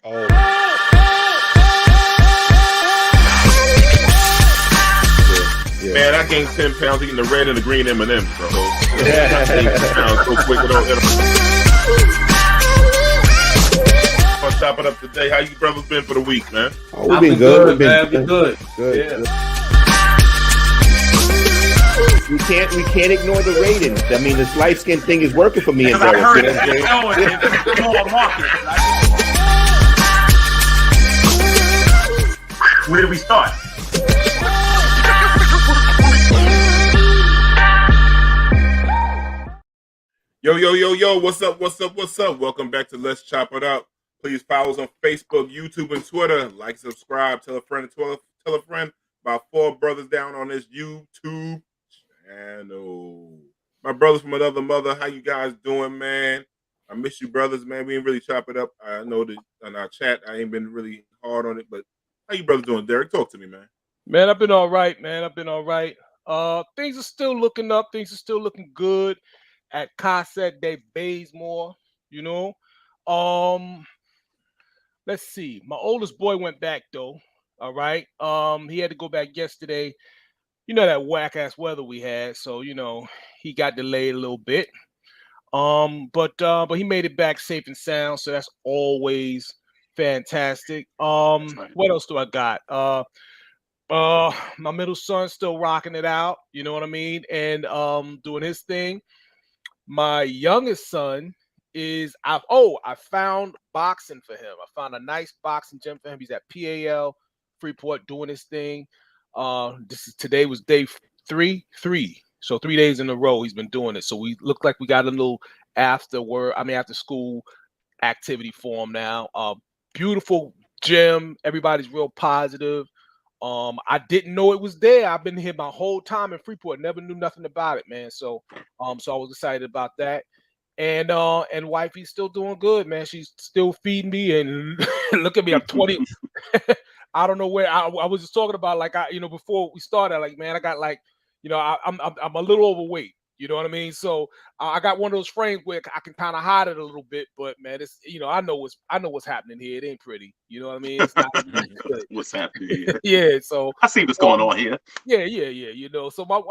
Oh, yeah. Man, I gained 10 pounds eating the red and the green M&Ms, bro. I gained 10 pounds so quick. On top of it up today, how you brothers been for the week, man? Oh, we've been good. We've been man. Good. Good. Yeah. We can't ignore the ratings. I mean, this light skin thing is working for me and I Derek. heard You know it. what I'm saying? It's more market. Where do we start? Yo, what's up? Welcome back to Let's Chop It Up. Please follow us on Facebook, YouTube, and Twitter. Like, subscribe, tell a friend, tell a friend about 4 brothers down on this YouTube channel. My brothers from another mother, how you guys doing, man? I miss you, brothers, man. We ain't really chop it up. I know that on our chat, I ain't been really hard on it, but how you brothers doing, Derek? Talk to me, man. Man, I've been all right, man. I've been all right. Things are still looking up. Things are still looking good at Casa de Bazemore, you know. Let's see. My oldest boy went back though. All right. He had to go back yesterday. You know that whack ass weather we had, so you know he got delayed a little bit. But he made it back safe and sound, so that's always fantastic. What else do I got? My middle son's still rocking it out, you know what I mean, and doing his thing. My youngest son is I found boxing for him. I found a nice boxing gym for him. He's at PAL Freeport doing his thing. Today was day three. So 3 days in a row he's been doing it. So we look like we got a little after school activity for him now. Beautiful gym. Everybody's real positive. I didn't know it was there. I've been here my whole time in Freeport. Never knew nothing about it, man. So I was excited about that. And wifey's still doing good, man. She's still feeding me and look at me. I'm 20. I don't know where I was just talking about, like, before we started, like, man, I got like, I'm a little overweight. You know what I mean? So I got one of those frames where I can kind of hide it a little bit, but man, it's I know what's hhappening here. It ain't pretty. You know what I mean? It's not good. What's happening here? Yeah. So I see what's going on here. Yeah. So but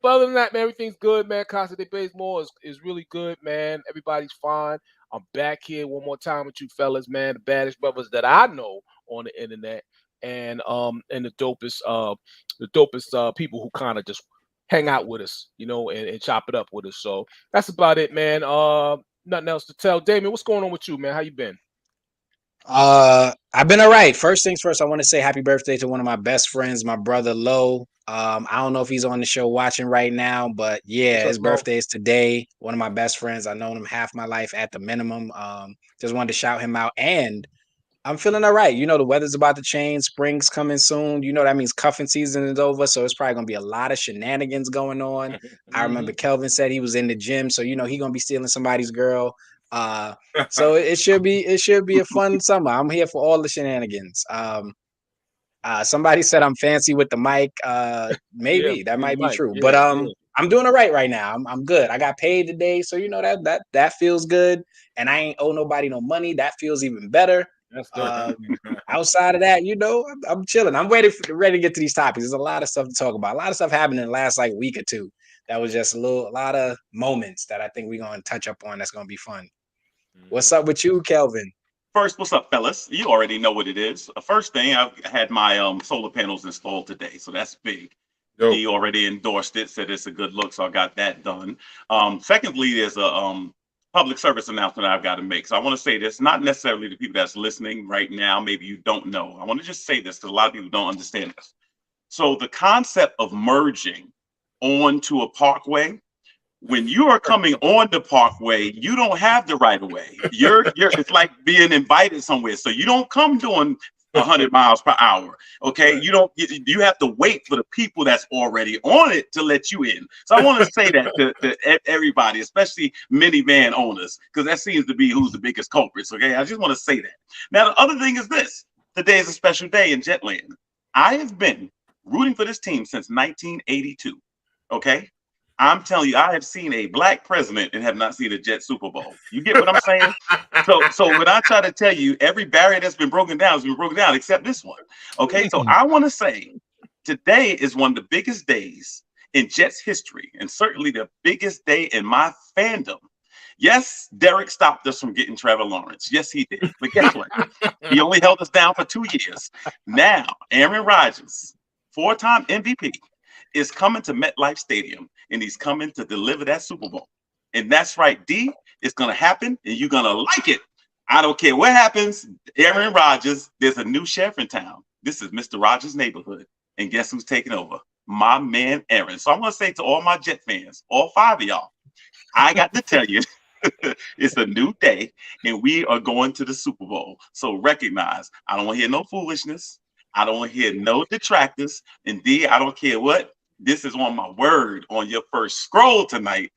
other than that, man, everything's good, man. Casa de Bazemore is really good, man. Everybody's fine. I'm back here one more time with you fellas, man. The baddest brothers that I know on the internet, and the dopest people who kind of just hang out with us, and chop it up with us. So that's about it, man. Nothing else to tell. Damien, what's going on with you, man? How you been? I've been all right. First things first, I want to say happy birthday to one of my best friends, my brother Lo. I don't know if he's on the show watching right now, but yeah, his birthday is today. One of my best friends. I've known him half my life at the minimum. Just wanted to shout him out, and I'm feeling all right. The weather's about to change. Spring's coming soon. That means cuffing season is over. So it's probably going to be a lot of shenanigans going on. I remember Kelvin said he was in the gym. So, he going to be stealing somebody's girl. So it should be a fun summer. I'm here for all the shenanigans. Somebody said I'm fancy with the mic. Maybe that might be true. But I'm doing it right now. I'm good. I got paid today. So, that feels good. And I ain't owe nobody no money. That feels even better. Outside of that, I'm chilling. I'm ready to get to these topics. There's a lot of stuff to talk about. A lot of stuff happened in the last week or two. That was just a lot of moments that I think we're going to touch up on. That's going to be fun. What's up with you, Kelvin? First, what's up, fellas? You already know what it is. First thing, I had my solar panels installed today, so that's big. Yo. He already endorsed it, said it's a good look, so I got that done. Secondly, there's a public service announcement I've got to make. So I want to say this, not necessarily to people that's listening right now. Maybe you don't know. I want to just say this because a lot of people don't understand this. So the concept of merging onto a parkway, when you are coming on the parkway, you don't have the right of way. It's like being invited somewhere. So you don't come doing 100 miles per hour. Okay. Right. You have to wait for the people that's already on it to let you in. So I want to say that to everybody, especially minivan owners, because that seems to be who's the biggest culprits. Okay. I just want to say that. Now, the other thing is this: today is a special day in Jetland. I have been rooting for this team since 1982. Okay. I'm telling you, I have seen a black president and have not seen a Jet Super Bowl. You get what I'm saying? So when I try to tell you, every barrier that's been broken down has been broken down except this one. Okay, so I want to say today is one of the biggest days in Jets history, and certainly the biggest day in my fandom. Yes, Derek stopped us from getting Trevor Lawrence. Yes, he did. But guess what? He only held us down for 2 years. Now, Aaron Rodgers, 4-time MVP, is coming to MetLife Stadium, and he's coming to deliver that Super Bowl. And that's right, D. It's going to happen, and you're going to like it. I don't care what happens. Aaron Rodgers, there's a new sheriff in town. This is Mr. Rogers' neighborhood. And guess who's taking over? My man, Aaron. So I'm going to say to all my Jet fans, all 5 of y'all, I got to tell you, it's a new day, and we are going to the Super Bowl. So recognize, I don't want to hear no foolishness. I don't want to hear no detractors. And D, I don't care what. This is on my word on your first scroll tonight.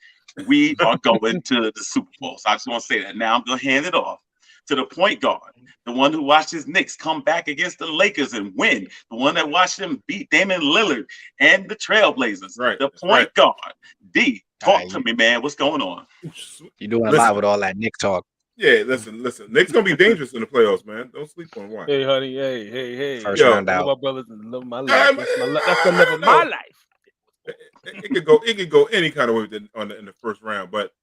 We are going to the Super Bowl. So I just want to say that. Now I'm going to hand it off to the point guard, the one who watched his Knicks come back against the Lakers and win, the one that watched them beat Damian Lillard and the Trailblazers. Right. The point guard, D. Talk to me, man. What's going on? You're doing a lot with all that Nick talk. Yeah, listen. Nick's gonna be dangerous in the playoffs, man. Don't sleep on one. Hey, honey. Hey. First round Love out. my brothers and love my life. That's the love of my life. It could go any kind of way in the first round. But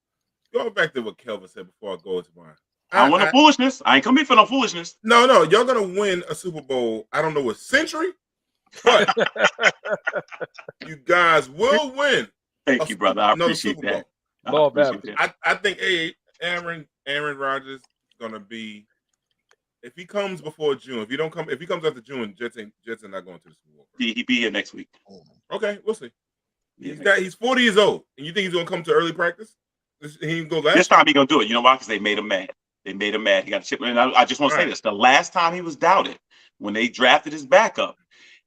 going back to what Kelvin said before I go into mine. I want no foolishness. I ain't coming for no foolishness. No, y'all gonna win a Super Bowl. I don't know what century, but you guys will win. Thank you, brother. I appreciate that. I think Aaron Rodgers is gonna be, if he comes before June. If he comes after June, Jets are not going to the Super Bowl. He'll be here next week. Okay, we'll see. He's 40 years old, and you think he's gonna come to early practice? He can go last. This time he gonna do it. You know why? Because they made him mad. He got a chip. And I just want to say this: the last time he was doubted, when they drafted his backup,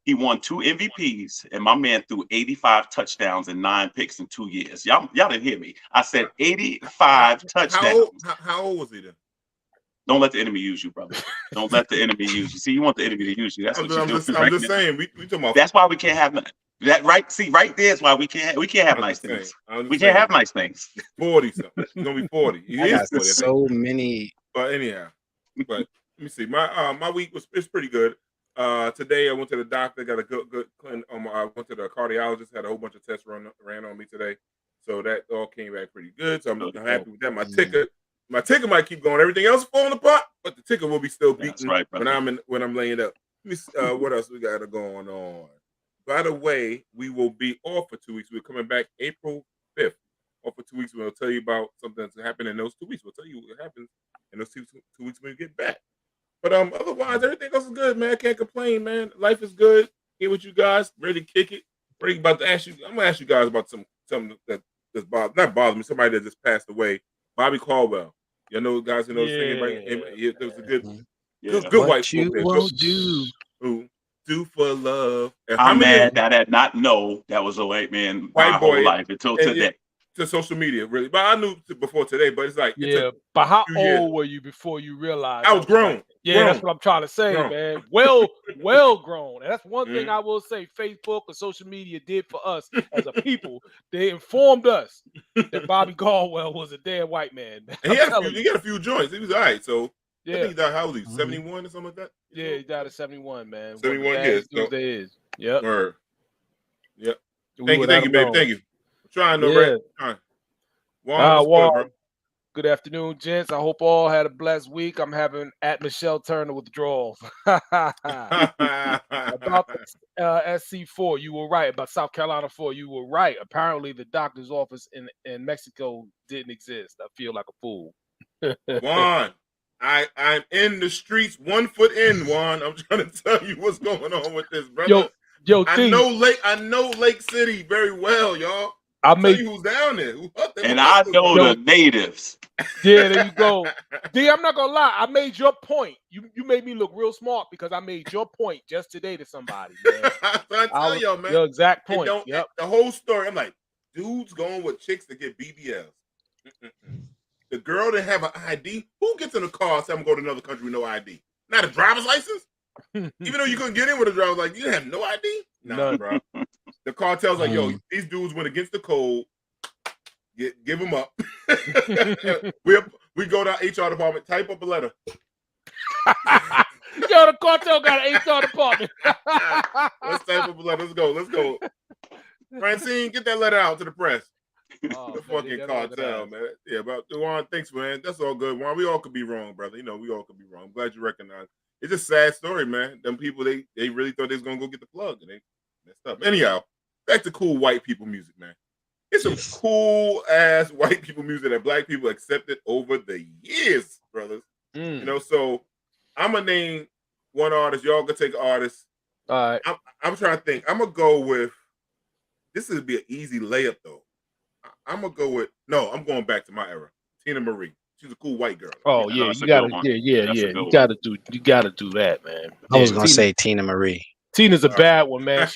he won 2 MVPs, and my man threw 85 touchdowns and 9 picks in 2 years. Y'all didn't hear me. I said 85 touchdowns. How old was he then? Don't let the enemy use you, brother. Don't let the enemy use you. See, you want the enemy to use you. That's what you're doing. I'm just saying. We talking about. That's why we can't have none. That right? See, right there is why we can't have nice things. We can't have nice things. 40 something. He's gonna be 40. He is 40. So many. But anyhow, let me see. My week it's pretty good. Today I went to the doctor, got a good clean. I went to the cardiologist, had a whole bunch of tests ran on me today, so that all came back pretty good. So I'm happy with that. My ticker might keep going. Everything else falling apart, but the ticker will be still beating when I'm laying up. Let me see, what else we got going on? By the way, we will be off for 2 weeks. We're coming back April 5th. Off for 2 weeks. We'll tell you about something that's happened in those 2 weeks. We'll tell you what happens in those two weeks when we get back. But otherwise, everything else is good, man. I can't complain, man. Life is good. Here with you guys, ready to kick it. I'm gonna ask you guys about something that's not bothering me. Somebody that just passed away, Bobby Caldwell. You know, guys who know singing. Right? There was a good white folk there. Who do for love? I'm mad that I did not know that was a white man my whole life until today. To social media, really. But I knew before today, but it's like... but how old were you before you realized? I was grown. That's what I'm trying to say, man. Well grown. And that's one thing I will say Facebook or social media did for us as a people. They informed us that Bobby Caldwell was a dead white man. And he had a few joints. He was all right. So, I think he died, how old is he? 71 or something like that? Yeah, he died at 71, man. 71 years. Yep. Yep. Thank you, baby. Thank you. Trying to Juan, good afternoon, gents. I hope all had a blessed week. I'm having at Michelle Turner withdrawal. About SC4, you were right. About South Carolina 4, you were right. Apparently, the doctor's office in Mexico didn't exist. I feel like a fool. Juan, I'm in the streets, 1 foot in, Juan. I'm trying to tell you what's going on with this, brother. Yo, I know Lake City very well, y'all. Tell you who's down there. And I know the natives. Yeah, there you go. D, I'm not gonna lie. I made your point. You made me look real smart because I made your point just today to somebody, man. I tell y'all, man. Your exact point. The whole story. I'm like, dudes going with chicks to get BBLs. The girl didn't have an ID. Who gets in a car and says I'm going to another country with no ID? Not a driver's license? Even though you couldn't get in with a driver's license, you didn't have no ID? Nah, bro. The cartel's like, yo, these dudes went against the code. Give them up. we go to HR department. Type up a letter. Yo, the cartel got an HR department. Let's type up a letter. Let's go. Francine, get that letter out to the press. Oh, The fucking cartel, man. Yeah, but Juan, thanks, man. That's all good. Juan, we all could be wrong, brother. You know, we all could be wrong. I'm glad you recognize. It's a sad story, man. Them people, they really thought they was gonna go get the plug, and they messed up. Anyhow, back to cool white people music, man. It's some cool ass white people music that black people accepted over the years, brothers. You know, so I'm gonna name one artist. Y'all gonna take an artist. All right. I'm trying to think. I'm gonna go with. This would be an easy layup though. I'm gonna go with. No, I'm going back to my era. Tina Marie. She's a cool white girl. Oh yeah, you gotta. Yeah. You gotta do that, man. I was gonna say Tina Marie. Tina's a bad one, man.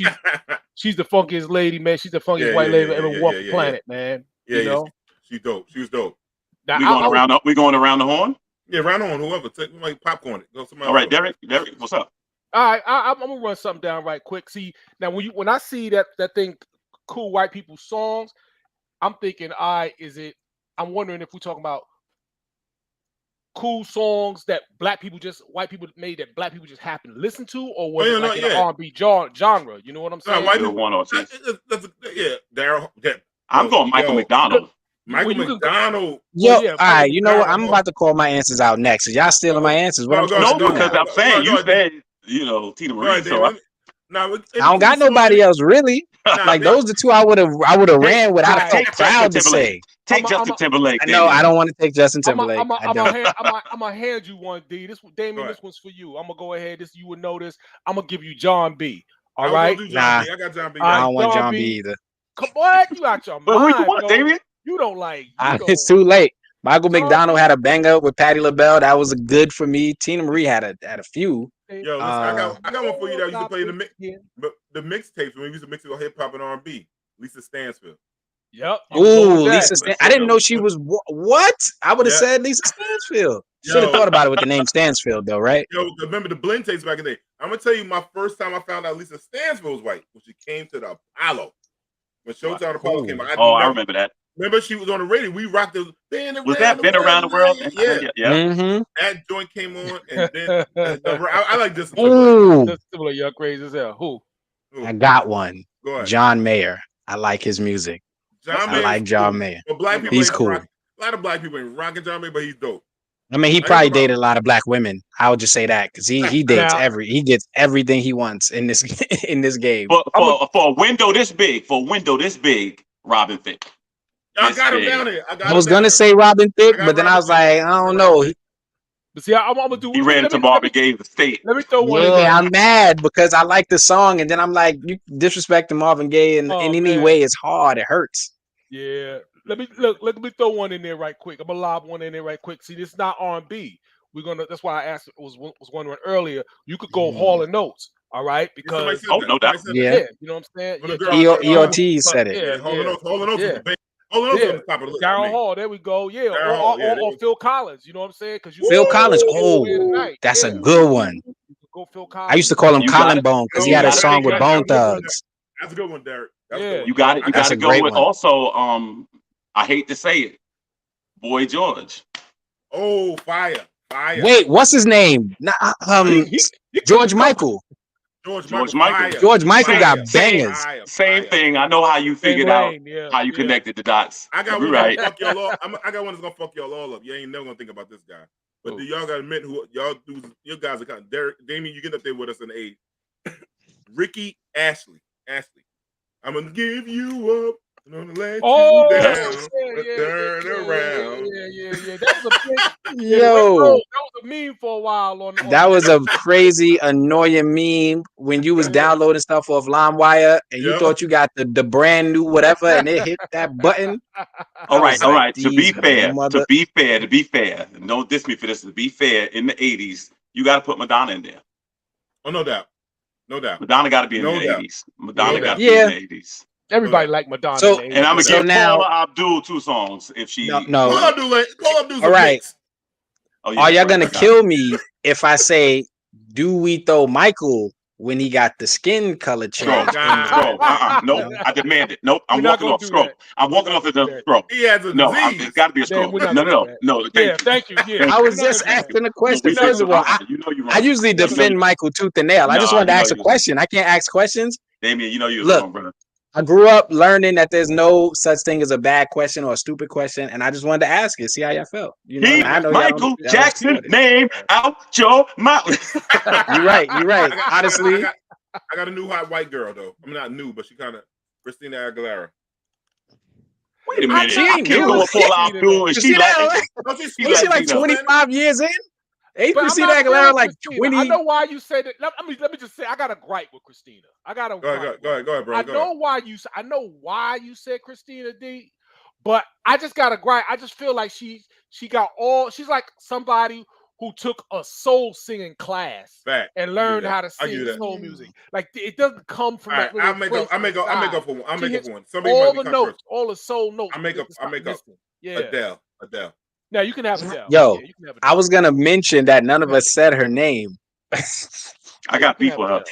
She's the funkiest lady, man. She's the funkiest white lady ever walked the planet, man. Yeah, you know? She's dope. She was dope. Now, we going around the horn? Yeah, round on whoever. Take like popcorn it. Go all right, Derek, what's up? All right, I'm gonna run something down right quick. See, now when I see that thing, cool white people songs, I'm thinking, I'm wondering if we're talking about cool songs that white people made that black people just happen to listen to, or was it like an R&B genre? You know what I'm saying? White people, one or two. Daryl. I'm going Michael McDonald. Michael McDonald. Yo, all right. You know what? I'm about to call my answers out next. Y'all stealing my answers. What because I'm saying you said, Tina Marie. I don't got nobody else really. Like those the two I would have ran with. I felt proud to say. Take Justin Timberlake. No, I don't want to take Justin Timberlake. I'm gonna hand you one, D. This one's for you. I'm gonna go ahead. You would know this. I'm gonna give you John B. All right. Nah, I got John B. I don't want John B. either. Come on, you out your mind. But who you want, Damien? You don't like. It's too late. Michael McDonald had a banger with Patti LaBelle. That was good for me. Tina Marie had a few. Yo, listen, I got one for you that used to play the mixtapes when we used to mix it with hip hop and R&B. Lisa Stansfield. Yep. Ooh, Lisa Stansfield. I didn't know she was what? I would have said Lisa Stansfield. Should have thought about it with the name Stansfield, though, right? Yo, remember the blend tapes back in the day? I'm gonna tell you, my first time I found out Lisa Stansfield was white when she came to the Apollo. When Showtime Apollo came out. I remember that. Remember she was on the radio. We rocked the band. Was that Been Around the World? Yeah. Mm-hmm. That joint came on, and then I like this. Ooh, you're crazy as hell. Who? I got one. Go ahead. John Mayer. I like his music. I like John Mayer. But black people, he's cool. A lot of black people ain't rocking John Mayer, but he's dope. I mean, he probably dated a lot of black women. I would just say that because he dates he gets everything he wants in this game. For a window this big, Robin Thicke. I got him down there. I was gonna say Robin Thicke, but then I was like, I don't know. But see, I'm gonna do. He ran into Marvin Gaye the state. Let me throw one. Yeah, I'm mad because I like the song, and then I'm like, you disrespecting Marvin Gaye in any way is hard. It hurts. Yeah. Let me throw one in there right quick. I'm gonna lob one in there right quick. See, this is not R&B. That's why I asked. Was wondering earlier. You could go Hall and Notes. All right, because no doubt. Yeah, you know what I'm saying. EOT said it. Yeah, Hall and Notes. Daryl Hall, there we go. Yeah, or Phil Collins. You know what I'm saying? Because Phil Collins. Oh, that's a good one. Go Phil Collins. I used to call him Colin Bone because he had a song with Bone Thugs. That's a good one, Derek. You got it. You got to go with also. I hate to say it, Boy George. Oh, fire. Wait, what's his name? George Michael. George Michael. George Michael got bangers. Same thing. I know how you figured out how you connected the dots. I got one right. Fuck y'all all. I got one that's gonna fuck y'all all up. You ain't never gonna think about this guy. But do y'all gotta admit who y'all do? You guys are kind of Derek, Damien. You get up there with us in the age. Ricky Ashley. I'm gonna give you up. I'm gonna let you down. Turn around. Yeah. That was a big, yo. That was a meme for a while. That was a crazy, annoying meme when you was downloading stuff off LimeWire and you thought you got the brand new whatever, and it hit that button. All right. To be fair. Don't diss me for this. To be fair, in the 80s, you got to put Madonna in there. Oh, no doubt. Madonna got to be in the 80s. Madonna got to be in the 80s. Everybody like Madonna. So, and I'm gonna give Paula Abdul 2 songs if she. No. Paula Abdul's all right. Oh, yeah, are y'all gonna kill me if I say, do we throw Michael when he got the skin color Scroll, change. scroll. Nope. I demand it. Nope. I'm We're not walking gonna off. do Scroll. that. I'm walking We're off not the gonna do that. scroll. He has a No, disease. it's got to be a Dan, scroll. we're not No, gonna no, do that. no. Yeah, Thank you. thank you. Yeah, I was we're not just gonna do that. asking a question. We First of all, you know you wrong. I usually defend Michael tooth and nail. I just wanted to ask a question. I can't ask questions. Damien, you know you was Look, wrong, brother. I grew up learning that there's no such thing as a bad question or a stupid question, and I just wanted to ask it, see how y'all felt. You know, Keep I know Michael y'all don't Jackson support it. name out your mouth. You're right. You're right. Honestly, I got a new hot white girl though. I'm not new, but she kind of Christina Aguilera. Wait a minute. She I ain't can't new. go full out dude. And she like, ain't she like Latina. 25 years in? Ain't But I'm Christina not Aguilera feeling like Christina. 20? I know why you said it. Let me just say I got a gripe with Christina. I got a Go ahead, bro. I know why you said Christina D, but I just got a gripe. I just feel like she's like somebody who took a soul singing class Fact. and learned how to I give sing you that. soul music. Like it doesn't come from that little I'll make up for one. I'll make up for one. Somebody all might be the controversial. notes, all the soul notes. I'll make up. Yeah. Adele. Now you can have Adele. Yo, Yeah, you can have Adele. I was gonna mention that none of us said her name. I got beef with her.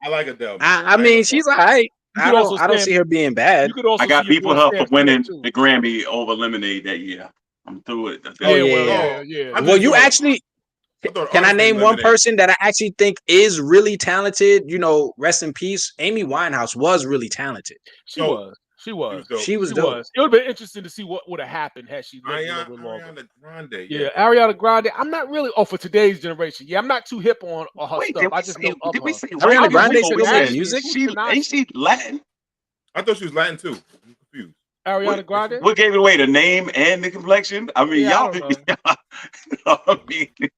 I like Adele. I mean, she's all right. I don't see her being bad. You could also I got see beef with her for winning too. the Grammy over Lemonade that year. I'm through it. Oh, Yeah. I Well, just you thought- actually can I name one person that I actually think is really talented? You know, rest in peace. Amy Winehouse was really talented. She was. She was dope. It would have been interesting to see what would have happened had she lived a little bit longer. Ariana Grande. Yeah, Ariana Grande. I'm not really. Oh, for today's generation, yeah, I'm not too hip on her stuff. I just know of Did we her. say Ariana Grande we still said makes music? Ain't she Latin? I thought she was Latin too. I'm confused. Ariana Grande. What gave it away? The name and the complexion? I mean, Yeah,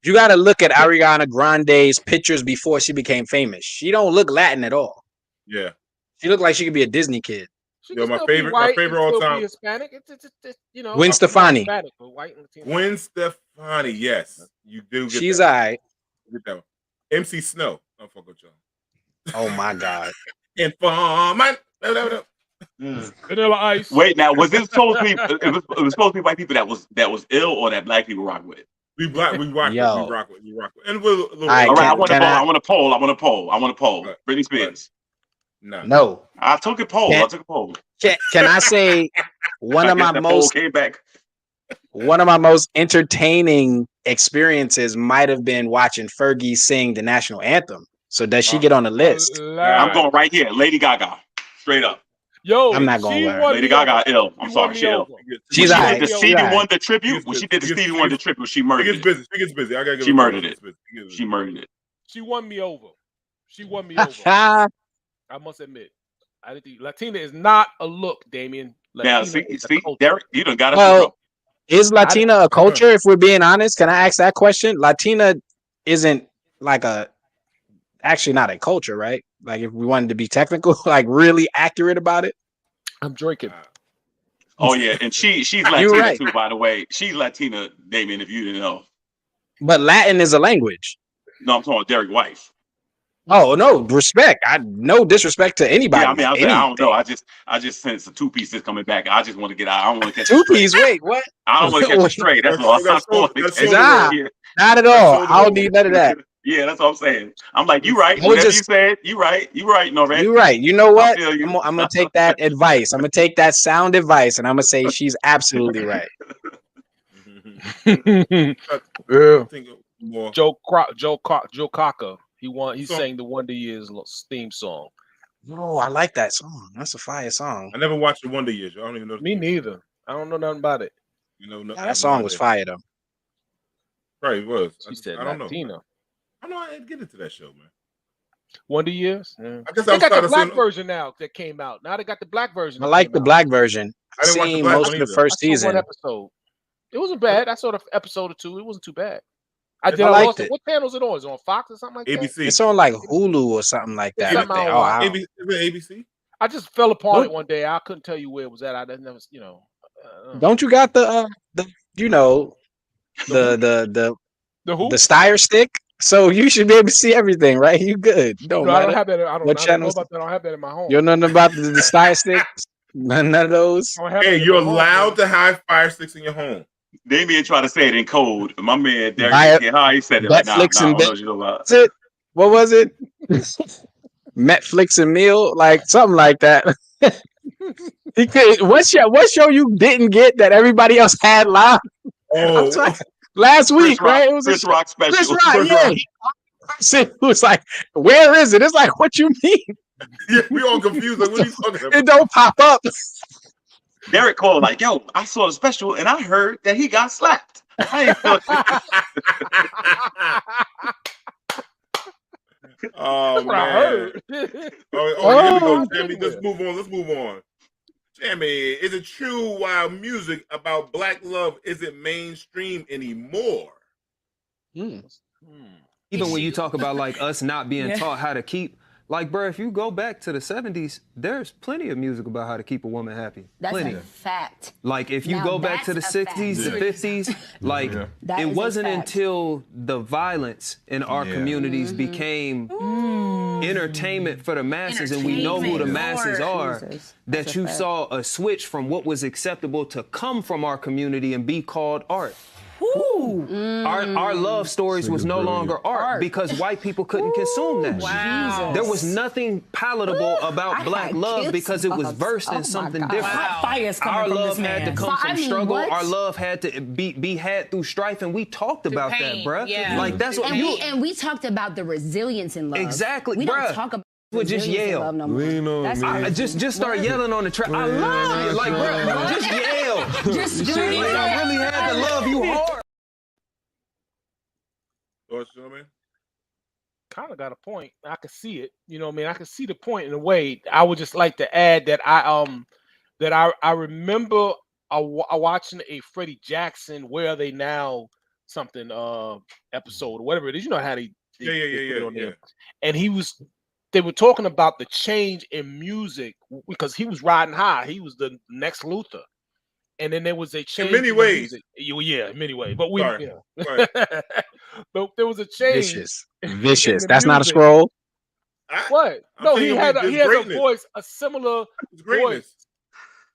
you got to look at Ariana Grande's pictures before she became famous. She don't look Latin at all. Yeah, she looked like she could be a Disney kid. Yo, my favorite all time. Hispanic. It's you know. Gwen Stefani. Hispanic, but white and Latino. Gwen Stefani. Yes, you do. Get She's that. alright. Get that one. MC Snow. Don't fuck with y'all. Oh my god. Informant. Vanilla Ice. Wait, now was this supposed to be? It was supposed to be white people that was ill or that black people rock with. We rock with. And we're a little. All right, I want to poll. Britney Spears. No. I took a poll. Can I say one of my most entertaining experiences might have been watching Fergie sing the national anthem. So does she get on the list? I'm going right here. Lady Gaga. Straight up. Yo, I'm not going to Lady Gaga ill. I'm sorry, she ill. She's when alright. she did the Stevie Wonder tribute, she murdered it. She gets busy. I gotta give she murdered it. She murdered it. She won me over. I must admit. I think Latina is not a look, Damien. Now, see, Derek, you done got us. Well, is Latina a culture? If we're being honest, can I ask that question? Latina isn't like actually not a culture, right? Like if we wanted to be technical, like really accurate about it. I'm drinking. Oh yeah, and she's Latina too, by the way. She's Latina, Damien, if you didn't know. But Latin is a language. No, I'm talking about Derek Weiss. Oh no, respect. No disrespect to anybody. Yeah, I mean, I don't know. I just sense the two pieces coming back. I just want to get out. I don't want to catch two piece. Wait, what? I don't want to catch it straight. That's all. Not at all. I don't need none of that. Yeah, that's what I'm saying. I'm like, you right. Whatever you said, you right. You right, no, you right. You know what? I'm gonna take that advice. I'm gonna take that sound advice, and I'm gonna say she's absolutely right. Yeah. Joe Cocker. He sang the Wonder Years theme song. Oh, I like that song. That's a fire song. I never watched the Wonder Years. I don't even know. Me neither. I don't know nothing about it. You know, that song was fire though. Right, it was. She said I don't Latina. know. I know I didn't get into that show, man. Wonder Years. Yeah. I guess they got the black version now that came out. Now they got the black version. I like the black version. I didn't watch the black most of the first season. One episode. It wasn't bad. I saw the episode or two. It wasn't too bad. I liked it. What channel is it on? Is it on Fox or something like that? ABC. It's on like Hulu or something like that. ABC. Is it ABC? I just fell upon it one day. I couldn't tell you where it was at. I didn't never, you know. Don't you got the you know the who? The Stire stick? So you should be able to see everything, right? You good? I don't have that. I don't know about that. I don't have that in my home. You know nothing about the Stire stick? None of those. Hey, you're allowed to have fire sticks in your home. Damien tried to say it in code. My man Derek, he said it like, nah, Netflix and I don't know what you know about. That's it. What was it? Netflix and meal, like something like that. He could. What show you didn't get that everybody else had live? Oh, Last week, Chris Rock, right? It was Chris a Rock special. Chris Rock, yeah. It was like, where is it? It's like, what you mean? yeah, we all confused. Like, what are you talking about? It don't pop up. Derek called like, yo, I saw the special and I heard that he got slapped. I ain't feel Oh What I man. heard. Here we go, Jamie. Let's move on. Jamie, is it true while music about black love isn't mainstream anymore? Even when you talk about like us not being taught how to keep, like, bro, if you go back to the 70s, there's plenty of music about how to keep a woman happy. That's Plenty. a fact. Like, if you Now go back to the that's a 60s, the fact. 50s, like, That it is a wasn't fact. until the violence in our communities became entertainment for the masses, and we know who the masses are, Jesus. that That's a you fact. saw a switch from what was acceptable to come from our community and be called art. Our love stories was no longer art because white people couldn't consume that. Wow. There was nothing palatable about I black had love because it was goosebumps. versed Oh my in something God. different. Hot fire's coming Our from love this had to man. come from struggle. what? Our love had to be had through strife, and we talked about pain, that, bruh. yeah. Like that's what And we talked about the resilience in love. Exactly, We bruh. don't talk about would just resilience in yell. love no more. Lean on That's me. it. just start yelling on the track. I love you, like, bruh, just yell. Just do Shit, it. like, I really had to love you hard. Thoughts, gentlemen? Kind of got a point. I could see it. You know what I mean? I could see the point in a way. I would just like to add that I remember watching a Freddie Jackson Where Are They Now something episode or whatever it is. You know how they put it on there. And they were talking about the change in music because he was riding high. He was the next Luther. And then there was a change In many ways. Yeah, in many ways. But we Sorry. yeah. Right. But there was a change. Vicious. the That's not a music. scroll. What? I'm No, saying he it had was he has a greatness. voice, a similar It's greatness. voice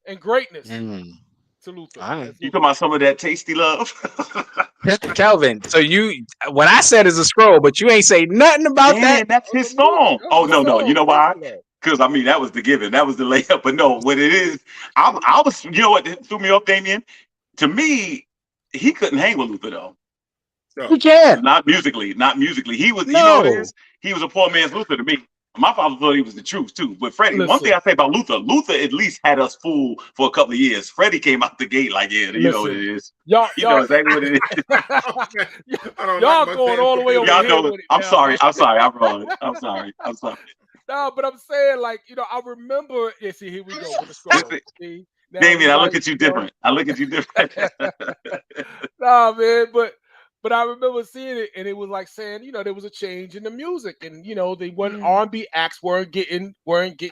and greatness Mm. to Luther. All right. That's You Luther. talking about some of that tasty love? Kelvin, so what I said is a scroll, but you ain't say nothing about Man, that. that's his song. That's Oh the no, song. you know why? That's the- Because I mean that was the given, that was the layup. But no, what it is, I was, you know what threw me off, Damien? To me, he couldn't hang with Luther though. You can. Not musically. He was, you No. know what it is? He was a poor man's Luther to me. My father thought he was the truth too. But Freddie, one Listen. thing I say about Luther at least had us fooled for a couple of years. Freddie came out the gate like, yeah, you know what it is. Y'all, You know exactly what it is. I don't Y'all like my going Sam all the way Cooke. over Y'all here know with it. it I'm now. sorry. I'm wrong. I'm sorry. No, but I'm saying, like, you know, I remember. Yeah, see, here we go with the scroll. Listen, See, now Damien, we I like, look at you know, different. I look at you different. Nah, man, but I remember seeing it, and it was like saying, you know, there was a change in the music, and you know, they weren't R&B acts weren't getting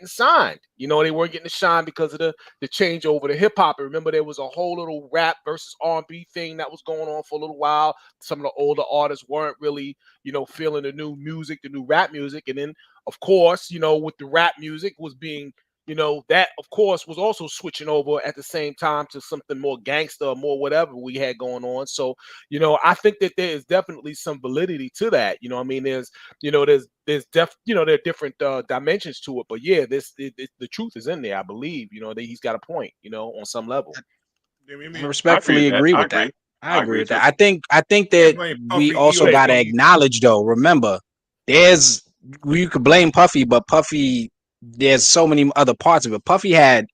signed. You know, they weren't getting signed because of the change over to hip hop. And remember, there was a whole little rap versus R&B thing that was going on for a little while. Some of the older artists weren't really, you know, feeling the new music, the new rap music, and then of course, you know, with the rap music was being, you know, that of course was also switching over at the same time to something more gangster, more whatever we had going on. So, you know, I think that there is definitely some validity to that. You know, I mean, there are different dimensions to it. But yeah, the truth is in there. I believe. You know, that he's got a point. You know, on some level. I respectfully agree with that. I agree with that. I think that Blame we Puffy, also EOB. got to acknowledge, though. Remember, you could blame Puffy, but Puffy, there's so many other parts of it. Puffy had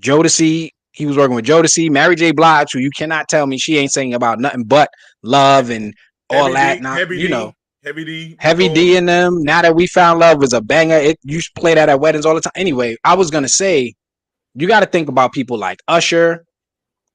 Jodeci. He was working with Jodeci, Mary J. Blige, who you cannot tell me she ain't singing about nothing but love and all that. Now, you know, Heavy D in them. Now That We Found Love was a banger. It used to play that at weddings all the time. Anyway, I was gonna say, you got to think about people like Usher.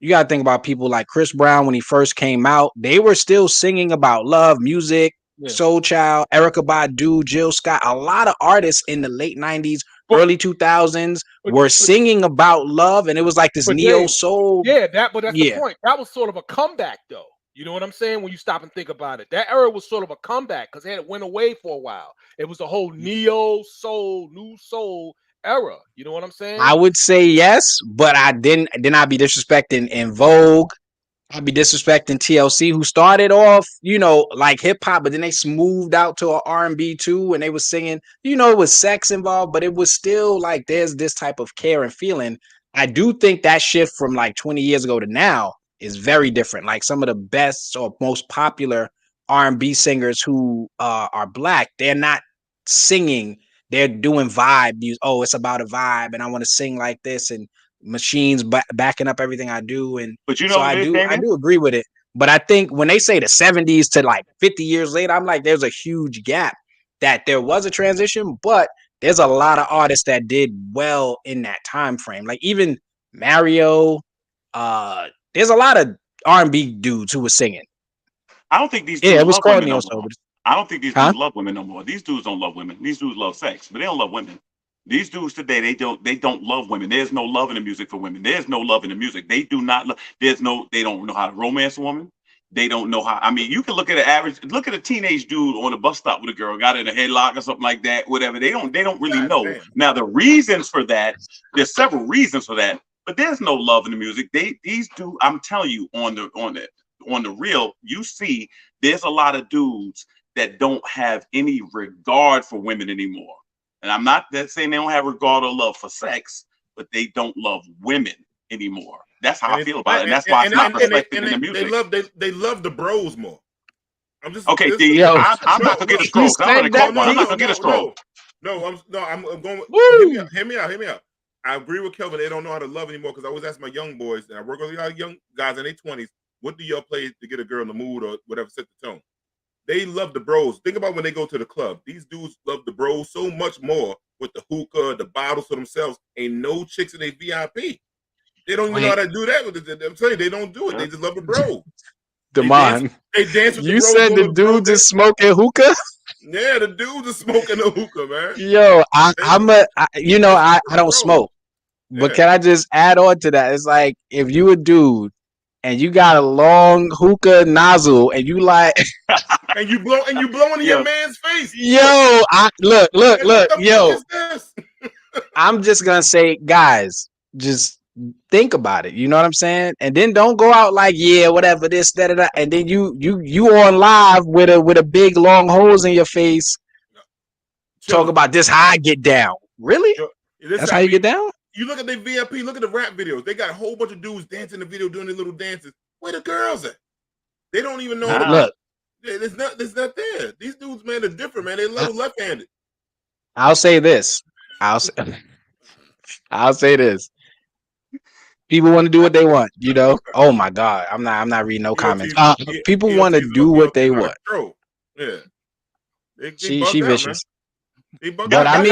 You got to think about people like Chris Brown when he first came out. They were still singing about love, music, Soul Child, Erykah Badu, Jill Scott. A lot of artists in the late 90s, early 2000s were singing about love, and it was like this neo soul. Yeah, that's the point. That was sort of a comeback, though. You know what I'm saying? When you stop and think about it, that era was sort of a comeback because it went away for a while. It was the whole neo soul, new soul era. You know what I'm saying? I would say yes, but I didn't. Then I'd be disrespecting In Vogue. I'd be disrespecting TLC, who started off, like hip hop, but then they smoothed out to a R&B too, and they was singing, it was sex involved, but it was still like there's this type of care and feeling. I do think that shift from like 20 years ago to now is very different. Like some of the best or most popular R&B singers who are black, they're not singing, they're doing vibe music. Oh, it's about a vibe, and I want to sing like this, and machines backing up everything I do. And But you know so what I it is, do Damien? agree with it. But I think when they say the 70s to like 50 years later, I'm like, there's a huge gap that there was a transition, but there's a lot of artists that did well in that time frame. Like even Mario, there's a lot of R&B dudes who was singing. I don't think these Yeah, dudes it was love women corny no also. more. I don't think these Huh? dudes love women no more. These dudes don't love women. These dudes love sex, but they don't love women. These dudes today, they don't love women. There's no love in the music for women. There's no love in the music. They do not love. They don't know how to romance a woman. They don't know how. I mean, you can look at look at a teenage dude on a bus stop with a girl, got in a headlock or something like that, whatever. They don't really know. damn. Now the reasons for that, there's several reasons for that, but there's no love in the music. These dudes, I'm telling you, on the real, you see, there's a lot of dudes that don't have any regard for women anymore. And I'm not saying they don't have regard or love for sex, but they don't love women anymore. That's how I feel about it, and that's why it's not reflected in the music. They love the bros more. I'm just Okay, I'm not gonna get a stroke. I'm gonna quote one. I'm not gonna get a stroke. I'm going. Hear me out. I agree with Kelvin. They don't know how to love anymore because I always ask my young boys, and I work with a lot of young guys in their 20s. What do y'all play to get a girl in the mood or whatever, set the tone? They love the bros. Think about when they go to the club. These dudes love the bros so much more with the hookah, the bottles for themselves. Ain't no chicks in their VIP. They don't even know how to do that. I'm telling you, they don't do it. They just love the bro. Damon, They dance with you the bros. said the dudes is smoking hookah? Yeah, the dudes are smoking the hookah, man. Yo, I don't smoke. But can I just add on to that? It's like if you a dude and you got a long hookah nozzle and you like and you blow into your man's face. Yo, look, yo. I'm just gonna say, guys, just think about it. You know what I'm saying? And then don't go out like, yeah, whatever, this, that, and then you on live with a big long holes in your face. Talk about this how I get down. Really? That's how you get down? You look at their VIP, look at the rap videos. They got a whole bunch of dudes dancing in the video, doing their little dances. Where the girls at? They don't even know. Look, it's not there. These dudes, man, are different, man. They love left-handed. I'll say this. I'll say this. People want to do what they want, you know. Oh my God, I'm not reading no comments. People want to do what they want. Yeah, she vicious. But I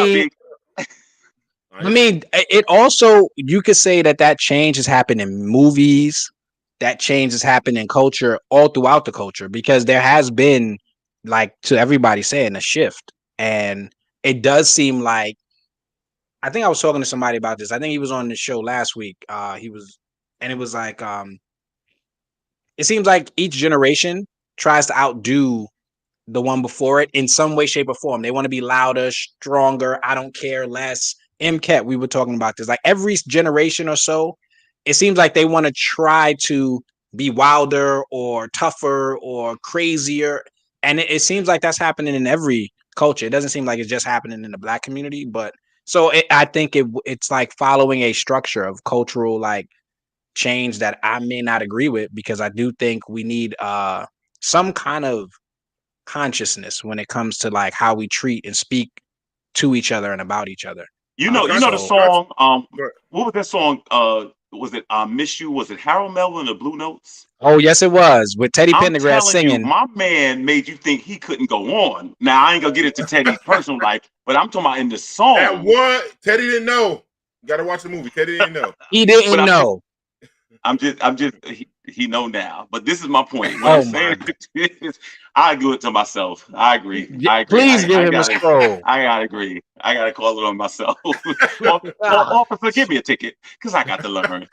mean, it also, you could say that change has happened in movies. That change has happened in culture, all throughout the culture, because there has been, like, to everybody saying, a shift. And it does seem like, I think I was talking to somebody about this. I think he was on the show last week. It was like, it seems like each generation tries to outdo the one before it in some way, shape, or form. They want to be louder, stronger. I don't care, less. MCAT, we were talking about this. Like every generation or so, it seems like they want to try to be wilder or tougher or crazier. And it seems like that's happening in every culture. It doesn't seem like it's just happening in the Black community. But so I think it's like following a structure of cultural like change that I may not agree with, because I do think we need some kind of consciousness when it comes to like how we treat and speak to each other and about each other. You know the song. What was that song? Was it "I Miss You"? Was it Harold Melvin, the Blue Notes? Oh yes, it was with Teddy Pendergrass singing. My man made you think he couldn't go on. Now I ain't gonna get into Teddy's personal life, but I'm talking about in the song. That what Teddy didn't know. You gotta watch the movie. Teddy didn't know. He didn't know. I'm just he know now. But this is my point. What I'm saying is, I do it to myself. I agree. Please give him a scroll. I gotta agree. I gotta call it on myself. Officer, give me a ticket because I got to learn.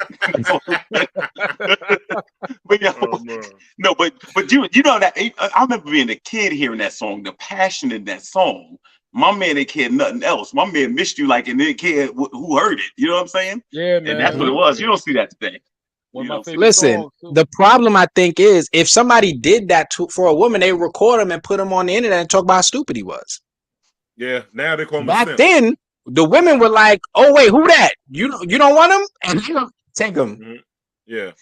But but you know that I remember being a kid hearing that song, the passion in that song. My man didn't care nothing else. My man missed you like and didn't care who heard it. You know what I'm saying? Yeah, man. And that's what it was. You don't see that today. One of my favorite Listen, songs, too. the problem I think is if somebody did that for a woman, they record him and put him on the internet and talk about how stupid he was. Yeah, now they call him a Back simp. then, the women were like, "Oh wait, who that? You don't want him?" And you take him. Mhm. Yeah,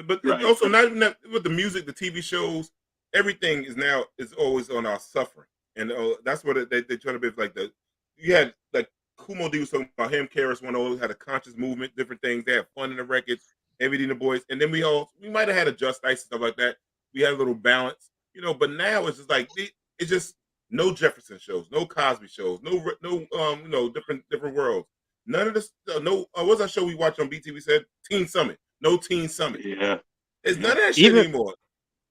but Right. also not even that, with the music, the TV shows, everything is always on our suffering, and that's what they try to be like. You had like Kumo D was talking about him, Karis One always had a conscious movement, different things. They had fun in the records, everything the boys, and then we might have had a Just Ice and stuff like that. We had a little balance, but now it's just like it's just no Jefferson shows, no Cosby shows, no different worlds. None of this. No, what's that show we watched on BT? We said Teen Summit. No Teen Summit. Yeah. It's none of that shit anymore.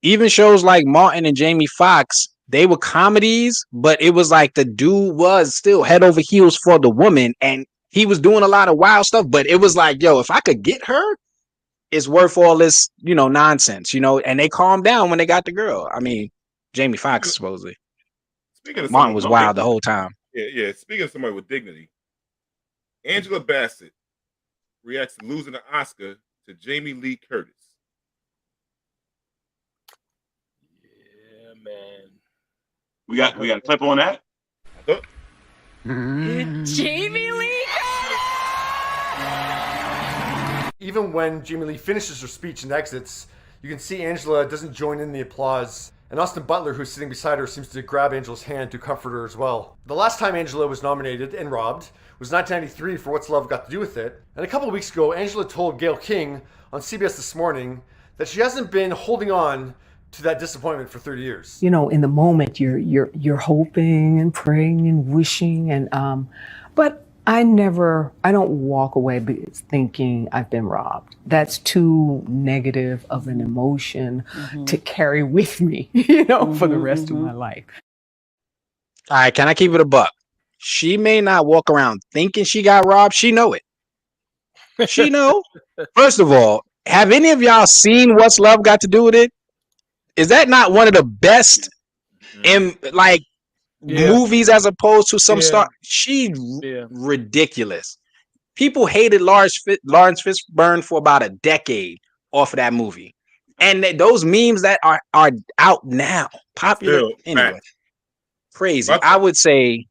Even shows like Martin and Jamie Foxx, they were comedies, but it was like the dude was still head over heels for the woman, and he was doing a lot of wild stuff. But it was like, yo, if I could get her, it's worth all this, nonsense, And they calmed down when they got the girl. I mean, Jamie Foxx supposedly. Speaking of Martin was wild the whole time. Yeah. Speaking of somebody with dignity, Angela Bassett reacts to losing an Oscar to Jamie Lee Curtis. Yeah, man. We got a clip on that. Jamie Lee. Even when Jamie Lee finishes her speech and exits, you can see Angela doesn't join in the applause. And Austin Butler, who's sitting beside her, seems to grab Angela's hand to comfort her as well. The last time Angela was nominated and robbed was 1993 for What's Love Got to Do With It. And a couple of weeks ago, Angela told Gayle King on CBS This Morning that she hasn't been holding on to that disappointment for 30 years. In the moment, you're hoping and praying and wishing, and but I don't walk away thinking I've been robbed. That's too negative of an emotion to carry with me, for the rest of my life. All right, can I keep it a buck? She may not walk around thinking she got robbed. She know it. She know. First of all, have any of y'all seen What's Love Got to Do With It? Is that not one of the best movies as opposed to some star? She's ridiculous. People hated Lawrence Fishburne for about a decade off of that movie, and those memes that are out now, popular anyway. Crazy. I would say,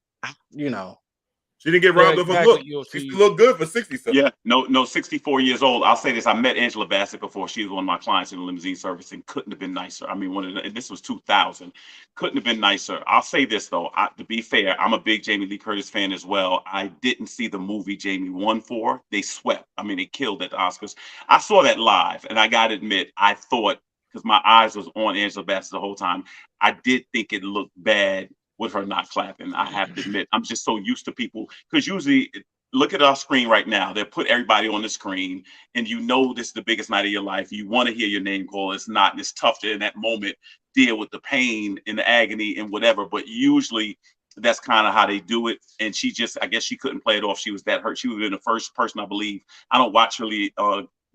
She didn't get robbed of a look. She looked good for 60-something. Yeah, no, 64 years old. I'll say this. I met Angela Bassett before. She was one of my clients in the limousine service and couldn't have been nicer. I mean, this was 2000. Couldn't have been nicer. I'll say this, though. To be fair, I'm a big Jamie Lee Curtis fan as well. I didn't see the movie Jamie won for. They swept. I mean, they killed at the Oscars. I saw that live, and I got to admit, I thought, because my eyes was on Angela Bassett the whole time, I did think it looked bad with her not clapping. I have to admit, I'm just so used to people, because usually, look at our screen right now. They'll put everybody on the screen, and this is the biggest night of your life. You want to hear your name called. It's not, and it's tough to, in that moment, deal with the pain and the agony and whatever. But usually, that's kind of how they do it. And I guess she couldn't play it off. She was that hurt. She would have been the first person, I believe. I don't watch really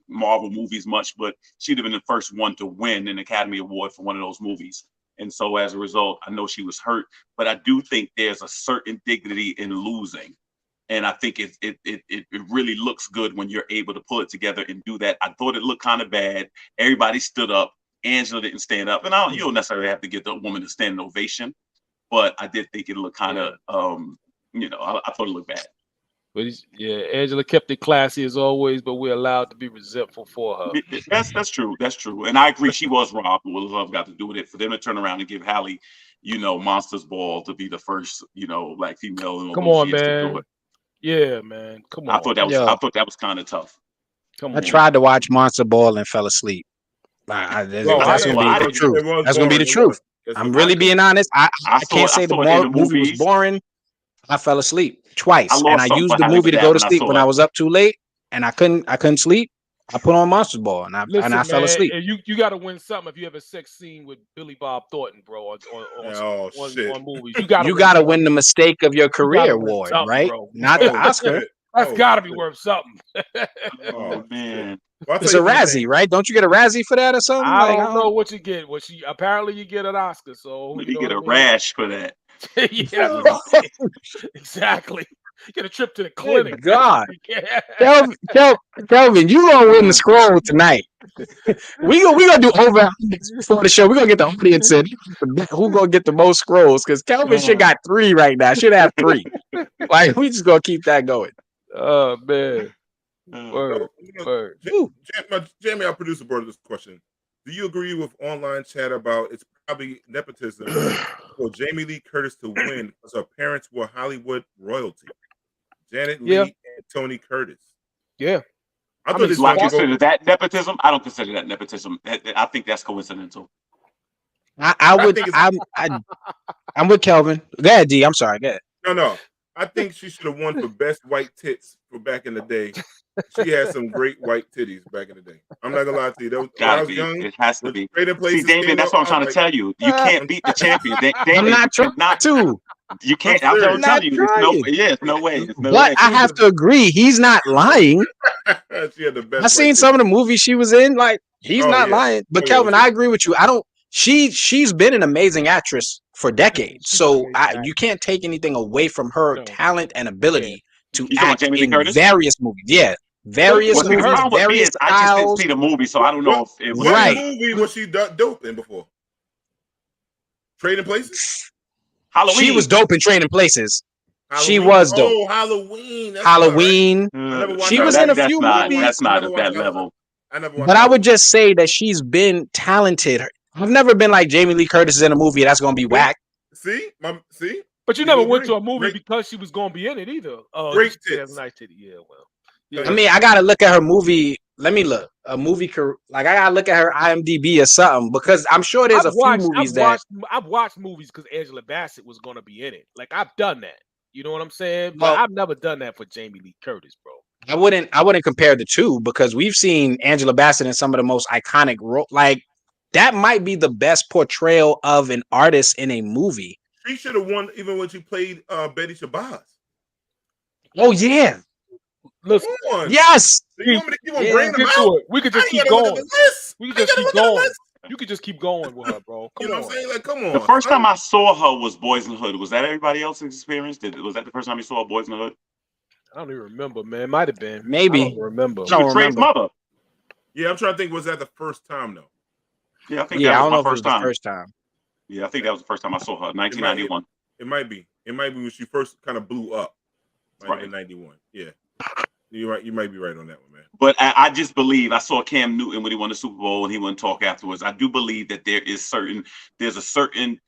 Marvel movies much, but she'd have been the first one to win an Academy Award for one of those movies. And so as a result, I know she was hurt, but I do think there's a certain dignity in losing. And I think it really looks good when you're able to pull it together and do that. I thought it looked kind of bad. Everybody stood up. Angela didn't stand up. And you don't necessarily have to get the woman to stand an ovation, but I did think it looked kind of, I thought it looked bad. But Angela kept it classy as always, but we're allowed to be resentful for her. That's true. That's true. And I agree, she was robbed. What Love Got to Do With It, for them to turn around and give Halle, Monsters Ball to be the first, black female. Come on, man. Yeah, man. Come on. I thought that was kind of tough. I tried to watch Monster Ball and fell asleep. That's gonna be the truth. That's gonna be the truth. I'm really being honest. I can't say the movie was boring. I fell asleep twice, and I used the movie to go to sleep when I was up too late, and I couldn't sleep. I put on Monsters Ball, and I fell asleep. You got to win something if you have a sex scene with Billy Bob Thornton, bro, on movies. You got to win the mistake of your career award, right? Bro. Not the Oscar. That's got to be worth something. Oh man, it's a Razzie, right? Don't you get a Razzie for that or something? I don't know what you get. Apparently you get an Oscar, so you get a rash for that. Yeah, exactly. Get a trip to the clinic. Good God. Yeah. Kelvin, you gonna win the scroll tonight. we gonna do over before the show. We're gonna get the audience in who gonna get the most scrolls because Kelvin should got 3 right now. Should have 3. Like we just gonna keep that going. Oh man. Word. Word. Jamie, our producer, brought this question. Do you agree with online chat about it's probably nepotism for Jamie Lee Curtis to win because her parents were Hollywood royalty? Janet Lee and Tony Curtis. Yeah. I thought Do I consider that nepotism? I don't consider that nepotism. I think that's coincidental. I'm with Kelvin. Go ahead, D. I'm sorry. Go ahead. No. I think she should have won for best white tits for back in the day. She had some great white titties back in the day. I'm not gonna lie to you. When I was young, it has to be. See, David, that's what I'm trying to tell you. You can't beat the champion. I'm not trying to. You can't. I'm telling you. There's no way. But I have to agree. He's not lying. She had the best. I seen some of the movies she was in. Like he's not lying. But Kelvin, I agree with you. I don't. She's been an amazing actress for decades. So you can't take anything away from her talent and ability to act in various movies. Yeah. Various movies, various styles. I just didn't see the movie, so I don't know if it was what movie was she dope in before? Trading Places? Halloween. She was dope in Trading Places. She was dope. Oh, Halloween. Halloween. She was in a few movies. That's not at that level. But I would just say that she's been talented. I've never been like Jamie Lee Curtis is in a movie that's gonna be whack. See? But you never went to a movie because she was gonna be in it either. Great tits. Nice titty. Yeah, well. I mean, I gotta look at her movie. Let me look a movie. Like I gotta look at her IMDb or something because I'm sure there's a few movies I've watched movies because Angela Bassett was gonna be in it. Like I've done that. You know what I'm saying? But I've never done that for Jamie Lee Curtis, bro. I wouldn't compare the two because we've seen Angela Bassett in some of the most iconic roles. Like that might be the best portrayal of an artist in a movie. She should have won even when she played Betty Shabazz. Oh yeah. Listen, yes. You want me to keep on bringing them out? We could just keep going. We could just keep going. You could just keep going with her, bro. You know what I'm saying? Like, come on. The first time I saw her was Boys in the Hood. Was that everybody else's experience? Was that the first time you saw Boys in the Hood? I don't even remember, man. It might have been. Maybe. I don't remember. She was Trey's mother. Yeah, I'm trying to think. Was that the first time though? Yeah, I think that was my first time. Yeah, I think that was the first time I saw her. 1991. It might be. It might be when she first kind of blew up. Right. In 91. Yeah. You're right. You might be right on that one, man. But I just believe I saw Cam Newton when he won the Super Bowl and he wouldn't talk afterwards. I do believe that there's a certain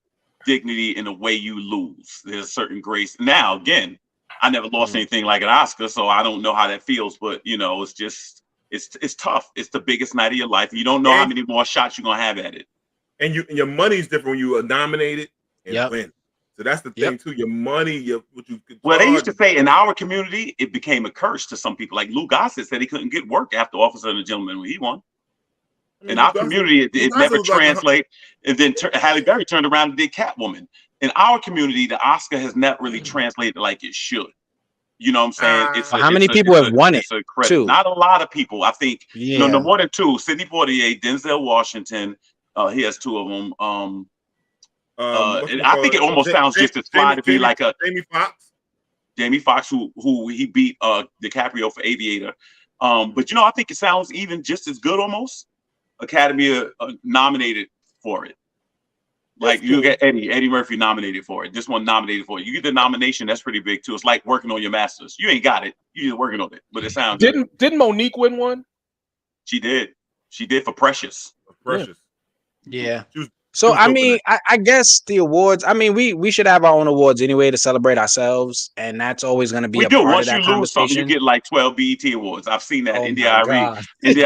dignity in the way you lose. There's a certain grace. Now, again, I never lost anything like an Oscar, so I don't know how that feels. But you know, it's just it's tough. It's the biggest night of your life. You don't know how many more shots you're gonna have at it. And your money's different when you are nominated and win. So that's the thing too. Your money, what you could. Well, they used to say in our community, it became a curse to some people. Like Lou Gossett said, he couldn't get work after Officer and the Gentleman when he won. In our community, it never translated. And then Halle Berry turned around and did Catwoman. In our community, the Oscar has not really translated like it should. You know what I'm saying? How many people have won it? Too? Not a lot of people. I think no more than 2. Sidney Poitier, Denzel Washington. He has 2 of them. I think it almost sounds just as fly to be like a Jamie Foxx, who he beat DiCaprio for Aviator. But you know, I think it sounds even just as good almost. Academy nominated for it. Like you get Eddie Murphy nominated for it. This one nominated for it. You get the nomination, that's pretty big too. It's like working on your masters. You ain't got it. You're just working on it. But it sounds Didn't Monique win one? She did. She did for Precious. Yeah. So I mean, I guess the awards. I mean, we should have our own awards anyway to celebrate ourselves, and that's always going to be. We a do. part Once of that you lose something, you get like 12 BET awards. I've seen that. India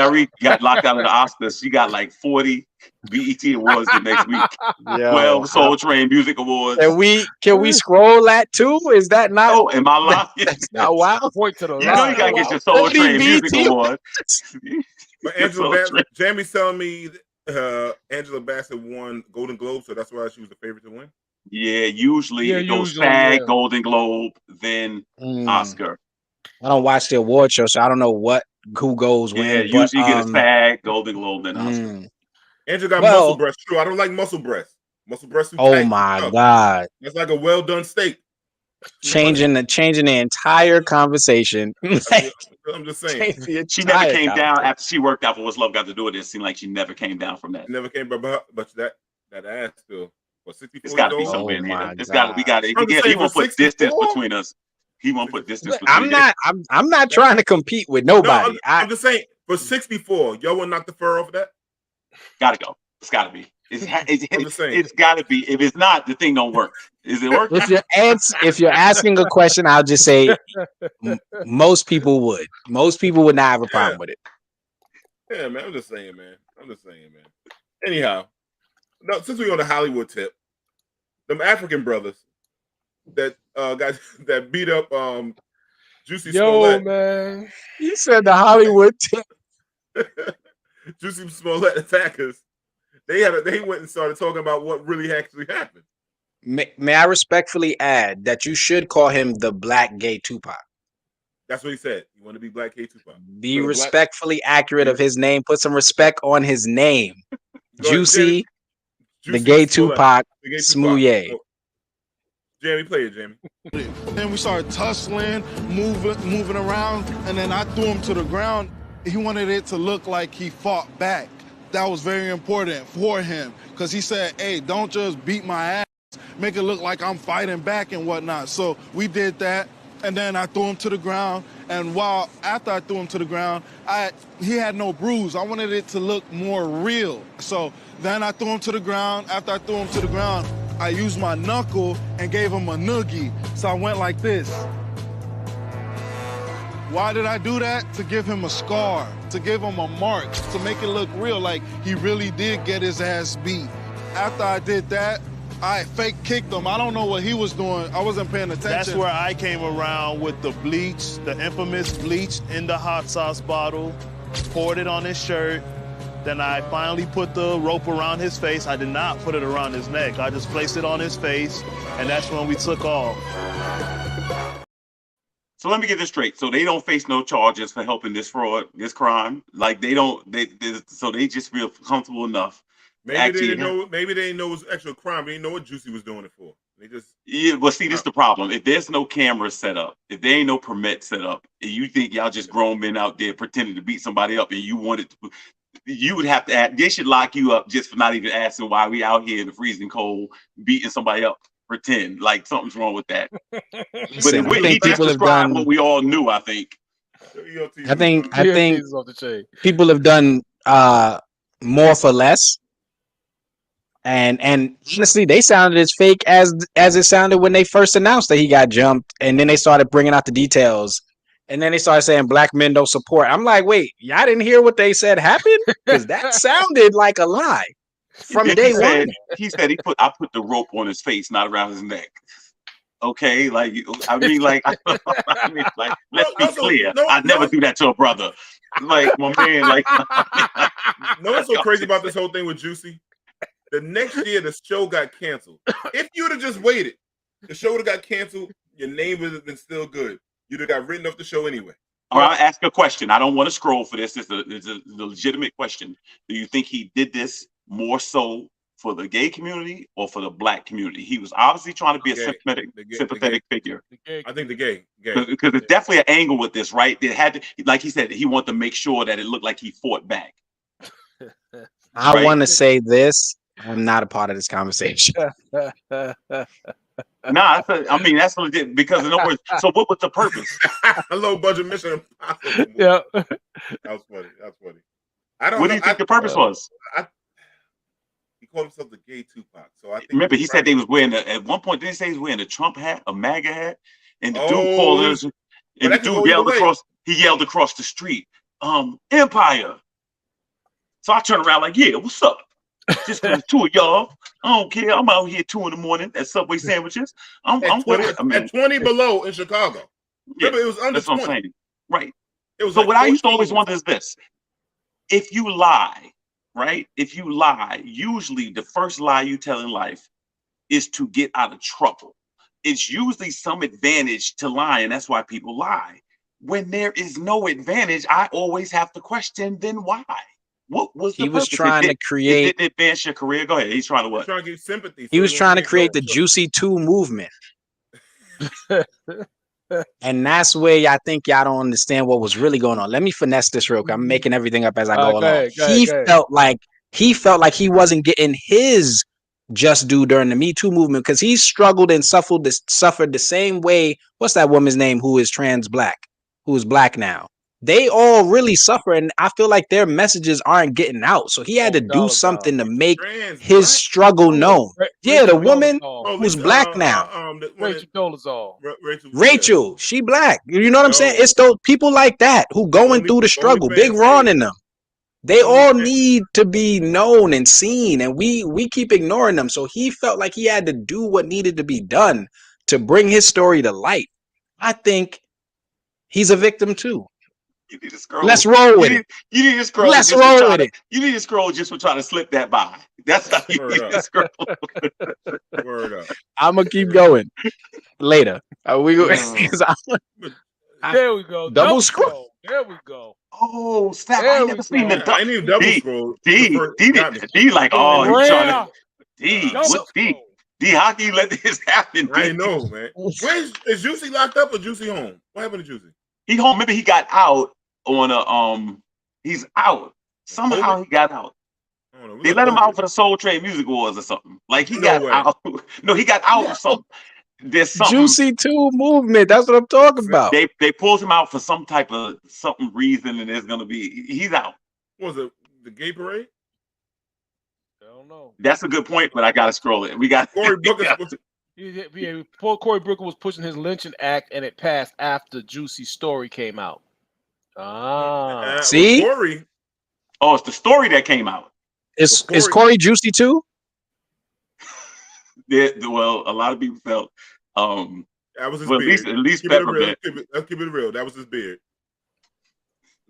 Arie got locked out of the Oscars. She got like 40 BET awards the next week. 12 Soul Train Music Awards. And can we scroll that too? Is that not? Oh, am I lying? That's not wild. Point to the you know you gotta get your Soul Train Music Award. But Angela Bassett, Jamie's telling me Angela Bassett won Golden Globe, so that's why she was the favorite to win. Yeah, usually it goes SAG, Golden Globe, then Oscar. I don't watch the award show, so I don't know who goes when. Yeah, usually you get a SAG, Golden Globe, then Oscar. Angela got muscle breast. True, I don't like muscle breast. Muscle breast. Oh my God, that's like a well done steak. changing the entire conversation. Like, I'm just saying. She never came down after she worked out for What's Love Got to Do with It. It seemed like she never came down from that. Never came, but that ass still. For 64 It's got to be years old? somewhere in here. my It's got to. We got it. He won't put distance between us. He won't put distance between us. I'm not trying to compete with nobody. I'm just saying, for 64, y'all want to knock the fur off of that? Gotta go. It's gotta be. I'm just saying. It's gotta be. If it's not, the thing don't work. Is it working? If you're asking a question, I'll just say most people would. Most people would not have a problem with it. Yeah, man. I'm just saying, man. Anyhow, no, since we're on the Hollywood tip, them African brothers that that beat up Juicy Smollett. Man. You said the Hollywood tip. Juicy Smollett attackers. They went and started talking about what really actually happened. May I respectfully add that you should call him the Black Gay Tupac. That's what he said. You want to be Black Gay Tupac. Be respectfully accurate of his name. Put some respect on his name. Juicy, the Gay Tupac, Smooye. Jamie, play it, Jamie. Then we started tussling, moving around, and then I threw him to the ground. He wanted it to look like he fought back. That was very important for him because he said, hey, don't just beat my ass, make it look like I'm fighting back and whatnot. So we did that, and then I threw him to the ground, and after I threw him to the ground, he had no bruise. I wanted it to look more real. So then I threw him to the ground. After I threw him to the ground, I used my knuckle and gave him a noogie. So I went like this. Why did I do that? To give him a scar, to give him a mark, to make it look real, like he really did get his ass beat. After I did that, I fake kicked him. I don't know what he was doing. I wasn't paying attention. That's where I came around with the bleach, the infamous bleach in the hot sauce bottle, poured it on his shirt. Then I finally put the rope around his face. I did not put it around his neck. I just placed it on his face, and that's when we took off. So let me get this straight. So they don't face no charges for helping this fraud, this crime. Like so they just feel comfortable enough. Maybe they didn't know it was actual crime. They didn't know what Juicy was doing it for. They just Well, see, this is the problem. If there's no camera set up, if there ain't no permit set up, and you think y'all just grown men out there pretending to beat somebody up, and you wanted to, you would have to. They should lock you up just for not even asking why we out here in the freezing cold beating somebody up. Pretend like something's wrong with that. Listen, but he just described what we all knew. I think people have done more for less, and honestly, they sounded as fake as it sounded when they first announced that he got jumped, and then they started bringing out the details, and then they started saying black men don't support. I'm like, wait, y'all didn't hear what they said happened? Because that sounded like a lie. From day one, he said I put the rope on his face, not around his neck. Okay, like let's be clear. I'd never do that to a brother. Like my man, like. No, what's so crazy about this whole thing with Juicy? The next year, the show got canceled. If you would have just waited, the show would have got canceled. Your name would have been still good. You'd have got written off the show anyway. All right, I'll ask a question. I don't want to scroll for this. It's a legitimate question. Do you think he did this more so for the gay community or for the black community? He was obviously trying to be a sympathetic figure. I think the gay. Because there's definitely an angle with this, right? It had to, like he said, he wanted to make sure that it looked like he fought back. I want to say this. I'm not a part of this conversation. Nah, I mean that's legit. Because in other words, so what was the purpose? A low budget Mission Impossible. Yeah, that was funny. I don't. What do you think the purpose was? He called himself the Gay Tupac. So I think remember he said they was wearing at one point. Didn't he say he was wearing a Trump hat, a MAGA hat, and the dude called us, and the dude yelled across. He yelled across the street, "Empire!" So I turned around like, "Yeah, what's up?" Just because two of y'all, I don't care. I'm out here 2 a.m. at Subway sandwiches. I'm with it. I mean, at 20 below in Chicago. Remember, it was under that's 20. What I'm saying. Right. It was so like what 14. I used to always wonder is this: if you lie, right? If you lie, usually the first lie you tell in life is to get out of trouble. It's usually some advantage to lying. That's why people lie. When there is no advantage, I always have to question. Then why? What was the purpose? Trying to create? It didn't advance your career. Go ahead. He's trying to what? He's trying to get sympathy. He was trying to create the Juicy 2 movement. And that's where I think y'all don't understand what was really going on. Let me finesse this real quick. I'm making everything up as I go along. He felt like he wasn't getting his just due during the Me Too movement because he struggled and suffered the same way. What's that woman's name who is trans black, who is black now? They all really suffer, and I feel like their messages aren't getting out. So he had to do something to make his struggle known. Yeah, the woman who's black now. Rachel Dolezal. Rachel, she black. You know what I'm saying? It's those people like that who going through the struggle. Big Ron in them. They all need to be known and seen, and we keep ignoring them. So he felt like he had to do what needed to be done to bring his story to light. I think he's a victim too. You need to scroll. Let's roll with it. You need to scroll. Let's roll with it. You need to scroll just for trying to slip that by. That's how you need to scroll. Word up. I'm gonna keep going later. There we go. Double scroll. There we go. Oh, snap! I never seen the I ain't even double scroll. D like, oh, you trying to D? Double What D? D, how can you let this happen? D? I know, man. Where's is Juicy locked up or Juicy home? What happened to Juicy? He home. Maybe he got out on a He's out. Somehow he got out. They let him out for the Soul Train Music Awards or something. Like he got out. No, he got out of something. There's something. Juicy 2 movement. That's what I'm talking about. They pulled him out for some type of reason, and there's gonna be he's out. What was it the gay parade? I don't know. That's a good point, but I gotta scroll it. We got Cory Booker. Poor Cory Booker was pushing his lynching act, and it passed after Juicy's story came out. See? Cory. Oh, it's the story that came out. Is Cory Juicy too? Well, a lot of people felt that was his well, beard. at least keep it Peppermint. real. Let's keep it real. That was his beard.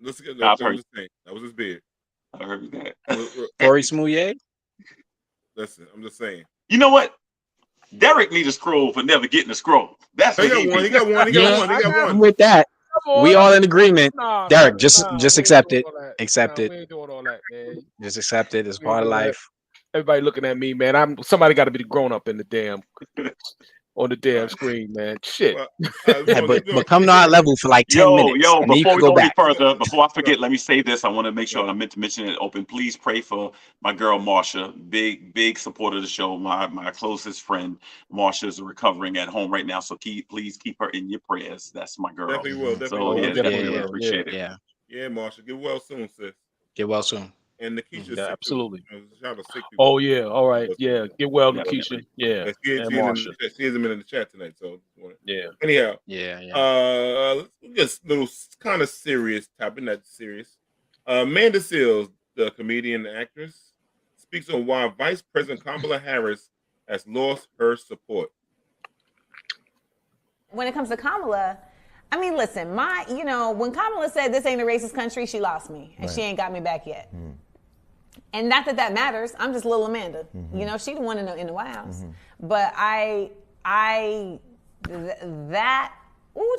I've heard. That was his beard. I heard that. Cory Smouye? Listen, I'm just saying. You know what? Derek need a scroll for never getting a scroll. That's what He got one. I'm with that. We all in agreement. Derek, just accept it. Accept it. We ain't doing all that, man. Just accept it. It's part of life. Everybody looking at me, man. Somebody got to be the grown up in the damn on the damn screen, man. Shit. But come to our level for like 10 minutes. Before we go any further, before I forget, let me say this. I want to make sure I meant to mention it open. Please pray for my girl Marsha, big supporter of the show. My closest friend, Marsha, is recovering at home right now, so please keep her in your prayers. That's my girl. Definitely will. Definitely will. Appreciate it. Yeah, Marsha, get well soon, sis. Get well soon. And Nikisha, absolutely. Oh yeah, all right, yeah. Get well, Nikisha. Yeah, she has him in the chat tonight. So yeah. Anyhow, yeah. Just a little kind of serious topic, not serious. Amanda Seales, the comedian and actress, speaks on why Vice President Kamala Harris has lost her support. When it comes to Kamala, I mean, listen, when Kamala said this ain't a racist country, she lost me, and she ain't got me back yet. Mm. And not that matters. I'm just little Amanda. Mm-hmm. She the one in the White House. Mm-hmm. But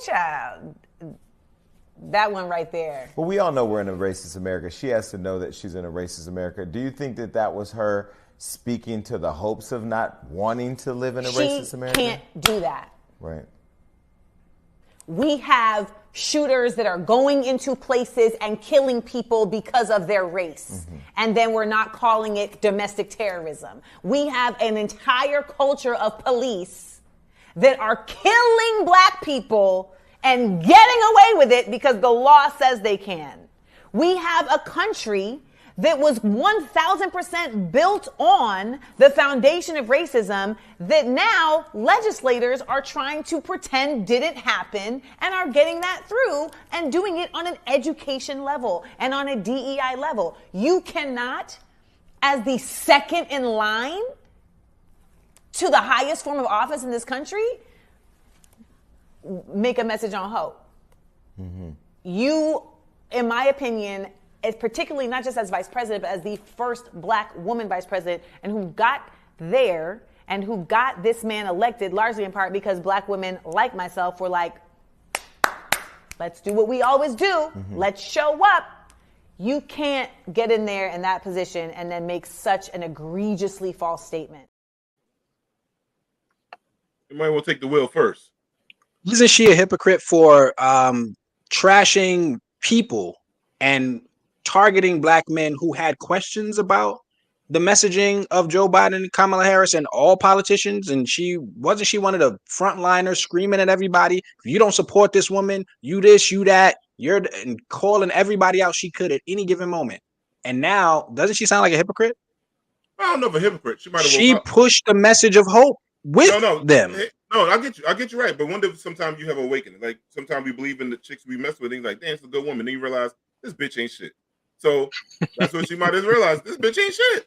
child, that one right there. Well, we all know we're in a racist America. She has to know that she's in a racist America. Do you think that was her speaking to the hopes of not wanting to live in a racist America? She can't do that. Right. We have shooters that are going into places and killing people because of their race. Mm-hmm. And then we're not calling it domestic terrorism. We have an entire culture of police that are killing black people and getting away with it because the law says they can. We have a country that was 1,000% built on the foundation of racism that now legislators are trying to pretend didn't happen and are getting that through and doing it on an education level and on a DEI level. You cannot, as the second in line to the highest form of office in this country, make a message on hope. Mm-hmm. You, in my opinion, is particularly not just as vice president, but as the first black woman vice president, and who got there and who got this man elected largely in part because black women like myself were like, let's do what we always do. Mm-hmm. Let's show up. You can't get in there in that position and then make such an egregiously false statement. You might want to take the wheel first. Isn't she a hypocrite for trashing people and targeting black men who had questions about the messaging of Joe Biden and Kamala Harris and all politicians? And she wasn't one of the frontliners screaming at everybody, if you don't support this woman, you this, you that, and calling everybody out she could at any given moment. And now, doesn't she sound like a hypocrite? I don't know if a hypocrite. She pushed the message of hope with them. No, I get you right. But wonder if sometimes you have an awakening. Like sometimes we believe in the chicks we mess with, and like, damn, it's a good woman. Then you realize this bitch ain't shit. So that's what she might have realized. This bitch ain't shit.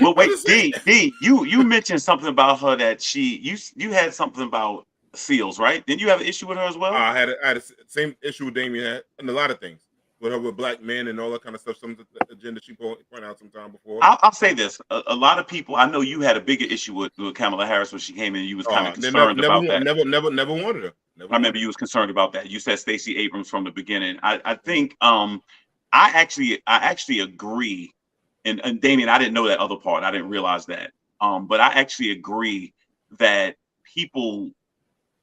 Well, wait, D, you mentioned something about her that you had something about SEALs, right? Didn't you have an issue with her as well? I had the same issue with Damien had, and a lot of things with her with black men and all that kind of stuff. Some of the agenda she pointed out sometime before. I'll say this: a lot of people. I know you had a bigger issue with Kamala Harris when she came in. You was kind of concerned about that. Never wanted her. I remember you was concerned about that. You said Stacey Abrams from the beginning. I think I actually agree. And Damien, I didn't know that other part. I didn't realize that. But I actually agree that people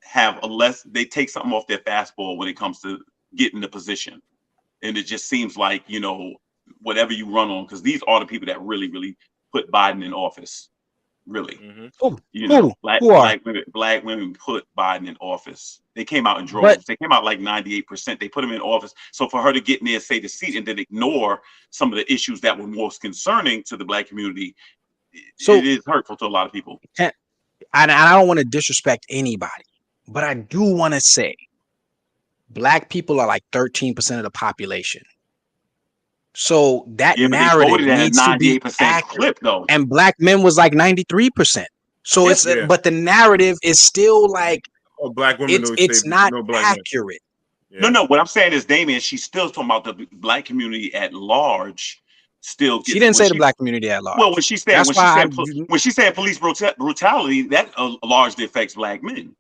have they take something off their fastball when it comes to getting the position. And it just seems like, whatever you run on, because these are the people that really, really put Biden in office. Really. Mm-hmm. Black women put Biden in office. They came out in droves. They came out like 98%. They put him in office. So for her to get in there, say the seat, and then ignore some of the issues that were most concerning to the black community, it is hurtful to a lot of people. And I don't want to disrespect anybody, but I do want to say black people are like 13% of the population. So that narrative needs to be accurate. Though. And black men was like 93%. So but the narrative is still like black women. It's not accurate. Yeah. No. What I'm saying is, Damien, she's still talking about the black community at large. She didn't say the black community at large. Well, when she said police brutality, that largely affects black men.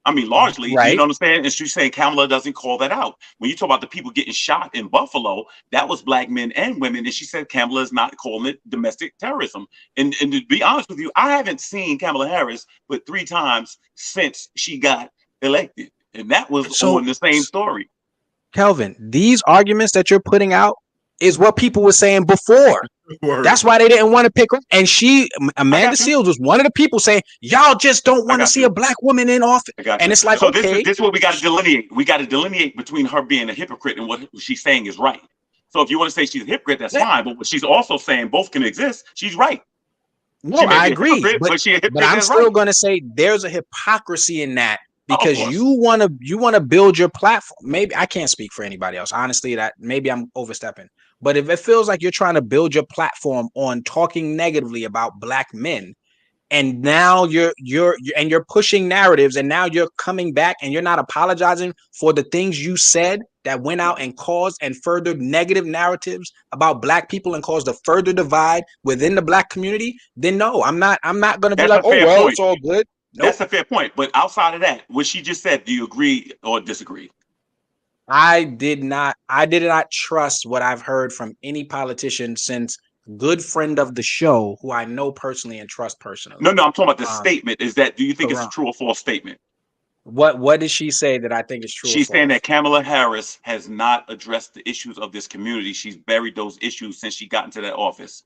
I mean, largely, right. You know what I'm saying? And she's saying Kamala doesn't call that out. When you talk about the people getting shot in Buffalo, that was black men and women. And she said Kamala is not calling it domestic terrorism. And to be honest with you, I haven't seen Kamala Harris but 3 times since she got elected. And that was on the same story. Kelvin, these arguments that you're putting out is what people were saying before. That's why they didn't want to pick her. And Amanda Seals was one of the people saying, y'all just don't want to see a black woman in office. And it's like, so okay. This is what we got to delineate. We got to delineate between her being a hypocrite and what she's saying is right. So if you want to say she's a hypocrite, that's fine. But what she's also saying both can exist. She's right. No, I agree. But I'm still going to say there's a hypocrisy in that. Because you want to build your platform. Maybe I can't speak for anybody else. Honestly, that maybe I'm overstepping. But if it feels like you're trying to build your platform on talking negatively about black men, and now you're pushing narratives, and now you're coming back and you're not apologizing for the things you said that went out and caused and furthered negative narratives about black people and caused a further divide within the black community, then no, I'm not going to be like, oh well, it's all good. Nope. That's a fair point. But outside of that, what she just said, do you agree or disagree? I did not trust what I've heard from any politician since good friend of the show, who I know personally and trust personally. No, I'm talking about the statement. Do you think it's a true or false statement? What did she say that I think is true? She's saying that Kamala Harris has not addressed the issues of this community. She's buried those issues since she got into that office.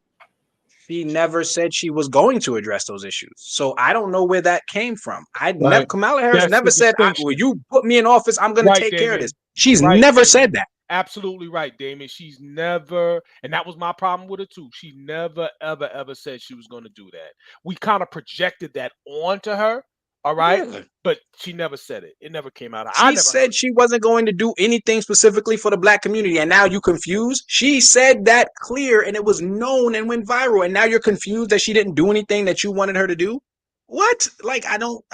She never said she was going to address those issues. So I don't know where that came from. Kamala Harris never said, well, you put me in office, I'm going to take care of this. She's never said that. Absolutely right, Damien. She's never, and that was my problem with her too. She never, ever, ever said she was going to do that. We kind of projected that onto her. All right. Really? But she never said it. It never came out. She said she wasn't going to do anything specifically for the black community. And now you confused. She said that clear and it was known and went viral. And now you're confused that she didn't do anything that you wanted her to do. What? Like, I don't.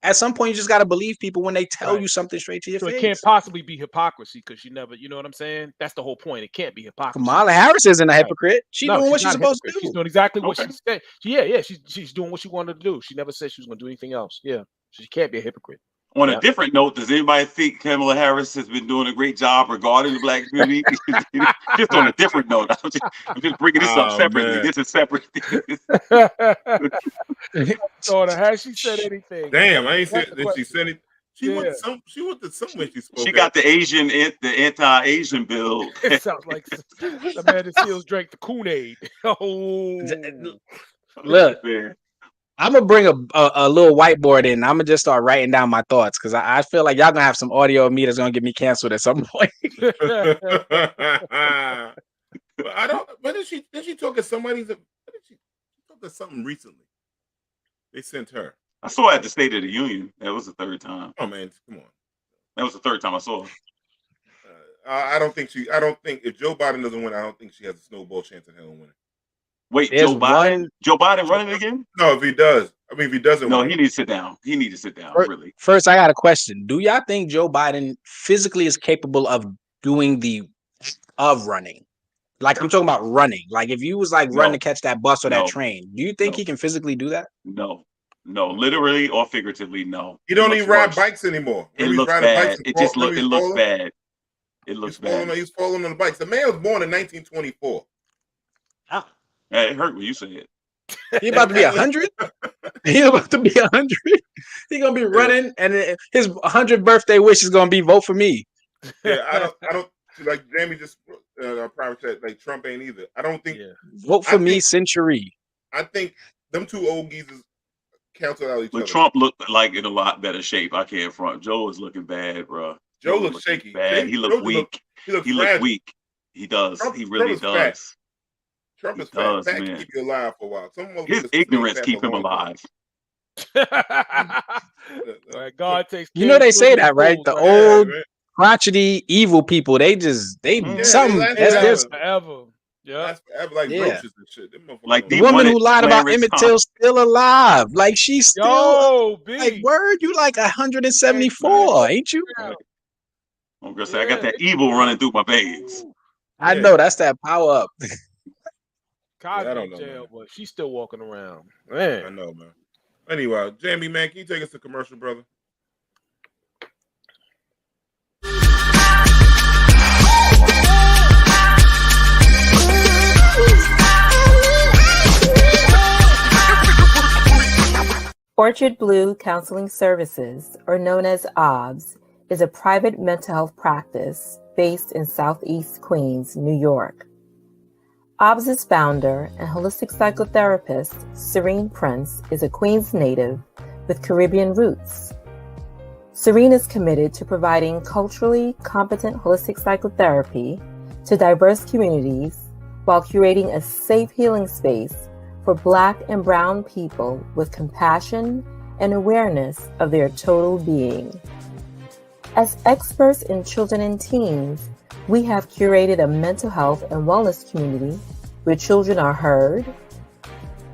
At some point, you just got to believe people when they tell you something straight to your face. It can't possibly be hypocrisy because she never, you know what I'm saying? That's the whole point. It can't be hypocrisy. Kamala Harris isn't a hypocrite. She's doing what she's supposed to do. She's doing exactly what she said. Yeah. She's doing what she wanted to do. She never said she was going to do anything else. Yeah. She can't be a hypocrite. On a different note, does anybody think Kamala Harris has been doing a great job regarding the black community? Just on a different note, I'm just bringing this up separately. Man. This is separate. So has she said anything? Damn, I ain't That's said the that she said it. She Yeah. went to some. She went to somewhere. She spoke. She got the anti-Asian bill. It sounds like the man that Seals drank the Kool-Aid. Oh, Look, Man. I'm gonna bring a little whiteboard in. I'm gonna just start writing down my thoughts because I feel like y'all gonna have some audio of me that's gonna get me canceled at some point. But I don't. When did she talk to somebody's? When did she talk to something recently? They sent her. I saw her at the State of the Union. That was the third time. Oh man, come on. That was the third time I saw her. I don't think she. I don't think if Joe Biden doesn't win, I don't think she has a snowball chance in hell of winning. Wait, There's Joe Biden? Joe Biden running again? No, if he does. I mean, if he doesn't No, win. he needs to sit down. He needs to sit down, really. First, I got a question. Do y'all think Joe Biden physically is capable of doing running? Like I'm talking about running. Like if you was like running to catch that bus or that No. train, do you think he can physically do that? No, literally or figuratively, no. He don't looks even ride rushed. bikes anymore. It He's looks riding bad. bikes and It just fall- look. It he's looks falling- bad. It looks bad. He's falling on the bikes. The man was born in 1924. Hey, it hurt when you said it. He about to be 100. He about to be 100. He gonna be running, and his 100th birthday wish is gonna be vote for me. Yeah, I don't like Jamie just private chat like Trump ain't either. I don't think Vote for me, Century. I think them two old geezers cancel out each But other. Trump looked like in a lot better shape. I can't front. Joe is looking bad, bro. Joe looks shaky. Bad. He looked Joe weak. he looks He looked fragile. weak. He does. Trump- He really Trump is fat. does. Trump He is does, fat. Fat man. can keep you alive for a while. Some motherfuckers His stay ignorance fat keep for a him long alive. Like God takes. You know they say that, right? The old man. crotchety evil people, they something. last That's forever. this. forever. Yeah, That's forever, like Yeah. roaches and shit. Them motherfuckers Like don't The He know. woman who wanted lied about Clarence Emmett Thomas. Till still alive. Like she's still Yo, B. like word. You like 174, ain't you? I'm gonna say I got that evil running through my veins. I know that's that power up. Cosby I don't in know, jail, man. but she's still walking around. I Man, know, man. Anyway, Jamie, man, can you take us to commercial, brother? Orchard Blue Counseling Services, or known as OBS, is a private mental health practice based in Southeast Queens, New York. OBS's founder and holistic psychotherapist, Serene Prince, is a Queens native with Caribbean roots. Serene is committed to providing culturally competent holistic psychotherapy to diverse communities while curating a safe healing space for Black and Brown people with compassion and awareness of their total being. As experts in children and teens, we have curated a mental health and wellness community where children are heard,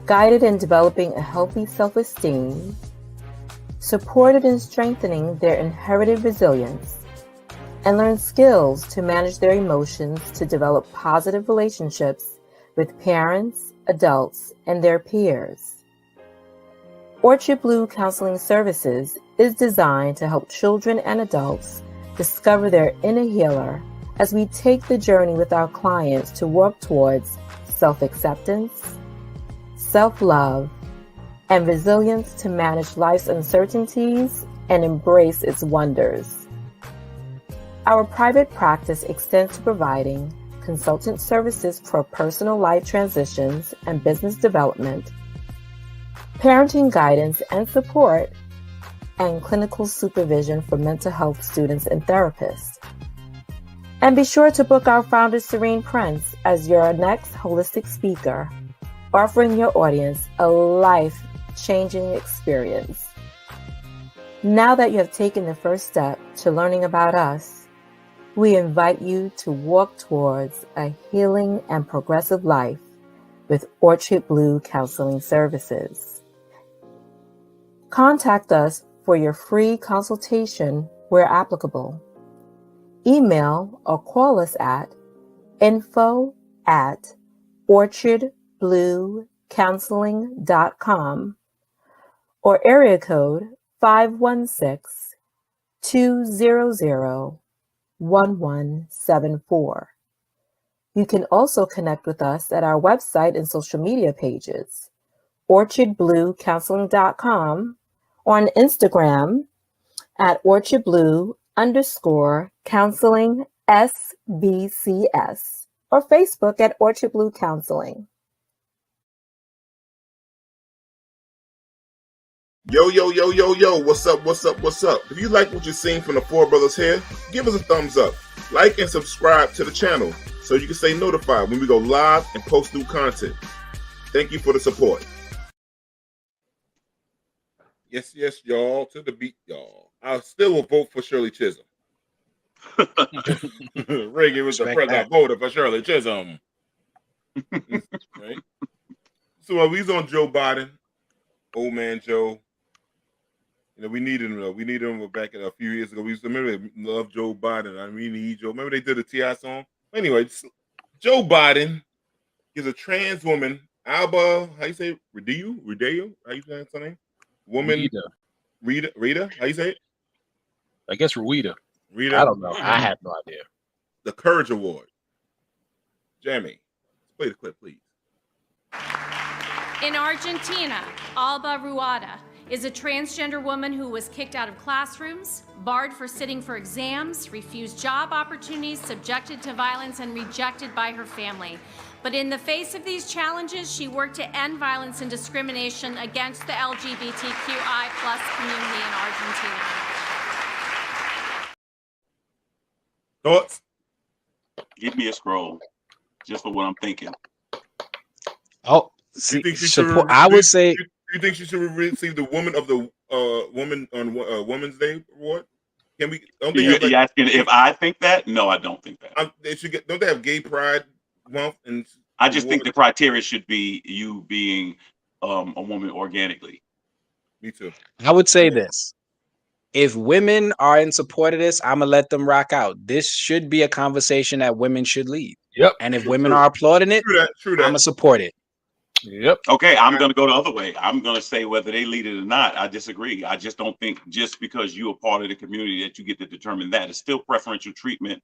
guided in developing a healthy self-esteem, supported in strengthening their inherited resilience, and learn skills to manage their emotions to develop positive relationships with parents, adults, and their peers. Orchard Blue Counseling Services is designed to help children and adults discover their inner healer as we take the journey with our clients to work towards self-acceptance, self-love, and resilience to manage life's uncertainties and embrace its wonders. Our private practice extends to providing consultant services for personal life transitions and business development, parenting guidance and support, and clinical supervision for mental health students and therapists. And be sure to book our founder, Serene Prince, as your next holistic speaker, offering your audience a life-changing experience. Now that you have taken the first step to learning about us, we invite you to walk towards a healing and progressive life with Orchard Blue Counseling Services. Contact us for your free consultation where applicable. Email or call us at info@orchardbluecounseling.com or area code 516 200-200-1174. You can also connect with us at our website and social media pages, orchardbluecounseling.com, or on Instagram at orchardblue_counseling SBCS, or Facebook at Orchard Blue Counseling. Yo, what's up? If you like what you're seeing from the Four Brothers here, give us a thumbs up, like and subscribe to the channel so you can stay notified when we go live and post new content. Thank you for the support. Yes, y'all, to the beat, y'all. I still will vote for Shirley Chisholm. Reagan was the president. I voted for Shirley Chisholm. Right? So we was on Joe Biden, old man Joe. You know, we needed him. We needed him back a few years ago. We used to remember love Joe Biden. I mean, need Joe. Remember they did a T.I. song. Anyway, Joe Biden is a trans woman. Alba, how you say it? Rodeo? How you say her name? Woman. Rita. How you say it? I guess Rita. Rita. I don't know. I have no idea. The Courage Award. Jamie, play the clip, please. In Argentina, Alba Ruada is a transgender woman who was kicked out of classrooms, barred for sitting for exams, refused job opportunities, subjected to violence, and rejected by her family. But in the face of these challenges, she worked to end violence and discrimination against the LGBTQI+ community in Argentina. Thoughts? Give me a scroll, just for what I'm thinking. Oh, you think I would say. Do you think she should receive the Woman of the Woman on Women's Day award? Can we? Don't they have, you asking if I think that? No, I don't think that. They should get. Don't they have Gay Pride Month? And I just think the criteria should be you being a woman organically. Me too. I would say this. If women are in support of this, I'm going to let them rock out. This should be a conversation that women should lead. Yep. And if women are applauding it, true that. I'm going to support it. Yep. Okay, I'm going to go the other way. I'm going to say whether they lead it or not, I disagree. I just don't think just because you're a part of the community that you get to determine that. It's still preferential treatment.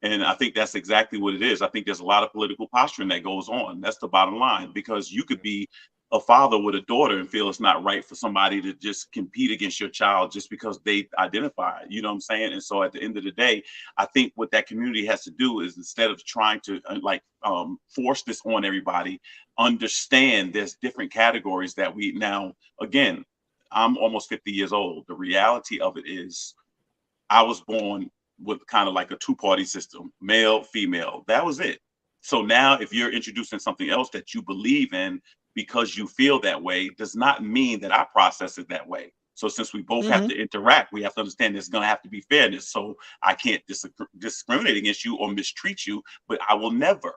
And I think that's exactly what it is. I think there's a lot of political posturing that goes on. That's the bottom line, because you could be a father with a daughter and feel it's not right for somebody to just compete against your child just because they identify, you know what I'm saying? And so at the end of the day, I think what that community has to do is, instead of trying to force this on everybody, understand there's different categories that we now, again, I'm almost 50 years old. The reality of it is I was born with kind of like a two-party system, male, female. That was it. So now if you're introducing something else that you believe in because you feel that way, does not mean that I process it that way. So since we both have to interact, we have to understand there's going to have to be fairness. So I can't discriminate against you or mistreat you, but I will never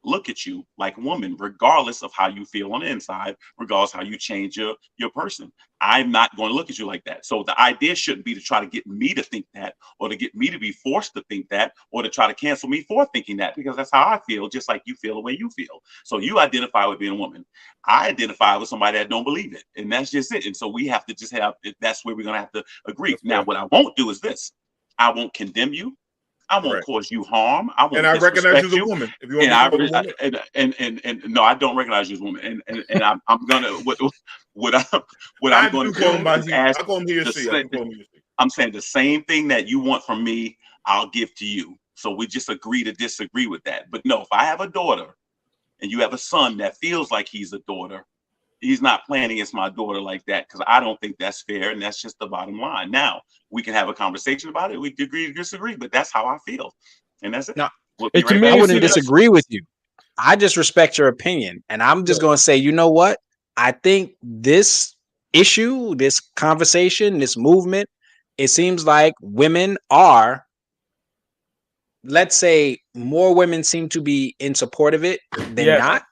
look at you like a woman, regardless of how you feel on the inside, regardless how you change your person. I'm not going to look at you like that. So the idea shouldn't be to try to get me to think that, or to get me to be forced to think that, or to try to cancel me for thinking that, because that's how I feel, just like you feel the way you feel. So you identify with being a woman. I identify with somebody that don't believe it. And that's just it. And so we have to just that's where we're going to have to agree. Now, what I won't do is this. I won't condemn you. I won't cause you harm. I won't. And I recognize you as a woman. If you want and no, I don't recognize you as a woman. And I'm gonna what I'm going to do is ask. I'm saying the same thing that you want from me, I'll give to you. So we just agree to disagree with that. But no, if I have a daughter and you have a son that feels like he's a daughter, he's not playing against my daughter like that, because I don't think that's fair, and that's just the bottom line. Now, we can have a conversation about it. We can agree to disagree, but that's how I feel, and that's it. No, I wouldn't disagree with you. I just respect your opinion, and I'm just going to say, you know what? I think this issue, this conversation, this movement, it seems like women are, let's say, more women seem to be in support of it than not.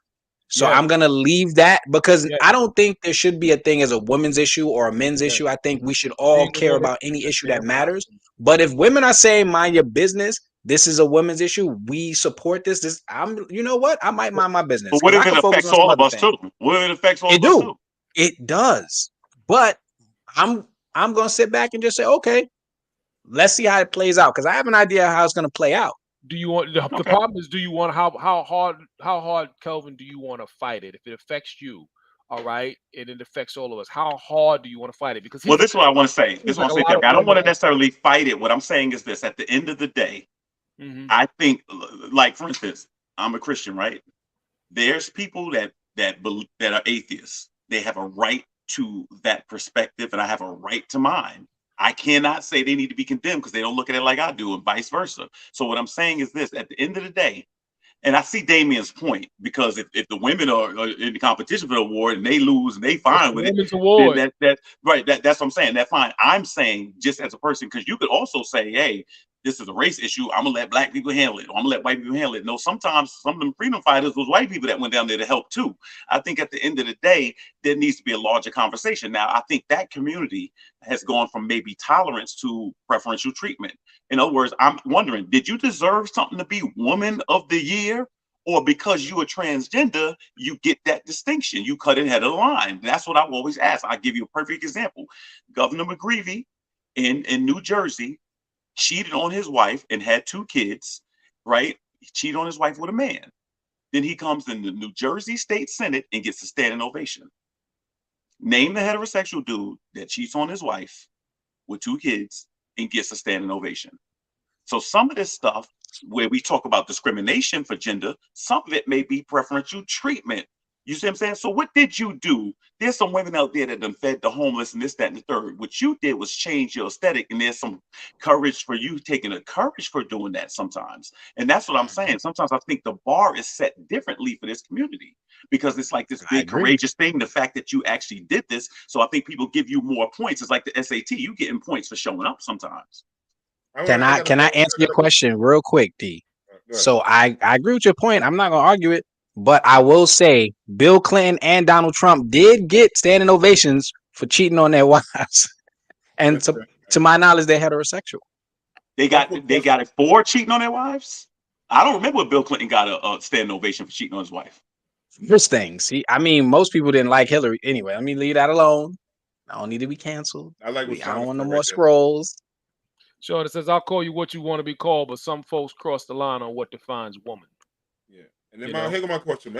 So I'm going to leave that, because I don't think there should be a thing as a women's issue or a men's issue. I think we should all care about any issue that matters. But if women are saying, mind your business, this is a women's issue, we support this, you know what? I might mind my business. But what if it affects all of us too? What if it affects all of us too? It does. But I'm going to sit back and just say, okay, let's see how it plays out because I have an idea how it's going to play out. Do you want the problem is do you want how hard, Kelvin, do you want to fight it? If it affects you, all right, and it affects all of us, how hard do you want to fight it? Because well, this is what I want to say. I don't want to necessarily fight it. What I'm saying is this: at the end of the day, I think, like for instance, I'm a Christian, right? There's people that are atheists. They have a right to that perspective, and I have a right to mine. I cannot say they need to be condemned because they don't look at it like I do, and vice versa. So what I'm saying is this: at the end of the day, and I see Damien's point, because if the women are in the competition for the award and they lose and they fine with it, then that's what I'm saying. That's fine. I'm saying just as a person, because you could also say, hey, this is a race issue. I'm gonna let black people handle it, or I'm gonna let white people handle it. No, sometimes some of them freedom fighters was white people that went down there to help too. I think at the end of the day, there needs to be a larger conversation. Now, I think that community has gone from maybe tolerance to preferential treatment. In other words, I'm wondering, did you deserve something to be Woman of the Year? Or because you are transgender, you get that distinction. You cut it head of the line. That's what I always ask. I'll give you a perfect example. Governor McGreevey in New Jersey cheated on his wife and had 2 kids, right? He cheated on his wife with a man. Then he comes in the New Jersey State Senate and gets a standing ovation. Name the heterosexual dude that cheats on his wife with 2 kids and gets a standing ovation. So some of this stuff where we talk about discrimination for gender, some of it may be preferential treatment. You see what I'm saying? So what did you do? There's some women out there that done fed the homeless and this, that, and the third. What you did was change your aesthetic, and there's some courage for you taking a courage for doing that sometimes. And that's what I'm saying. Sometimes I think the bar is set differently for this community because it's like this big courageous thing, the fact that you actually did this. So I think people give you more points. It's like the SAT, you getting points for showing up sometimes. Can I answer your question real quick, D? So I agree with your point. I'm not gonna argue it. But I will say Bill Clinton and Donald Trump did get standing ovations for cheating on their wives. And to my knowledge, they're heterosexual. They got it for cheating on their wives? I don't remember if Bill Clinton got a standing ovation for cheating on his wife. First thing. See, I mean, most people didn't like Hillary. Anyway, let me leave that alone. I don't need to be canceled. I don't want no more scrolls. Sean, it says, I'll call you what you want to be called, but some folks cross the line on what defines woman. Yeah. And then here go my question.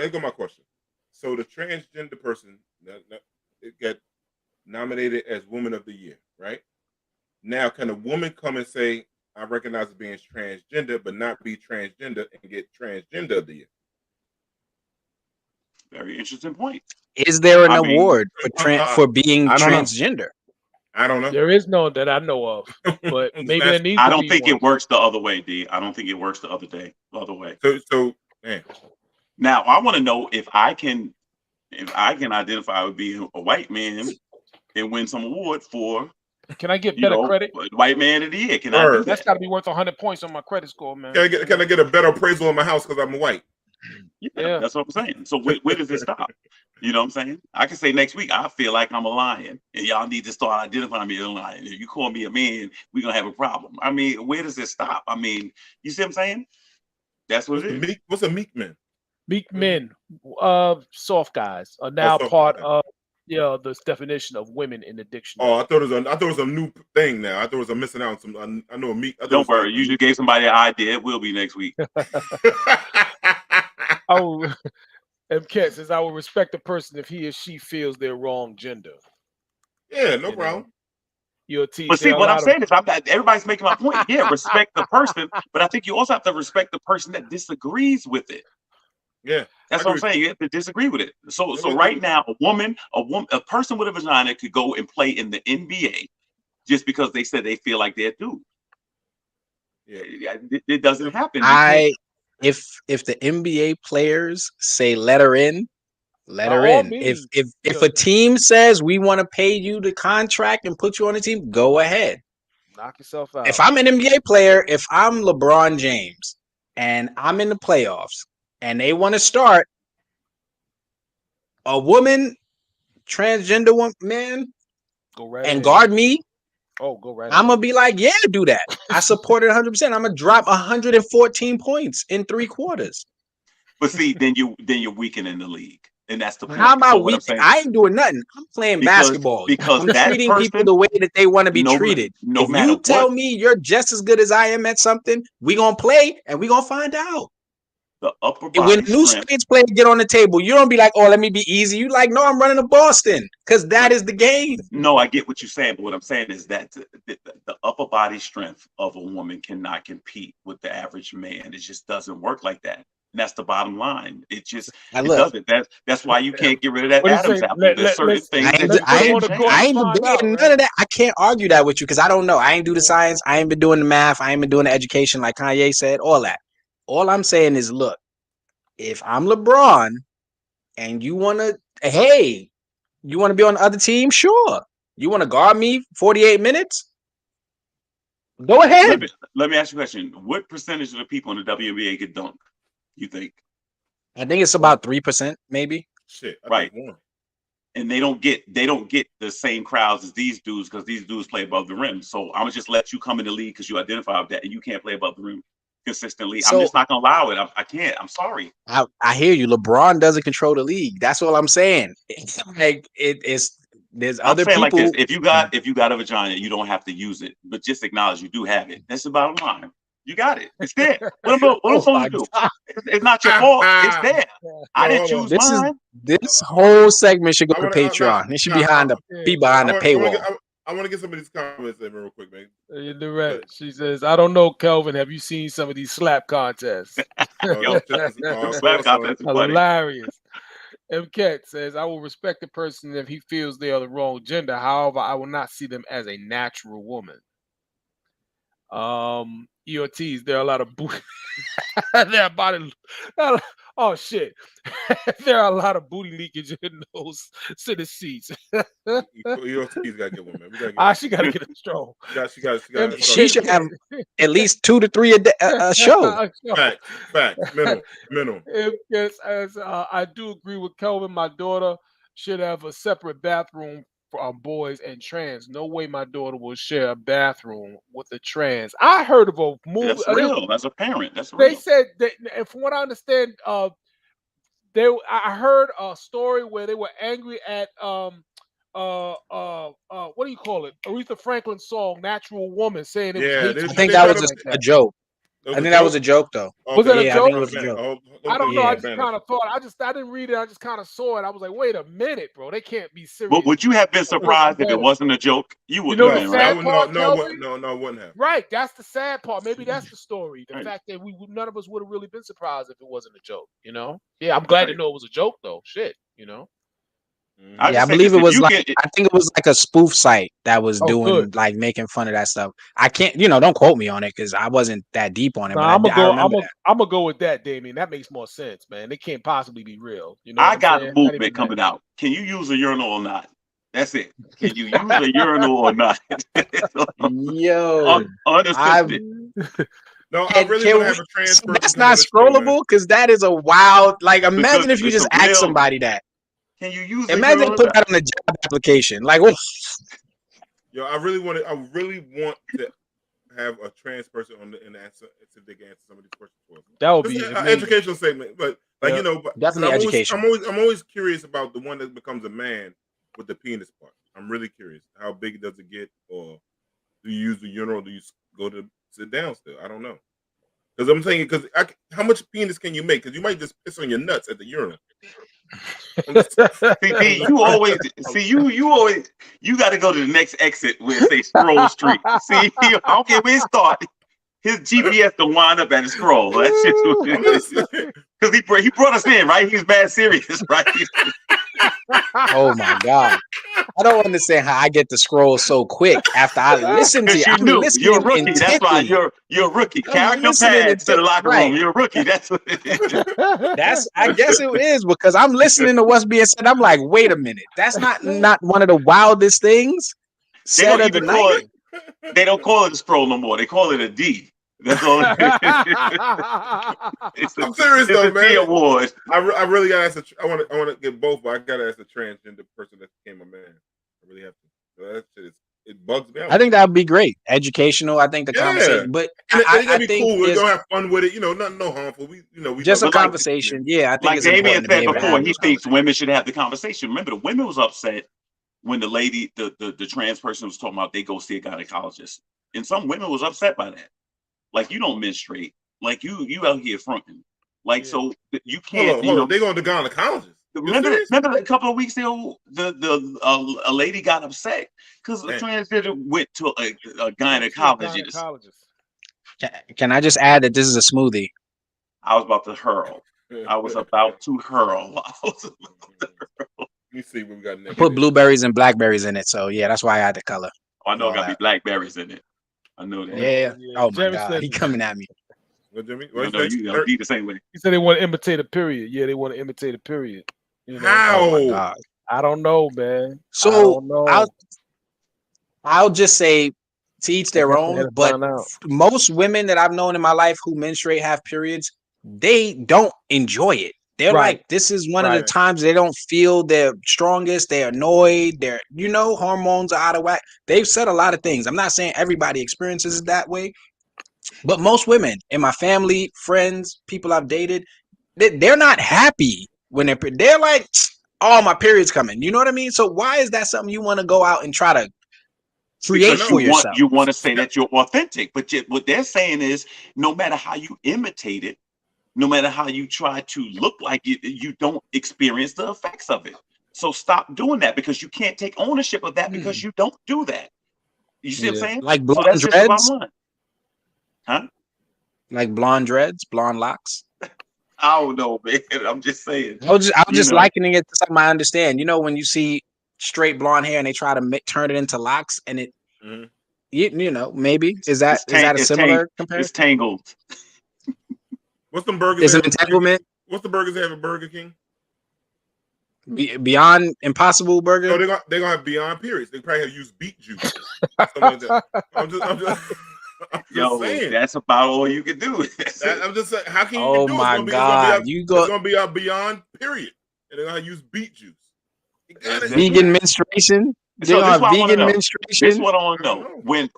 So the transgender person that got nominated as Woman of the Year, right? Now, can a woman come and say, I recognize it being transgender, but not be transgender and get transgender of the year? Very interesting point. Is there an award for being transgender? I don't know. There is none that I know of, but maybe there needs to be. I don't think it works the other way, D. I don't think it works the other way. So man. Now I want to know if I can identify with being a white man and win some award for. Can I get better credit? White man of the year. Can I do that? That's got to be worth 100 points on my credit score, man. Can I get a better appraisal in my house because I'm white? Yeah, that's what I'm saying. So where does it stop? You know what I'm saying? I can say next week, I feel like I'm a lion, and y'all need to start identifying me as a lion. If you call me a man, we're going to have a problem. I mean, where does it stop? I mean, you see what I'm saying? That's what it is. What's a meek man? Meek men, soft guys, are now part of this definition of women in the dictionary. Oh, I thought it was a new thing now. I thought it was a missing out. I know a meek. Don't worry. You just gave somebody an idea. It will be next week. MK says, I will respect a person if he or she feels their wrong gender. Yeah, no problem. But see, what I'm saying is, everybody's making my point. Yeah, respect the person, but I think you also have to respect the person that disagrees with it. Yeah, that's what I'm saying. You have to disagree with it. So right now, a person with a vagina could go and play in the NBA just because they said they feel like they're a dude. Yeah, it doesn't happen. If the NBA players say let her in, let her in. If a team says we want to pay you the contract and put you on the team, go ahead. Knock yourself out. If I'm an NBA player, if I'm LeBron James and I'm in the playoffs and they want to start a woman, transgender man, guard me. Oh, go right. I'm gonna be like, yeah, do that. I support it 100%. I'm gonna drop 114 points in 3 quarters. But see, then you're weakening the league. And that's the point. How am I So what weak? I'm saying, I ain't doing nothing. I'm playing basketball. because I'm that treating people person, the way that they want to be no, treated. no If matter you tell what, me you're just as good as I am at something, we gonna play and we gonna find out. the upper And body when new strength. Spades players get on the table, you don't be like, "Oh, let me be easy." You like, "No, I'm running to Boston," because that is the game. No, I get what you're saying, but what I'm saying is that the upper body strength of a woman cannot compete with the average man. It just doesn't work like that. And that's the bottom line. It just Now it look, doesn't. That's why you can't get rid of that What do you Adam's say? apple. There's certain things I that ain't, you I can't ain't, change. I ain't debating none of that. I can't argue that with you because I don't know. I ain't do the science. I ain't been doing the math. I ain't been doing the education like Kanye said. All that. All I'm saying is, look, if I'm LeBron and you want to, hey, you want to be on the other team? Sure. You want to guard me 48 minutes? Go ahead. Let me ask you a question. What percentage of the people in the WNBA get dunked, you think? I think it's about 3%, maybe. Shit, Right. And they don't get the same crowds as these dudes because these dudes play above the rim. So I'm gonna just let you come in the league because you identify with that and you can't play above the rim consistently. I'm So- just not gonna allow it. I can't. I'm sorry. I hear you. LeBron doesn't control the league. That's all I'm saying. Like it's there's I'm other saying people. like this: if you got a vagina, you don't have to use it, but just acknowledge you do have it. That's the bottom line. You got it. It's there. What am I supposed to do? It's not your fault. It's there. I didn't choose This is mine. this whole segment should go I to wanna- Patreon. It should be behind the paywall. I want to get some of these comments in real quick, man. You're direct. She says, "I don't know, Kelvin. Have you seen some of these slap contests?" Slap contest is funny. Hilarious. M. Ket says, "I will respect the person if he feels they are the wrong gender. However, I will not see them as a natural woman." EOTs, there are a lot of booty. There are body. Oh shit! There are a lot of booty leakage in those city seats. EOT's got to get one, man. We gotta get She got to get a stroll. She got. She should have at least 2 to 3 a show. Fact. Minimum. Yes, as I do agree with Kelvin. My daughter should have a separate bathroom for boys and trans. No way my daughter will share a bathroom with a trans. I heard of a movie. That's real. As a parent, that's They real. said that, and from what I understand, I heard a story where they were angry at what do you call it? Aretha Franklin's song "Natural Woman," saying it was hateful. I think that was a joke. I think that was a joke, though. Was it a Yeah, joke? I think it was a joke. I don't know. Yeah. I just kind of thought. I didn't read it. I just kind of saw it. I was like, wait a minute, bro. They can't be serious. But would you have been surprised if it wasn't a joke? You would know have the been, sad right? part, No, Kelvin? wouldn't have. Right. That's the sad part. Maybe that's the story. The Right. fact that none of us would have really been surprised if it wasn't a joke. You know? Yeah, I'm glad to know it was a joke, though. Shit. You know? I believe it was like I think it was like a spoof site that was doing like making fun of that stuff. I can't, don't quote me on it because I wasn't that deep on it. Nah, but I remember that. I'm gonna go with that, Damien. That makes more sense, man. They can't possibly be real. You know? I what I'm got saying? a Not movement even coming out. Can you use a urinal or not? That's it. Can you use a urinal or not? Yo, Unassisted. No, I really want to have a trans person. That's not scrollable because that is a wild. Like, imagine Because if you it's just a ask real- somebody that. Can you use Imagine they a put urinal? that on a job application. Like, what? Yo, I really want to have a trans person on the answer so they can answer some of these questions for us. That would This be is an amazing. educational segment, but Yeah, definitely education. I'm always curious about the one that becomes a man with the penis part. I'm really curious. How big does it get, or do you use the urinal? Do you go to sit down still? I don't know. Because I'm saying, how much penis can you make? Because you might just piss on your nuts at the urinal. See, you got to go to the next exit where it says Scroll Street. See, I don't care where it started. His GPS to wind up at the scroll. That's just because he brought us in, right? He was mad serious, right? Oh my god! I don't understand how I get to scroll so quick after I listen to you. You I'm knew. listening You're a rookie. That's right. intently. You're a rookie. I'm Character listening pads to the locker room. right. You're a rookie. That's what it is. I guess it is because I'm listening to what's being said. I'm like, wait a minute, that's not one of the wildest things They said don't of the even call night. it. They don't call it a scroll no more. They call it a D. That's all. I'm serious though, it's a T man. award. I really gotta ask. I want to get both, but I gotta ask a transgender person that became a man. I really have to. So that shit It bugs me out. I think that would be great, educational. I think the conversation, but and it's I gonna be think cool. We're there's gonna have fun with it. You know, nothing no harmful. We just a But like- conversation. Yeah, I think Like it's Damien important to be said able to before, have he those thinks women should have the conversation. Remember, the women was upset when the lady, the trans person was talking about they go see a gynecologist, and some women was upset by that. Like, you don't menstruate. Like, you out here fronting. Like, so you can't. Hold on. They going to gynecologist. Remember a couple of weeks ago, a lady got upset because the transgender went to a gynecologist. Can I just add that this is a smoothie? I was about to hurl. I was about to hurl. Let me see what we got next. Put blueberries and blackberries in it, so yeah, that's why I had the color. I know it got to be blackberries in it. I know that. Yeah. Oh my Jeremy God, said- he coming at me. What Jimmy? I know you gonna be the same way. He said they want to imitate a period. Yeah, they want to imitate a period. You know? How? Oh my God. I don't know, man. So I don't know. I'll just say to each their I had own, to but find out. most women that I've known in my life who menstruate, have periods, they don't enjoy it. They're Right. like, this is one of the Right. times they don't feel their strongest. They're annoyed. They're, hormones are out of whack. They've said a lot of things. I'm not saying everybody experiences it that way, but most women in my family, friends, people I've dated, they're not happy when they're like, oh, my period's coming. You know what I mean? So why is that something you want to go out and try to create Because for yourself? You want to say that you're authentic, but what they're saying is, no matter how you imitate it, no matter how you try to look like it, you don't experience the effects of it. So stop doing that, because you can't take ownership of that because you don't do that. You see what I'm saying? Like So blonde that's just what I dreads? want. Huh? Like blonde dreads, blonde locks. I don't know, man. I'm just saying. I was You just know. likening it to something I understand. You know, when you see straight blonde hair and they try to turn it into locks, and it, you know, maybe is that a similar comparison? It's tangled. What's them burgers? Is they it have at Burger entanglement? King? What's the burgers they have at Burger King? Beyond Impossible Burger? No, they're gonna have Beyond periods. They probably have used beet juice. Something like that. I'm just Yo, saying. that's about all you can do. I'm just saying, how can you Oh do it? my God, It's gonna be a Beyond period, and they're gonna use beet juice. Vegan menstruation? They're So gonna this have what I want to vegan know. menstruation? This is what I want to know. When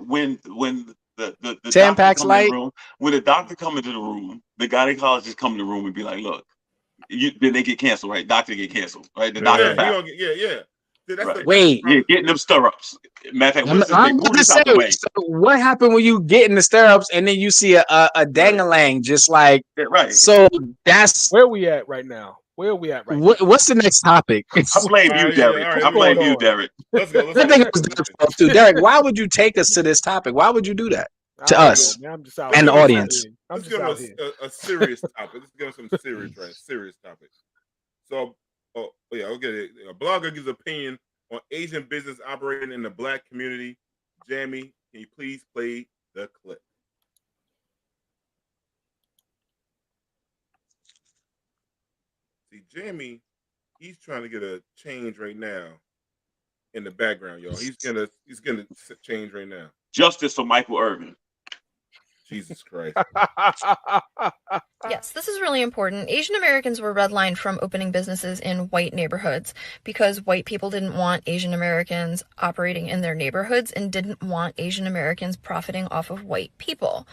the Tampax doctor come in Light? the room, when the doctor come into the room, the gynecologist come in the room and be like, "Look, then they get canceled, right? Doctor get canceled, right? The doctor back. Yeah. See, that's Right. Wait. Yeah, getting them stirrups. Matter of fact, what's this I'm thing? about Move to this say, out the way. so what happened when you get in the stirrups and then you see a dangalang just like, Yeah, right. so that's where we at right now. Where are we at right now? what's the next topic? I blame you, Derek. all right, I blame hold you, on. Derek. Let's go. I think it was Derek's fault too. Derek, why would you take us to this topic? Why would you do that to I don't us know, man. I'm just out and the here. audience? I'm Let's just give out them here. a serious topic. Let's give them some serious topics. So, I'll get it. A blogger gives opinion on Asian business operating in the Black community. Jamie, can you please play the clip? See, Jamie, he's trying to get a change right now in the background, y'all. He's gonna change right now. Justice for Michael Irvin. Jesus Christ. Yes, this is really important. Asian Americans were redlined from opening businesses in white neighborhoods because white people didn't want Asian Americans operating in their neighborhoods and didn't want Asian Americans profiting off of white people.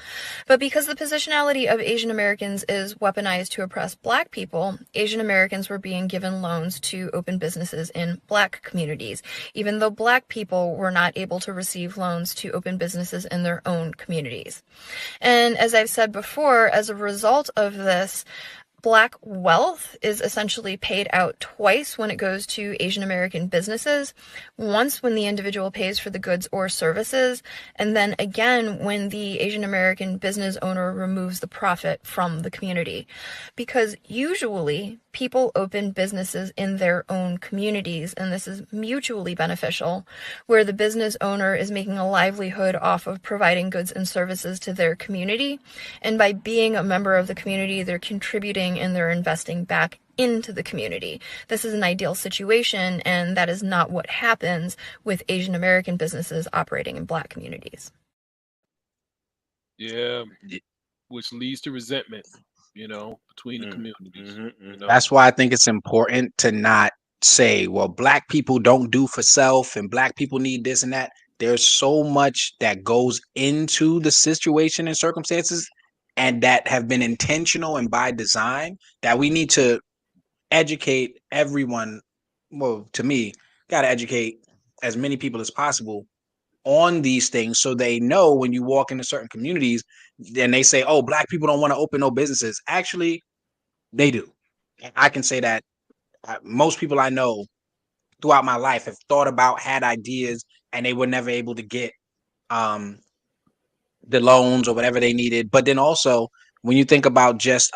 But because the positionality of Asian Americans is weaponized to oppress Black people, Asian Americans were being given loans to open businesses in Black communities, even though Black people were not able to receive loans to open businesses in their own communities. And as I've said before, as a result of this, Black wealth is essentially paid out twice when it goes to Asian American businesses. Once when the individual pays for the goods or services, and then again when the Asian American business owner removes the profit from the community. Because usually people open businesses in their own communities, and this is mutually beneficial, where the business owner is making a livelihood off of providing goods and services to their community. And by being a member of the community, they're contributing and they're investing back into the community. This is an ideal situation, and that is not what happens with Asian American businesses operating in Black communities. Yeah, which leads to resentment, between the communities. That's why I think it's important to not say, well, Black people don't do for self and Black people need this and that. there's so much that goes into the situation and circumstances and that have been intentional and by design that we need to educate everyone. Well, to me, got to educate as many people as possible on these things so they know when you walk into certain communities and they say, oh, black people don't want to open no businesses. Actually, they do. I can say that most people I know throughout my life have thought about, had ideas, and they were never able to get the loans or whatever they needed. But then also, when you think about just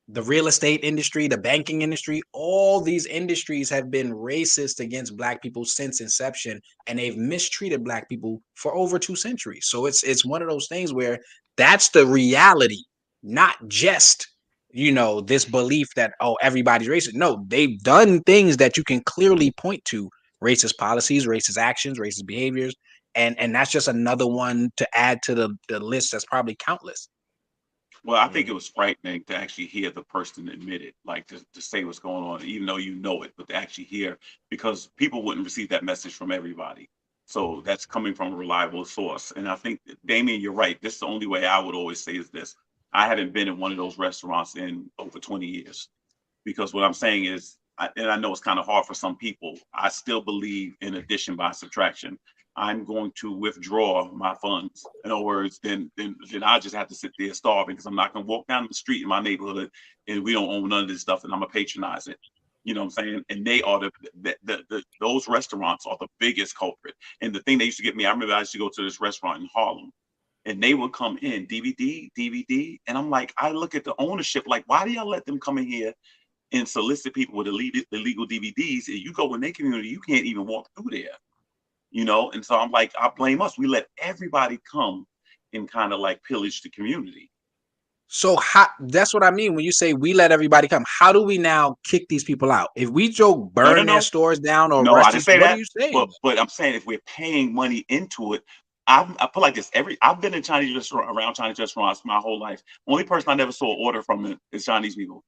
the real estate industry, the banking industry, all these industries have been racist against black people since inception, and they've mistreated black people for over 2 centuries. So it's one of those things where that's the reality, not just, you know, this belief that, oh, everybody's racist. No, they've done things that you can clearly point to: racist policies, racist actions, racist behaviors, and that's just another one to add to the list that's probably countless. Well, I think it was frightening to actually hear the person admit it, like to say what's going on, even though you know it, but to actually hear, because people wouldn't receive that message from everybody. So that's coming from a reliable source. And I think, Damien, you're right. This is the only way I would always say is this. I haven't been in one of those restaurants in over 20 years, because what I'm saying is, and I know it's kind of hard for some people, I still believe in addition by subtraction. I'm going to withdraw my funds. In other words, then I just have to sit there starving, because I'm not going to walk down the street in my neighborhood and we don't own none of this stuff, and I'm going to patronize it. You know what I'm saying? And they are those restaurants are the biggest culprit. And the thing they used to get me, I remember I used to go to this restaurant in Harlem, and they would come in DVD, and I'm like, I look at the ownership like, why do y'all let them come in here and solicit people with illegal DVDs? And you go in their community, you can't even walk through there. You know, and so I'm like, I blame us. We let everybody come and kind of like pillage the community. So that's what I mean when you say we let everybody come. How do we now kick these people out? If we joke, burn their stores down or no, I didn't say what that. are you saying? But I'm saying if we're paying money into it, I put like this. I've been in around Chinese restaurants my whole life. Only person I never saw an order from is Chinese people.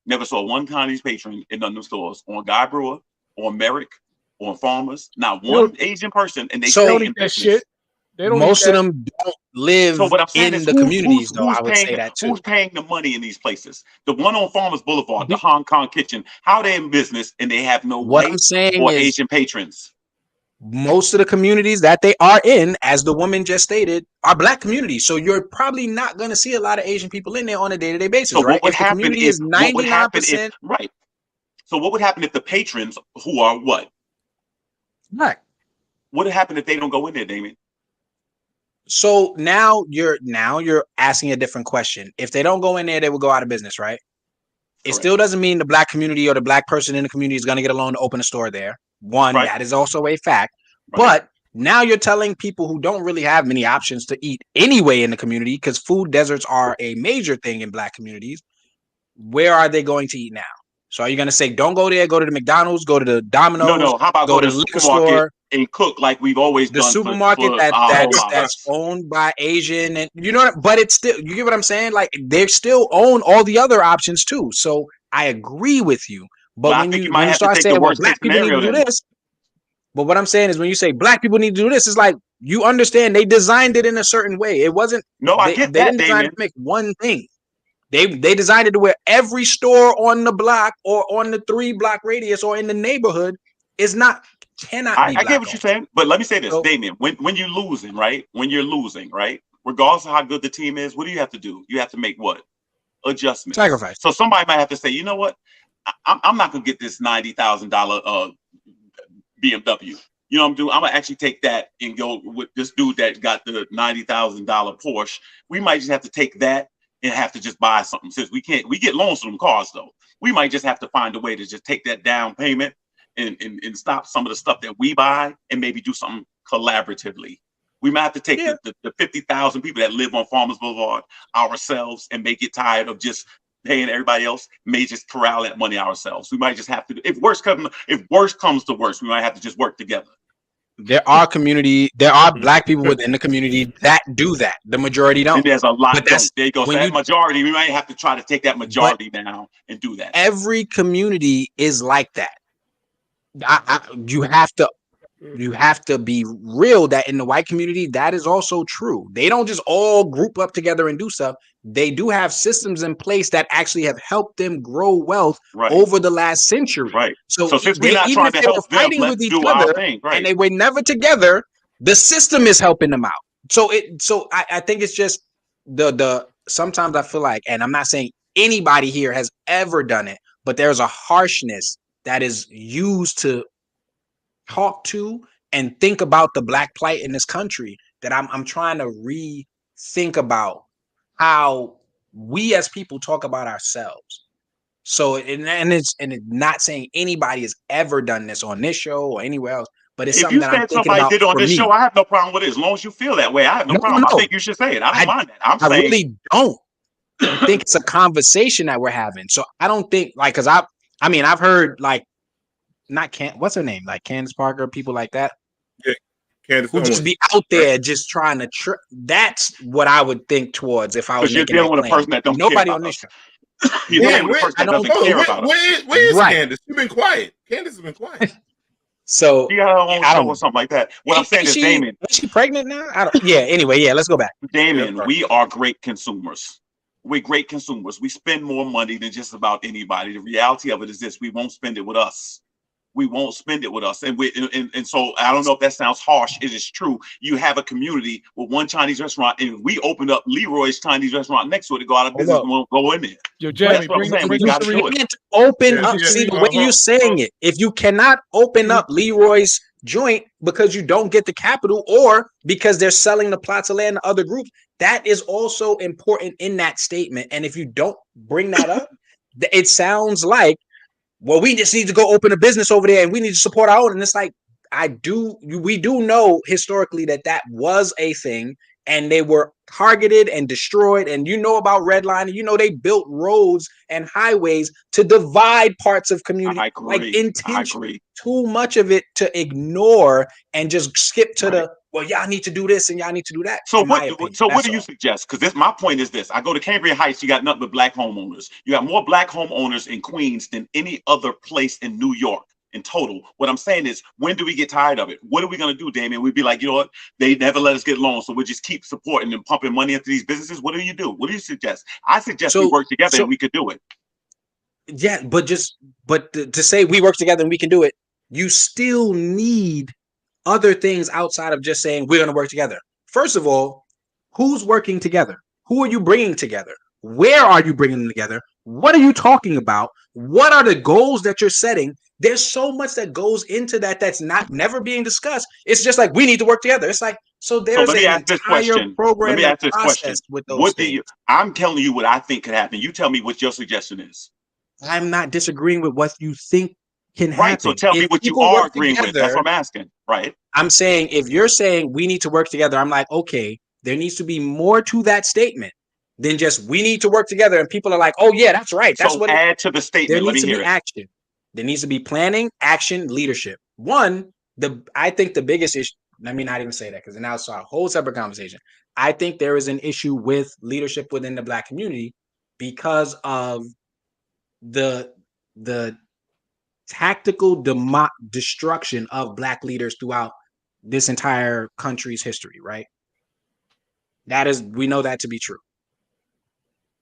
Never saw one Chinese patron in none of the stores. On Guy Brewer, on Merrick, on Farmers, not one Asian person, and they don't eat that shit. Most of them don't live in the communities, though. I would say that too. Who's paying the money in these places? The one on Farmers Boulevard, the Hong Kong Kitchen, how they in business and they have no what I'm saying or is, Asian patrons? Most of the communities that they are in, as the woman just stated, are black communities. So you're probably not going to see a lot of Asian people in there on a day-to-day basis, So right? what would If the happen community if is 99%, right? So what would happen if the patrons, who are what? Right. What would happen if they don't go in there, Damien? So now you're asking a different question. If they don't go in there, they will go out of business, right? It still doesn't mean the black community or the black person in the community is going to get a loan to open a store there. One, that is also a fact. But now you're telling people who don't really have many options to eat anyway in the community, because food deserts are a major thing in black communities. Where are they going to eat now? So are you going to say, don't go there, go to the McDonald's, go to the Domino's, No. How about go to the liquor store and cook like we've always the done? supermarket for that's owned by Asian, and you know, but it's still, you get what I'm saying? Like, they still own all the other options too. So I agree with you. But when you start saying, well, black people need to do this, but what I'm saying is when you say black people need to do this, it's like, you understand they designed it in a certain way. It wasn't, I get they that, didn't design Damien. it to make one thing. They designed it to where every store on the block or on the 3-block radius or in the neighborhood cannot be. I get what you're saying, but let me say this, Damien. When you're losing, right? When you're losing, right? Regardless of how good the team is, what do you have to do? You have to make what? Adjustments. Sacrifice. So somebody might have to say, you know what? I'm not gonna get this $90,000 BMW. You know what I'm doing? I'm gonna actually take that and go with this dude that got the $90,000 Porsche. We might just have to take that and have to just buy something. Since we get loans from them cars though. We might just have to find a way to just take that down payment and stop some of the stuff that we buy and maybe do something collaboratively. We might have to take the 50,000 people that live on Farmers Boulevard ourselves and may get tired of just paying everybody else, may just corral that money ourselves. We might just have to, if worse comes to worse, we might have to just work together. There are black people within the community that do that. The majority don't. And there's a lot. But that's, there you go. So that majority, we might have to try to take that majority down and do that. Every community is like that. You have to you have to be real that in the white community, that is also true. They don't just all group up together and do stuff. They do have systems in place that actually have helped them grow wealth over the last century. Right. So, Since we're not even trying if to they were help them, fighting let's with each do our other thing. Right. and they were never together, the system is helping them out. So I think it's just the sometimes I feel like, and I'm not saying anybody here has ever done it, but there's a harshness that is used to talk to and think about the black plight in this country that I'm trying to rethink about how we as people talk about ourselves. So and it's not saying anybody has ever done this on this show or anywhere else, but it's If something you that I'm said thinking somebody about did on for this me. show, I have no problem with it. As long as you feel that way, I have no problem. I think you should say it. I don't mind that. I'm I saying really don't. I think it's a conversation that we're having. So I don't think like because I've heard like what's her name? Like Candace Parker, people like that. Yeah, Candace who just be out there just trying to that's what I would think towards if I was because you're making dealing that with a claim. person that don't Nobody care on about this us. show. You're dealing with a person I that don't doesn't care about us. Where is Right. Candace? You've been quiet. Candace has been quiet. So she got her own I show don't or something like that. What I'm saying is, Damon. Is she pregnant now? I don't. Yeah. Anyway, yeah. Let's go back. Damon, we are great consumers. We're great consumers. We spend more money than just about anybody. The reality of it is this: we won't spend it with us. We won't spend it with us. And so I don't know if that sounds harsh. It is true. You have a community with one Chinese restaurant, and we opened up Leroy's Chinese restaurant next to it to go out of business and won't go in there. Yo, Jeremy, That's what I'm saying. We got to do it. Can't open up. See the way you're saying it. If you cannot open up Leroy's joint because you don't get the capital or because they're selling the plots of land to other groups, that is also important in that statement. And if you don't bring that up, it sounds like, well, we just need to go open a business over there and we need to support our own. And it's like, we do know historically that was a thing and they were targeted and destroyed. And you know about redlining, they built roads and highways to divide parts of community. I agree. Like intentionally, too much of it to ignore and just skip to well, y'all need to do this and y'all need to do that. So what do you suggest? Because my point is this. I go to Cambria Heights, you got nothing but black homeowners. You got more black homeowners in Queens than any other place in New York in total. What I'm saying is, when do we get tired of it? What are we going to do, Damien? We'd be like, you know what? They never let us get loans, so we'll just keep supporting and pumping money into these businesses. What do you do? What do you suggest? I suggest we work together and we could do it. Yeah, but to say we work together and we can do it, you still need other things outside of just saying we're going to work together. First of all, who's working together? Who are you bringing together? Where are you bringing them together? What are you talking about? What are the goals that you're setting? There's so much that goes into that's never being discussed. It's just like, we need to work together. It's like, so there's an entire program and process with those things. I'm telling you what I think could happen. You tell me what your suggestion is. I'm not disagreeing with what you think can happen. Right, so tell me what you are agreeing with. That's what I'm asking, right? I'm saying, if you're saying we need to work together, I'm like, okay, there needs to be more to that statement than just we need to work together. And people are like, oh yeah, that's right. That's what add to the statement. There needs to be action. There needs to be planning, action, leadership. I think the biggest issue, let me not even say that because now it's a whole separate conversation. I think there is an issue with leadership within the black community because of the tactical destruction of black leaders throughout this entire country's history, right? We know that to be true.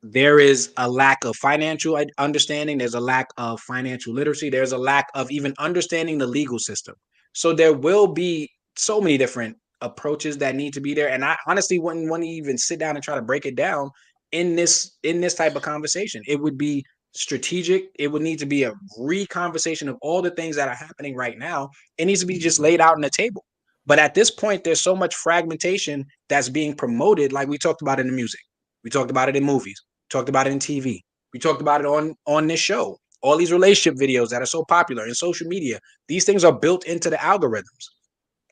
There is a lack of financial understanding. There's a lack of financial literacy. There's a lack of even understanding the legal system. So there will be so many different approaches that need to be there. And I honestly wouldn't want to even sit down and try to break it down in this type of conversation. It would be strategic. It would need to be a re-conversation of all the things that are happening right now. It needs to be just laid out on the table. But at this point, there's so much fragmentation that's being promoted. Like we talked about in the music. We talked about it in movies. Talked about it in TV. We talked about it on this show. All these relationship videos that are so popular in social media, these things are built into the algorithms.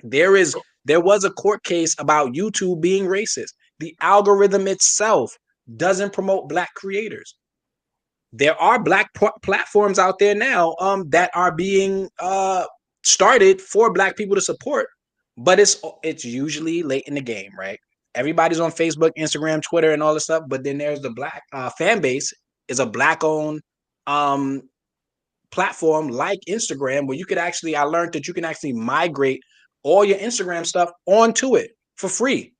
There was a court case about YouTube being racist. The algorithm itself doesn't promote black creators. There are black platforms out there now that are being started for black people to support, but it's usually late in the game, right? Everybody's on Facebook, Instagram, Twitter, and all this stuff. But then there's the black fan base is a black-owned platform like Instagram, where I learned that you can actually migrate all your Instagram stuff onto it for free.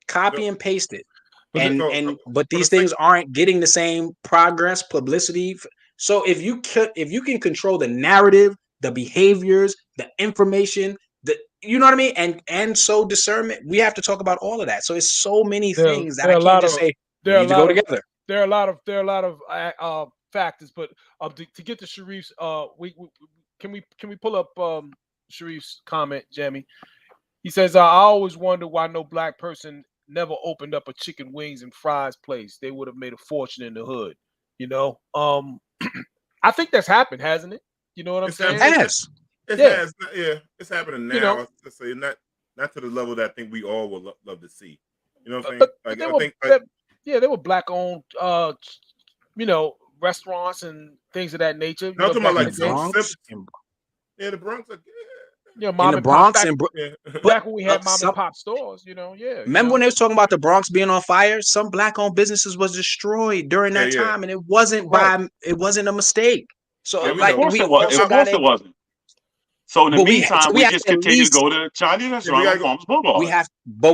Copy and paste it. But these things aren't getting the same progress, publicity. So if you can control the narrative, the behaviors, the information, you know what I mean, and so discernment, we have to talk about all of that. So it's so many things that I can't just say they need to go together. There are a lot of factors, but to get to Sharif's, can we pull up Sharif's comment, Jamie? He says, I always wonder why no black person never opened up a chicken wings and fries place. They would have made a fortune in the hood. You know, I think that's happened, hasn't it? You know what I'm saying? It has. Yeah, it's happening now. You know, let's say not to the level that I think we all would love to see. You know what I'm saying? They were black-owned, restaurants and things of that nature. No, I'm talking about like Bronx. Yeah, the Bronx. Mom in the Bronx and back when we had mom and pop stores, Remember when they was talking about the Bronx being on fire? Some black-owned businesses was destroyed during that time, and it wasn't it wasn't a mistake. So of course it wasn't. So in the meantime, we just continue to go to Chinese restaurants on Farmers Boulevard.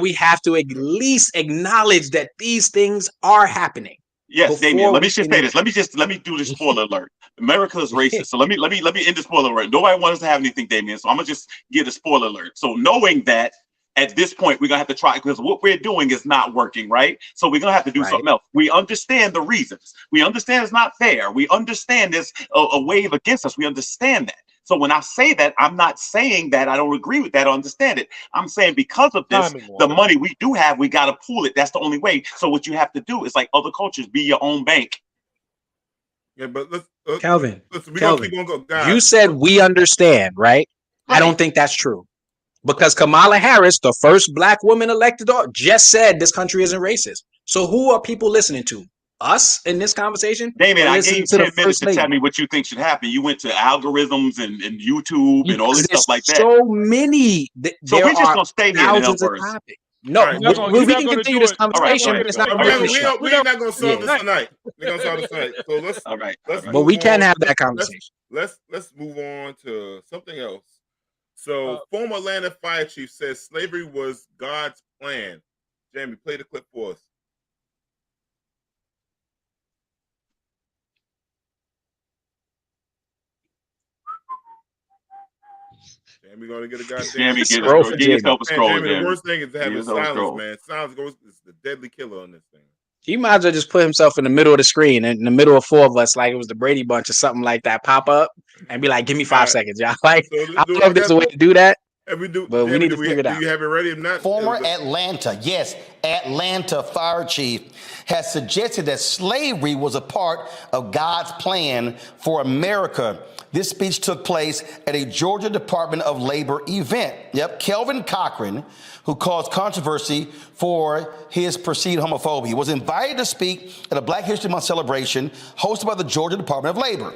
We have to at least acknowledge that these things are happening. Yes, Damien. Let me just say this. Let me do the spoiler alert. America is racist. So let me end the spoiler alert. Nobody wants us to have anything, Damien. So I'm gonna just give the spoiler alert. So knowing that at this point we're gonna have to try, because what we're doing is not working, right? So we're gonna have to do something else. We understand the reasons. We understand it's not fair. We understand there's a wave against us. We understand that. So when I say that, I'm not saying that I don't agree with that or understand it. I'm saying because of this, the money we do have, we got to pool it. That's the only way. So what you have to do is like other cultures, be your own bank. Yeah, but Kelvin, keep on going. You said we understand, right? I don't think that's true. Because Kamala Harris, the first black woman elected, just said this country isn't racist. So who are people listening to? Us in this conversation? Damien, I gave you 10 minutes to tell me what you think should happen. You went to algorithms and YouTube and all this stuff like that. So many. So we're just going to stay here in topics. No, we can continue this conversation, but it's not going to be We're not going to solve this tonight. We're going to solve this tonight. So let's but we can have that conversation. Let's move on to something else. So former Atlanta fire chief says slavery was God's plan. Jamie, play the clip for us. We're gonna get a goddamn scroll. Get yourself a scroll. The worst thing is to have a silence, man. Silence is the deadly killer on this thing. He might as well just put himself in the middle of the screen, in the middle of four of us, like it was the Brady Bunch or something like that. Pop up and be like, "Give me 5 seconds, y'all." Like, I don't know if there's a way to do that. But we need to figure it out. Do you have it ready? If not, former Atlanta fire chief has suggested that slavery was a part of God's plan for America. This speech took place at a Georgia Department of Labor event. Kelvin Cochran, who caused controversy for his perceived homophobia, was invited to speak at a Black History Month celebration hosted by the Georgia Department of Labor.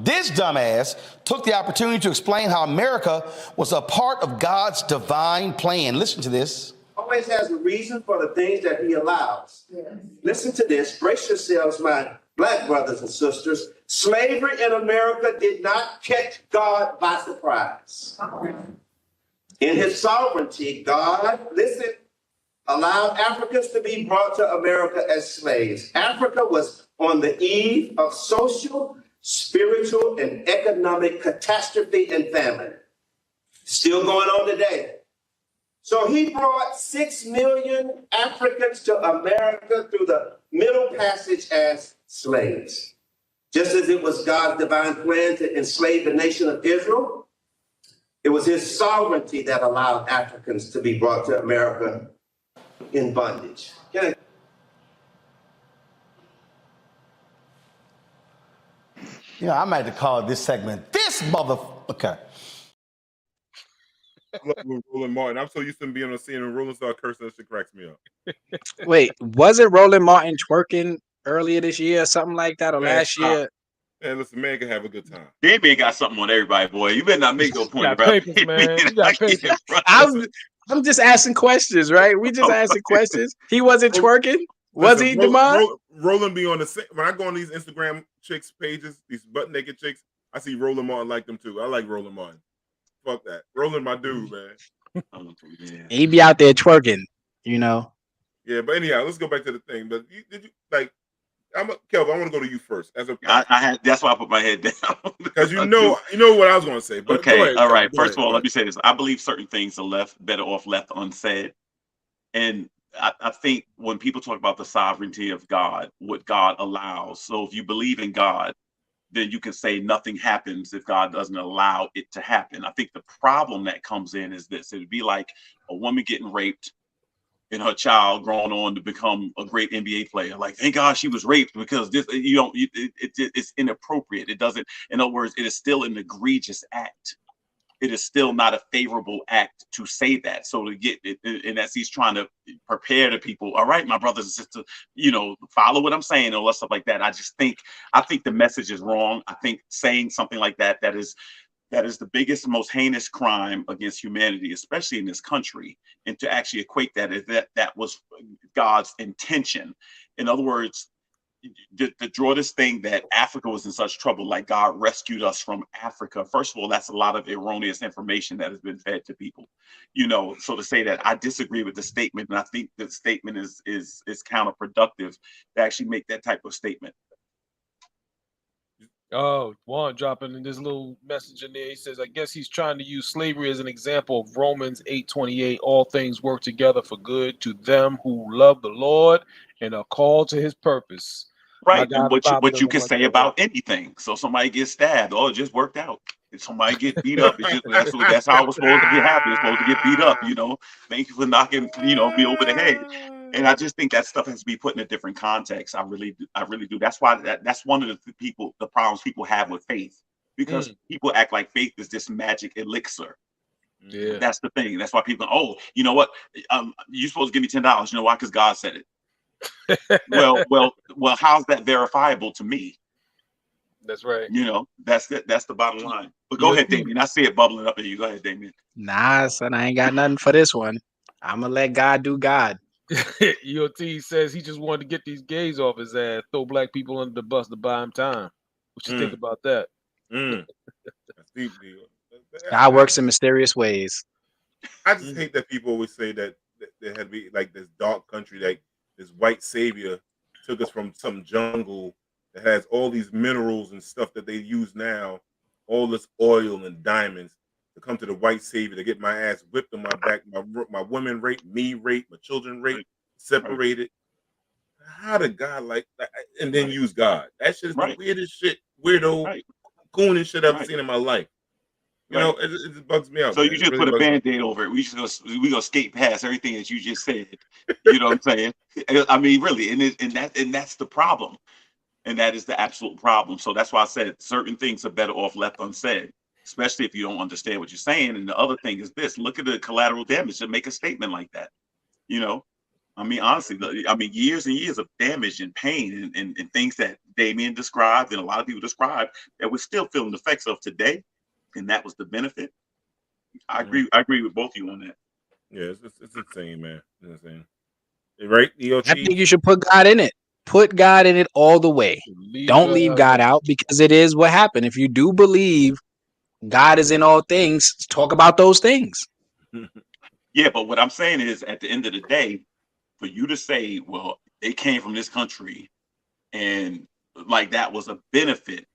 This dumbass took the opportunity to explain how America was a part of God's divine plan. Listen to this. Always has a reason for the things that he allows. Yes. Listen to this. Brace yourselves, my Black brothers and sisters. Slavery in America did not catch God by surprise. In his sovereignty, God, listen, allowed Africans to be brought to America as slaves. Africa was on the eve of social, spiritual, and economic catastrophe and famine. Still going on today. So he brought 6 million Africans to America through the Middle Passage as slaves. Just as it was God's divine plan to enslave the nation of Israel, it was his sovereignty that allowed Africans to be brought to America in bondage. I might have to call this segment "This Motherfucker." Roland Martin. I'm so used to being on scene and Roland start cursing, that shit cracks me up. Wait, wasn't Roland Martin twerking earlier this year or something like that, or last year? Man, listen, man can have a good time. Damien got something on everybody, boy. You better not make no point about papers, man. You got papers. I'm just asking questions, right? We just asking questions. He wasn't twerking? Was he, Demond? Roland be on the same. When I go on these Instagram chicks pages, these butt naked chicks, I see Roland Martin like them too. I like Roland Martin. Fuck that. Roland, my dude, man. He be out there twerking, you know. Yeah, but anyhow, let's go back to the thing. But did you like? Kelvin, I want to go to you first. As a I had that's why I put my head down because you know what I was going to say. But okay, go ahead, all right. go First ahead, of all, go let me say this: I believe certain things are better off left unsaid, and I think when people talk about the sovereignty of God, what God allows. So if you believe in God, then you can say nothing happens if God doesn't allow it to happen. I think the problem that comes in is this: it'd be like a woman getting raped and her child growing on to become a great NBA player. Like, thank God she was raped because this, it's inappropriate. It doesn't, in other words, it is still an egregious act. It is still not a favorable act to say that. So to get it, and as he's trying to prepare the people, all right, my brothers and sisters, follow what I'm saying and all that stuff like that. I think the message is wrong. I think saying something like that is the biggest, most heinous crime against humanity, especially in this country. And to actually equate that was God's intention. In other words, to draw this thing that Africa was in such trouble, like God rescued us from Africa. First of all, that's a lot of erroneous information that has been fed to people. So to say that I disagree with the statement, and I think the statement is counterproductive to actually make that type of statement. Oh, Juan dropping in this little message in there. He says, I guess he's trying to use slavery as an example of Romans 8:28. All things work together for good to them who love the Lord and are called to his purpose. Right. And what you can say about anything. So somebody gets stabbed. Oh, it just worked out. If somebody gets beat up, that's how it was supposed to be happening. It's supposed to get beat up, Thank you for knocking, me over the head. And I just think that stuff has to be put in a different context. I really do. That's why that's one of the problems people have with faith, because people act like faith is this magic elixir. Yeah, that's the thing. That's why people. Oh, you know what? You're supposed to give me $10. You know why? Because God said it. well. How's that verifiable to me? That's right. That's the bottom line. But go ahead, Damien. I see it bubbling up in you. Go ahead, Damien. Nah, son, I ain't got nothing for this one. I'm gonna let God do God. EOT says he just wanted to get these gays off his ass, throw black people under the bus to buy him time. What you think about that? God works in mysterious ways. I just hate that people always say that there had to be like this dark country, like this white savior took us from some jungle that has all these minerals and stuff that they use now, all this oil and diamonds, to come to the white savior to get my ass whipped on my back, my women raped, me raped, my children raped, separated. How did God like that? And then use God? That shit is the weirdest shit, weirdo, coonest shit I've ever seen in my life. It just bugs me out. So you just put a Band-Aid over it. We gonna skate past everything that you just said. You know what I'm saying? I mean, really, and that's the problem, and that is the absolute problem. So that's why I said certain things are better off left unsaid, especially if you don't understand what you're saying. And the other thing is this: look at the collateral damage to make a statement like that. I mean, honestly, years and years of damage and pain and things that Damien described and a lot of people described that we're still feeling the effects of today. And that was the benefit. I agree with both of you on that. Yeah, it's insane, man. It's insane. Right, EOT? I think you should put God in it. Put God in it all the way. Don't leave God out, because it is what happened. If you do believe God is in all things, talk about those things. Yeah, but what I'm saying is, at the end of the day, for you to say, well, they came from this country and like that was a benefit,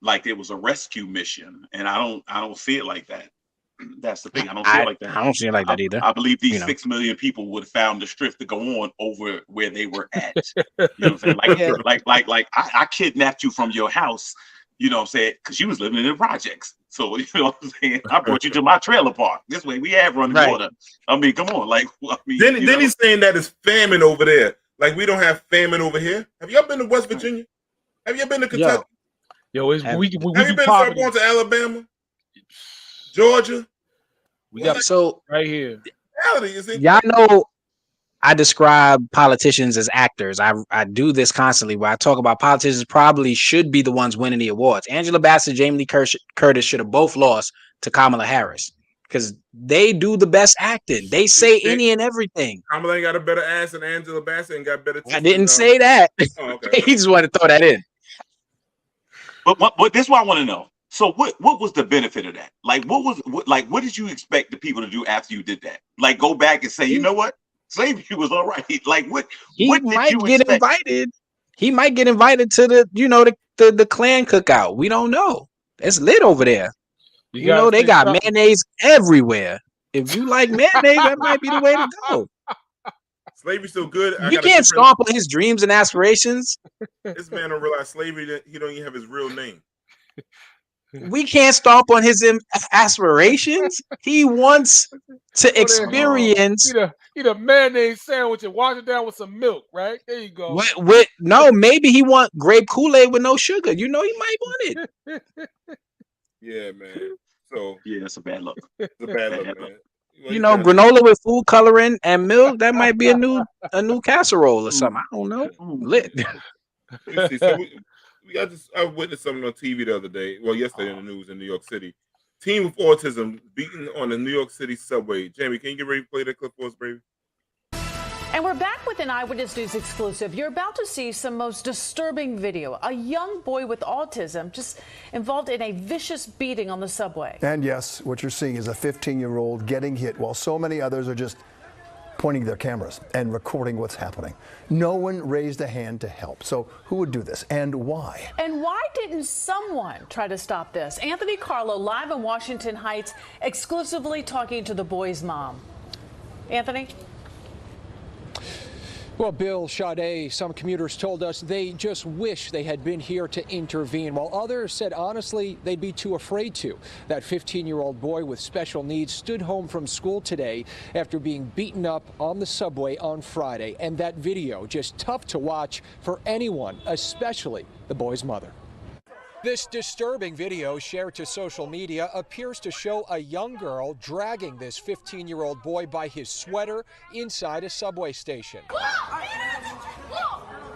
like it was a rescue mission, and I don't see it like that. That's the thing. I don't see it like that. I don't see it like that either. I believe these 6 million people would have found the strength to go on over where they were at. You know what I'm saying? Like I kidnapped you from your house. You know what I'm saying? Because you was living in the projects. So you know what I'm saying? I brought you to my trailer park. This way we have running water. I mean, come on. Then he's saying that it's famine over there. Like we don't have famine over here. Have y'all been to West Virginia? Have you been to Kentucky? Yo, we have you been to Alabama, Georgia? We got so right here. Y'all know I describe politicians as actors. I do this constantly where I talk about politicians probably should be the ones winning the awards. Angela Bassett, Jamie Lee Curtis should have both lost to Kamala Harris because they do the best acting. They say any and everything. Kamala ain't got a better ass than Angela Bassett and got better. I didn't say that. Oh, okay. He just wanted to throw that in. But this is what I want to know. So what was the benefit of that? Like what did you expect the people to do after you did that? Like go back and say, you know what? Slavery was all right. Like what did might you get expect? invited. He might get invited to the Klan cookout. We don't know. It's lit over there. You know, they got mayonnaise everywhere. If you like mayonnaise, that might be the way to go. Slavery's so good. You can't stomp on his dreams and aspirations. This man don't realize slavery, that he don't even have his real name. We can't stomp on his aspirations. He wants to experience. Eat a mayonnaise sandwich and wash it down with some milk, right? There you go. No, maybe he want grape Kool-Aid with no sugar. You know, he might want it. Yeah, man. So yeah, it's a bad look. It's a bad look, man. You know, granola with food coloring and milk, that might be a new casserole or something. I don't know. Lit. See, so I witnessed something on TV the other day. Well, yesterday in the news in New York City. Teen with autism beaten on the New York City subway. Jamie, can you get ready to play that clip for us, baby? And we're back with an Eyewitness News exclusive. You're about to see some most disturbing video. A young boy with autism just involved in a vicious beating on the subway. And yes, what you're seeing is a 15-year-old getting hit while so many others are just pointing their cameras and recording what's happening. No one raised a hand to help. So who would do this and why? And why didn't someone try to stop this? Anthony Carlo live in Washington Heights, exclusively talking to the boy's mom. Anthony? Well, Bill, Sade, some commuters told us they just wish they had been here to intervene, while others said, honestly, they'd be too afraid to. That 15-year-old boy with special needs stood home from school today after being beaten up on the subway on Friday. And that video, just tough to watch for anyone, especially the boy's mother. This disturbing video shared to social media appears to show a young girl dragging this 15-year-old boy by his sweater inside a subway station,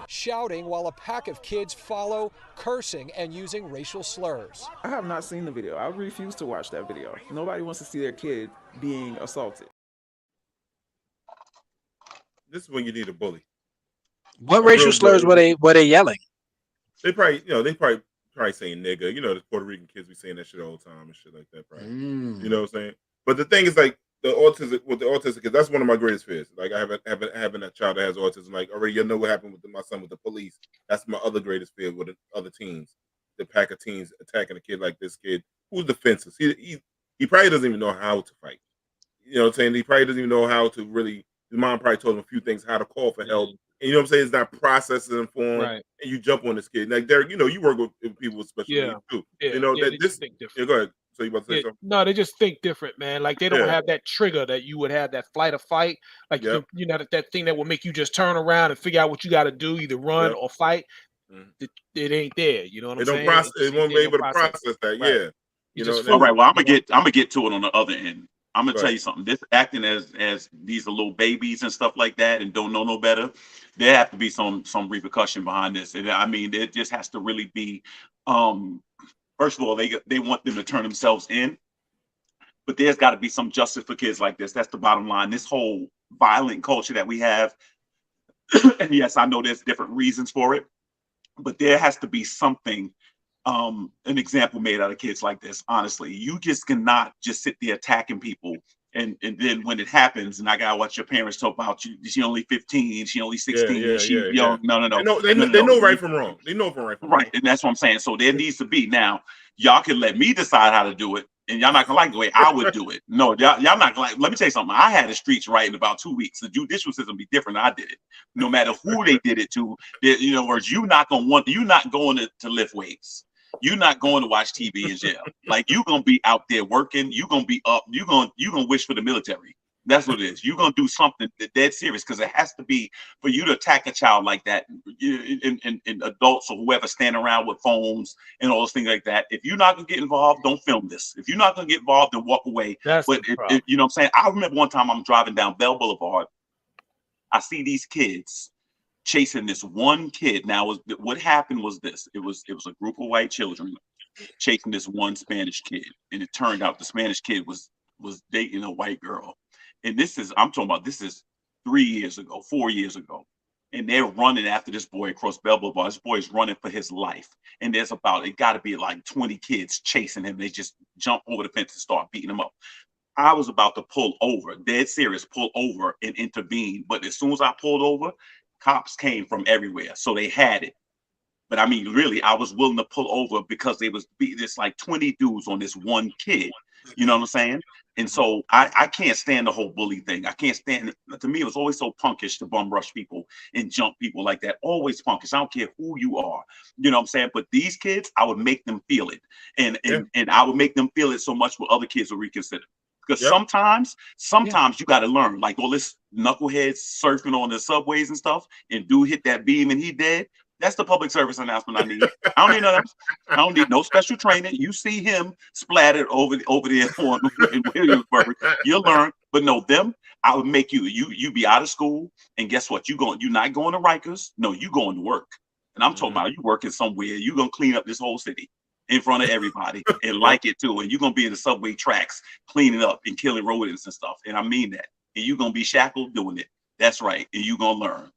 shouting while a pack of kids follow, cursing and using racial slurs. I have not seen the video. I refuse to watch that video. Nobody wants to see their kid being assaulted. This is when you need a bully. What racial slurs were they yelling? They probably saying nigga. You know, the Puerto Rican kids be saying that shit all the time and shit like that, probably. You know what I'm saying? But the thing is, like, the autistic kids, that's one of my greatest fears. Like, I having a child that has autism. Like, already, you know what happened with my son with the police. That's my other greatest fear with the other teens. The pack of teens attacking a kid like this kid who's defenseless. He probably doesn't even know how to fight. You know what I'm saying? He probably doesn't even know how to really. His mom probably told him a few things, how to call for help. And you know what I'm saying? It's not processing for him. Right. And you jump on this kid. Like, Derek, you know, you work with people with special needs too. You know, that this. Yeah, go ahead. So you about to say something? No, they just think different, man. Like, they don't have that trigger that you would have, that flight or fight. Like, you know, that thing that will make you just turn around and figure out what you got to do, either run or fight. It ain't there. You know what I'm saying? It won't be able to process that. Right. Yeah. You know. All right. Well, I'm gonna get to it on the other end. I'm gonna tell you something. This acting as these are little babies and stuff like that, and don't know no better. There have to be some repercussion behind this. And I mean, it just has to really be. First of all, they want them to turn themselves in, but there's got to be some justice for kids like this. That's the bottom line. This whole violent culture that we have, and yes, I know there's different reasons for it, but there has to be something. An example made out of kids like this. Honestly, you just cannot just sit there attacking people, and then when it happens, and I gotta watch your parents talk about she only 15, she only 16, she young. No. They know right from wrong. They know from right from wrong. Right, and that's what I'm saying. So there needs to be, now y'all can let me decide how to do it, and y'all not gonna like the way I would do it. No, y'all not gonna like. Let me tell you something. I had the streets right in about 2 weeks. The judicial system be different. I did it. No matter who they did it to, you know, or you not going to lift weights. You're not going to watch TV in jail. Like, you're gonna be out there working. You're gonna be up. You're gonna wish for the military. That's what it is. You're gonna do something dead serious, because it has to be, for you to attack a child like that. And adults or whoever stand around with phones and all those things like that. If you're not gonna get involved, don't film this. If you're not gonna get involved, then walk away. But you know what I'm saying? I remember one time I'm driving down Bell Boulevard. I see these kids chasing this one kid. Now, what happened was this: it was a group of white children chasing this one Spanish kid, and it turned out the Spanish kid was dating a white girl. And I'm talking about, this is 3 years ago, 4 years ago, and they're running after this boy across Bell Boulevard. This boy is running for his life. And there's it got to be like 20 kids chasing him. They just jump over the fence and start beating him up. I was about to pull over, dead serious, pull over and intervene. But as soon as I pulled over, cops came from everywhere. So they had it. But I mean, really, I was willing to pull over because they was beating this like 20 dudes on this one kid. You know what I'm saying? And so I can't stand the whole bully thing. I can't stand it. To me, it was always so punkish to bum rush people and jump people like that. Always punkish. I don't care who you are. You know what I'm saying? But these kids, I would make them feel it. And I would make them feel it so much where other kids will reconsider. Because sometimes you got to learn. Like all this knuckleheads surfing on the subways and stuff, and dude hit that beam and he dead. That's the public service announcement I need. I don't need none of that. I don't need no special training. You see him splattered over there in Williamsburg, you'll learn. But no, them, I would make you be out of school, and guess what? You're not going to Rikers. No, you going to work. And I'm talking about you working somewhere. You're gonna clean up this whole city in front of everybody and like it too. And you're gonna be in the subway tracks cleaning up and killing rodents and stuff. And I mean that. And you're gonna be shackled doing it. That's right. And you're gonna learn.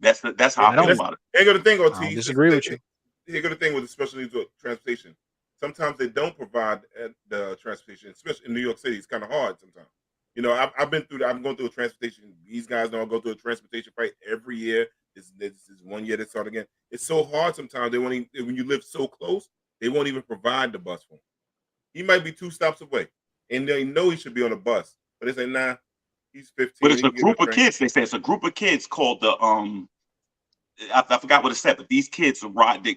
That's how I feel about it. Ain't got the thing, OT. I disagree with you. Here go the thing with the special needs with transportation. Sometimes they don't provide the transportation, especially in New York City. It's kind of hard sometimes. You know, I've been through. I'm going through a transportation. These guys don't go through a transportation fight every year. This is 1 year they start again. It's so hard sometimes. They won't even, when you live so close, they won't even provide the bus for him. He might be 2 stops away, and they know he should be on a bus, but they say, nah, he's 15. But it's a group of kids. They say it's a group of kids called the I forgot what it said, but these kids ride the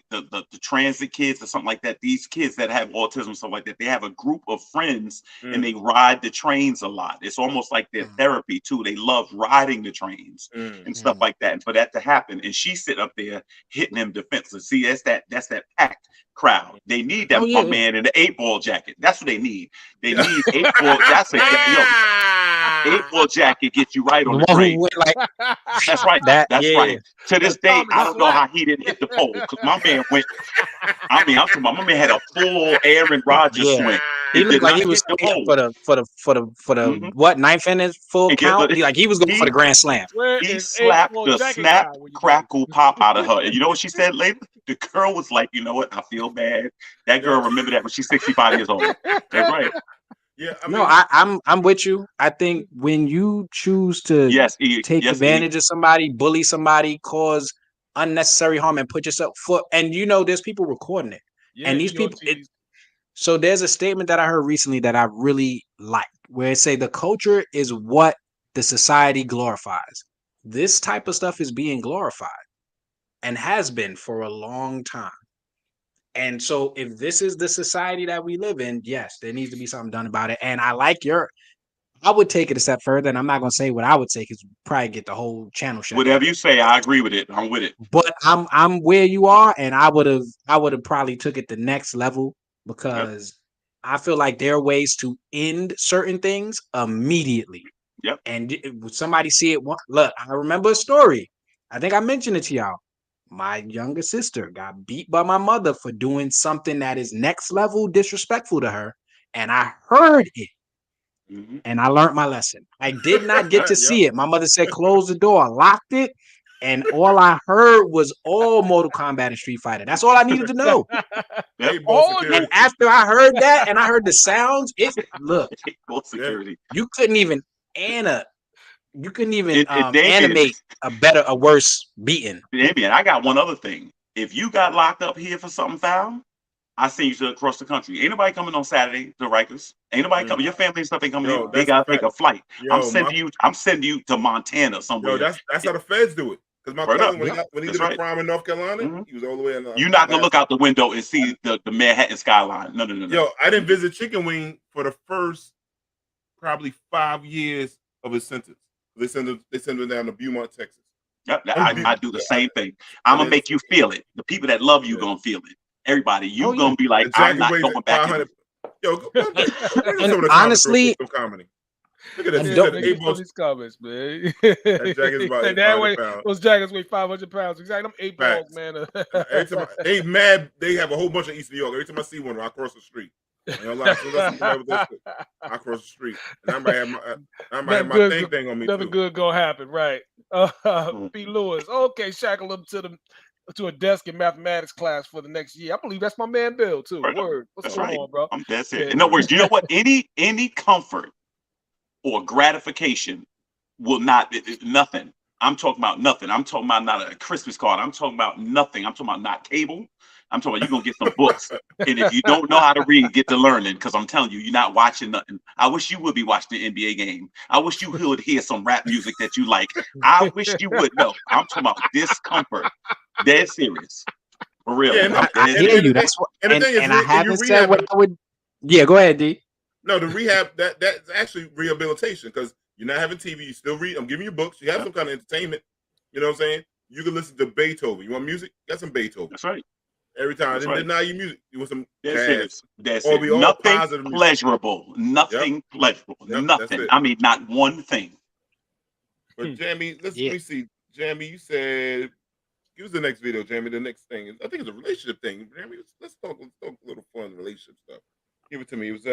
transit kids or something like that. These kids that have autism, stuff like that, they have a group of friends and they ride the trains a lot. It's almost like their therapy too. They love riding the trains and stuff like that. And for that to happen, and she's sitting up there hitting them defenseless. See, that's that packed crowd. They need that man in the 8-ball jacket. That's what they need. They need 8-ball. That's a 8-ball jacket gets you right on the train. That's right. That's right. To this day, I don't know how he didn't hit the pole because my man went. I'm talking about my man had a full Aaron Rodgers swing. He looked like he was swinging for the what 9th inning full count. He was going for the grand slam. He slapped the snap, crackle, pop out of her. And you know what she said later? The girl was like, you know what? I feel bad. That girl remember that when she's 65 years old. That's right. Yeah, I'm with you. I think when you choose to take advantage of somebody, bully somebody, cause unnecessary harm, and put yourself and there's people recording it, and these people. So there's a statement that I heard recently that I really liked, where it say the culture is what the society glorifies. This type of stuff is being glorified, and has been for a long time. And so if this is the society that we live in, yes, there needs to be something done about it. And I would take it a step further, and I'm not going to say what I would say because probably get the whole channel shut. Whatever you say, I agree with it. I'm with it. But I'm where you are, and I would have probably took it the next level because I feel like there are ways to end certain things immediately. Yep. And somebody see it. Look, I remember a story. I think I mentioned it to y'all. My younger sister got beat by my mother for doing something that is next level disrespectful to her. And I heard it. And I learned my lesson. I did not get to see it. My mother said, close the door. I locked it. And all I heard was all Mortal Kombat and Street Fighter. That's all I needed to know. And after I heard that and I heard the sounds, you couldn't even animate a worse beating. And I got one other thing. If you got locked up here for something foul, I send you to across the country. Ain't nobody coming on Saturday to Rikers. Ain't nobody coming. Your family and stuff ain't coming in. They gotta take a flight. I'm sending you to Montana somewhere. That's how the feds do it. Because my cousin, when he did a crime in North Carolina, he was all the way in. You're not gonna look out the window and see the Manhattan skyline. No. Yo, I didn't visit Chicken Wing for the first probably 5 years of his sentence. They send him down to Beaumont, Texas. Yep, I do the same thing. I'm gonna make you feel it. The people that love you gonna feel it. Everybody, gonna be like, I'm not going back. And honestly, look at that. These comments, man. That jacket's about 800 pounds. Those jackets weigh 500 pounds. Exactly. Them 8 balls, man. Every time they mad. They have a whole bunch of East New York. Every time I see one, I cross the street. I cross the street, and I might have my thing on me. Nothing good gonna happen, right? P. Lewis. Okay, shackle him to a desk in mathematics class for the next year. I believe that's my man Bill too. Word. What's That's going right. on, bro? I'm dead serious. Yeah. In other words, you know what? Any comfort or gratification will not nothing. I'm talking about nothing. I'm talking about not a Christmas card. I'm talking about nothing. I'm talking about not cable. I'm talking about you're gonna get some books. And if you don't know how to read, get to learning. Because I'm telling you, you're not watching nothing. I wish you would be watching the NBA game. I wish you would hear some rap music that you like. I wish you would know. I'm talking about discomfort. Dead serious. For real. Yeah, I hear you. That's what, and I haven't said what I would. Yeah, go ahead, D. No, the rehab that's actually rehabilitation because you're not having TV. You still read. I'm giving you books. You have some kind of entertainment. You know what I'm saying? You can listen to Beethoven. You want music? Got some Beethoven. That's right. Every time. That's I didn't right. deny you music. You want some That's jazz. it. That's Or it. be all Nothing positive music. pleasurable. Nothing pleasurable. Yep, that's Nothing. it. I mean, not one thing. But Jamie, let me see. Jamie, you said give us the next video, Jamie. The next thing is I think it's a relationship thing. Jamie, let's talk a little fun relationship stuff. Give it to me. It was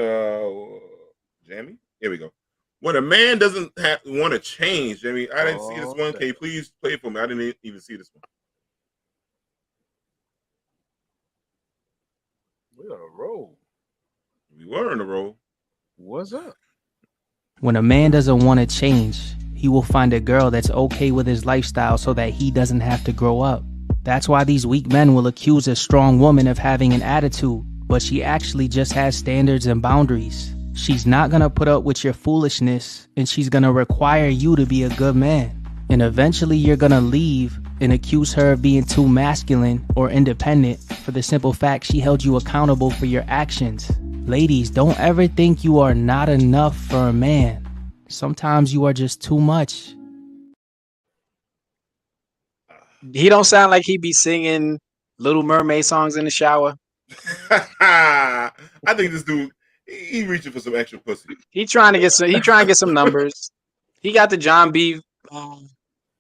Jamie. Here we go. When a man doesn't want to change, Jamie, I didn't see this one. Can you please play it for me? I didn't even see this one. We're on a roll. We were on a roll. What's up? When a man doesn't want to change, he will find a girl that's okay with his lifestyle so that he doesn't have to grow up. That's why these weak men will accuse a strong woman of having an attitude, but she actually just has standards and boundaries. She's not gonna put up with your foolishness, and she's gonna require you to be a good man. And eventually you're gonna leave and accuse her of being too masculine or independent for the simple fact she held you accountable for your actions. Ladies, don't ever think you are not enough for a man. Sometimes you are just too much. He don't sound like he be singing Little Mermaid songs in the shower. I think this dude he reaching for some extra pussy. He trying to get some numbers. He got the John B.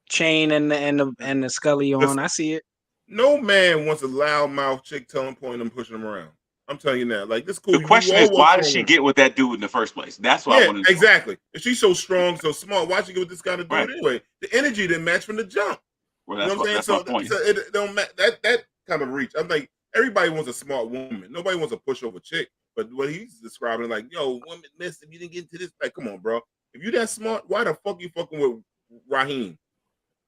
Chain and the Scully on. I see it. No man wants a loudmouth chick telling, pointing, and pushing him around. I'm telling you now. Like this cool. The question is, why did she get with that dude in the first place? That's what I want to know. Exactly. If she's so strong, so smart, why she get with this kind of dude anyway? The energy didn't match from the jump. Well, you know what I'm saying? So it don't that kind of reach. I'm like, everybody wants a smart woman. Nobody wants a pushover chick. But what he's describing, like, yo, woman, miss, if you didn't get into this, like, come on, bro. If you that smart, why the fuck you fucking with Raheem?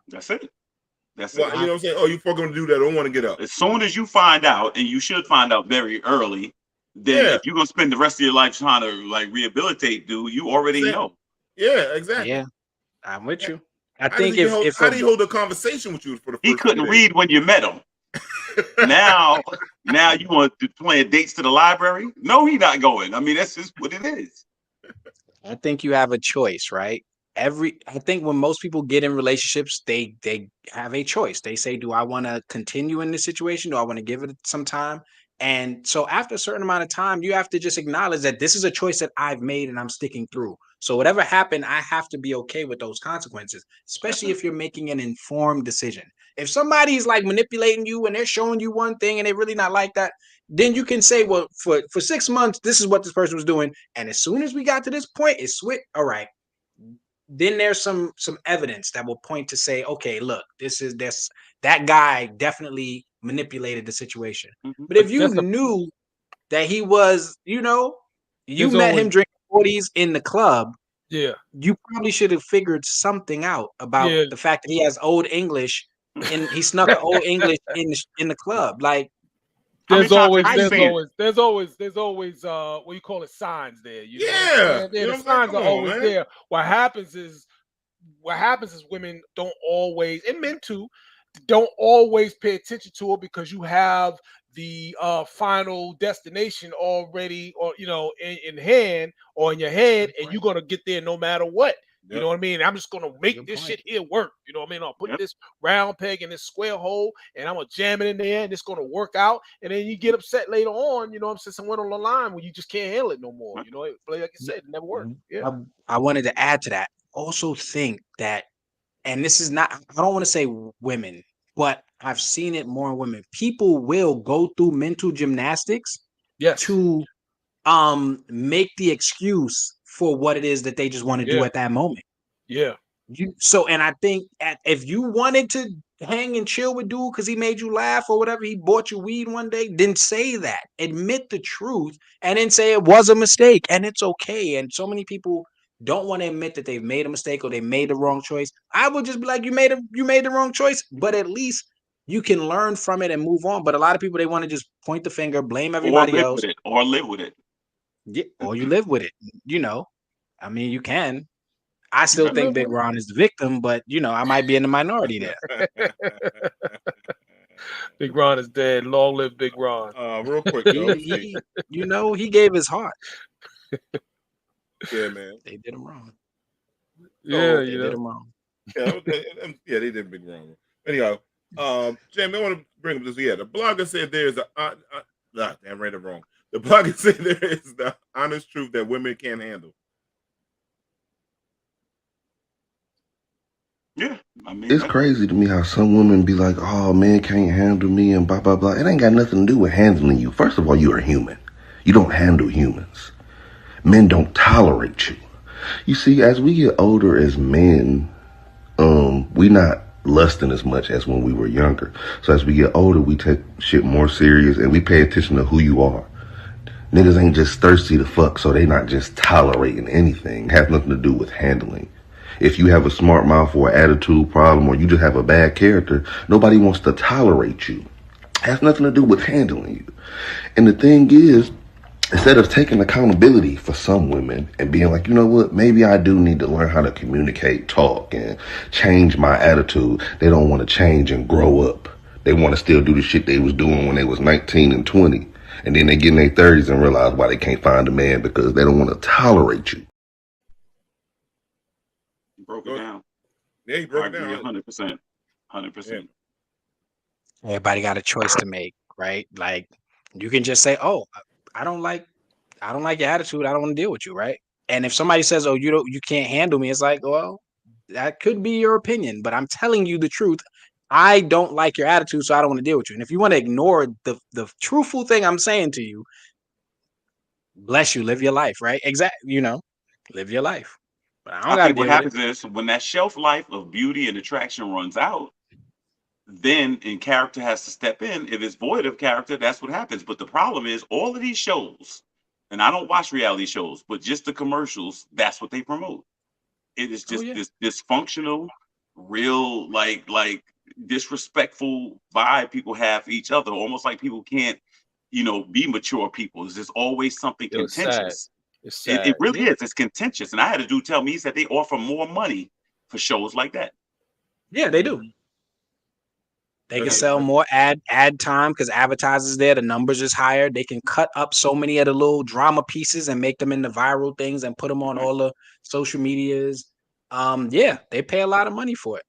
That's it. That's well, it. You know what I'm saying? Oh, you fucking do that. I don't want to get up. As soon as you find out, and you should find out very early, then if you're gonna spend the rest of your life trying to like rehabilitate, dude, you already know. Yeah, exactly. Yeah, I'm with you. I How think did he if how did he hold a conversation with you for the first He couldn't day? read when you met him. now you want to plan dates to the library? No, he not going. I mean, that's just what it is. I think you have a choice, right? I think when most people get in relationships, they have a choice. They say, do I want to continue in this situation? Do I want to give it some time? And so after a certain amount of time, you have to just acknowledge that this is a choice that I've made and I'm sticking through. So whatever happened, I have to be okay with those consequences, especially if you're making an informed decision. If somebody's like manipulating you and they're showing you one thing and they really not like that, then you can say, well, for 6 months, this is what this person was doing. And as soon as we got to this point, it's switch. All right. Then there's some evidence that will point to say, okay, look, that guy definitely manipulated the situation. But if you knew that he was, you met him drinking 40s in the club, you probably should have figured something out about the fact that he has old English and he snuck an old English in the club. Like, there's always what you call it, signs there. You know the signs are always there. What happens is women don't always, and men too, don't always pay attention to it because you have the final destination already, or in hand or in your head, and you're gonna get there no matter what. You know what I mean? I'm just gonna make this shit here work. You know what I mean? I'll put this round peg in this square hole, and I'm gonna jam it in there, and it's gonna work out. And then you get upset later on. You know what I'm saying? Somewhere on the line when you just can't handle it no more. You know, like you said, it never worked. Yeah. I wanted to add to that. Also think that, and this is not, I don't want to say women, but I've seen it more in women. People will go through mental gymnastics to make the excuse for what it is that they just want to do at that moment. Yeah. And I think if you wanted to hang and chill with dude because he made you laugh or whatever, he bought you weed one day, then say that. Admit the truth and then say it was a mistake and it's okay. And so many people don't want to admit that they've made a mistake or they made the wrong choice. I would just be like, you made the wrong choice, but at least you can learn from it and move on. But a lot of people, they want to just point the finger, blame everybody else. Or live with it. Yeah, or you live with it. I mean, you can. I still think Big Ron is the victim, but I might be in the minority there. Big Ron is dead. Long live Big Ron. Real quick, though. He gave his heart. Yeah, man. They did him wrong. Yeah, they did him wrong. Yeah, they did Big Ron. Anyhow, Jamie, I want to bring up this. Yeah, the blogger said there's damn, read it wrong. The blogger said there is the honest truth that women can't handle. Yeah, I mean, it's crazy to me how some women be like, "Oh, man can't handle me," and blah blah blah. It ain't got nothing to do with handling you. First of all, you are human. You don't handle humans. Men don't tolerate you. You see, as we get older as men, we not lusting as much as when we were younger. So as we get older, we take shit more serious and we pay attention to who you are. Niggas ain't just thirsty to fuck, so they not just tolerating anything. It has nothing to do with handling. If you have a smart mouth or an attitude problem or you just have a bad character, nobody wants to tolerate you. It has nothing to do with handling you. And the thing is, instead of taking accountability for some women and being like, you know what, maybe I do need to learn how to communicate, talk, and change my attitude. They don't want to change and grow up. They want to still do the shit they was doing when they was 19 and 20. And then they get in their 30s and realize why they can't find a man because they don't want to tolerate you. Broke it down. Yeah, he broke it down. 100%. 100%. Everybody got a choice to make, right? Like, you can just say, "Oh, I don't like your attitude. I don't want to deal with you," right? And if somebody says, "Oh, you can't handle me," it's like, well, that could be your opinion, but I'm telling you the truth. I don't like your attitude, so I don't want to deal with you. And if you want to ignore the truthful thing I'm saying to you, bless you, live your life, right? Exactly, live your life. But I think what happens is when that shelf life of beauty and attraction runs out, then character has to step in. If it's void of character, that's what happens. But the problem is all of these shows, and I don't watch reality shows, but just the commercials, that's what they promote. It is just this dysfunctional, real, like disrespectful vibe people have for each other, almost like people can't, be mature people. There's just always something contentious. It's sad. It really is. It's contentious. And I had a dude tell me, he said they offer more money for shows like that. Yeah, they do. They can sell more ad time because advertisers there, the numbers is higher. They can cut up so many of the little drama pieces and make them into viral things and put them on all the social medias. They pay a lot of money for it.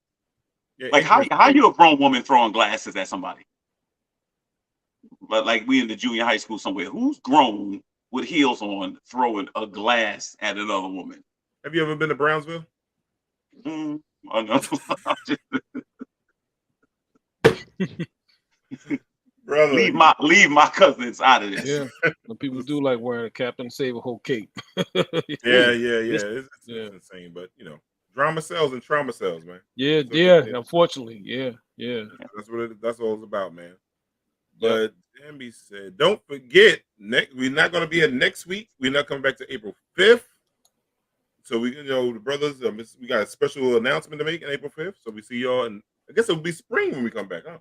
Yeah, like how you a grown woman throwing glasses at somebody? But like we in the junior high school somewhere, who's grown with heels on throwing a glass at another woman? Have you ever been to Brownsville? Oh no. Brother. Leave my cousins out of this. Yeah, and people do like wearing a Captain Save a whole cape. Yeah. It's insane, but drama sells and trauma sells, man. Yeah. Unfortunately, yeah. That's what it's about, man. But Ambi said, don't forget, we're not going to be here next week. We're not coming back to April 5th. So the brothers, we got a special announcement to make on April 5th. So we see y'all, and I guess it'll be spring when we come back, huh?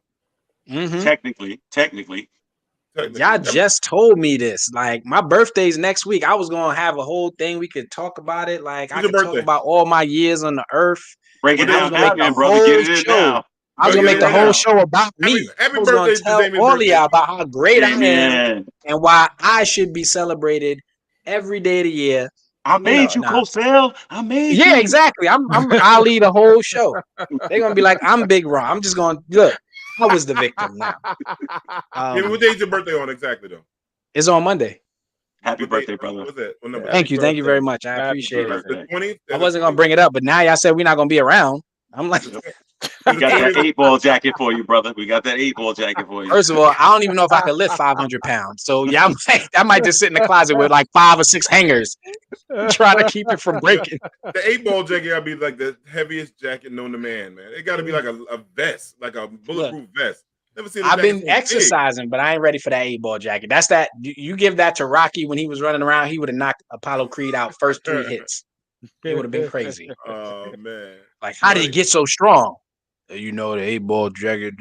Mm-hmm. Technically. Y'all just told me this. Like, my birthday's next week. I was gonna have a whole thing. We could talk about it. Like, I could talk about all my years on the earth. Break it down, brother. Get it in now. I was gonna make the whole show about me. I was gonna tell all of y'all about how great I am and why I should be celebrated every day of the year. I made you, Cosell. I made you. Yeah, exactly. I'll lead the whole show. They're gonna be like, I'm Big Ron. I'm just gonna look. I was the victim now. What day's your birthday on exactly though? It's on Monday. Happy birthday, brother. What's that? What number? Thank you very much. I appreciate it. The 20th. I wasn't gonna bring it up, but now y'all said we're not gonna be around. I'm like, We got that 8-ball jacket for you, brother. We got that 8-ball jacket for you. First of all, I don't even know if I could lift 500 pounds. So yeah, I might just sit in the closet with like 5 or 6 hangers, trying to keep it from breaking. The 8-ball jacket gotta be like the heaviest jacket known to man. It gotta be like a vest, like a bulletproof vest. Never seen. I've been exercising, but I ain't ready for that 8-ball jacket. That's that. You give that to Rocky when he was running around, he would have knocked Apollo Creed out first 3 hits. It would have been crazy. Oh man! Like, how did he get so strong? You know, the 8-ball jacket.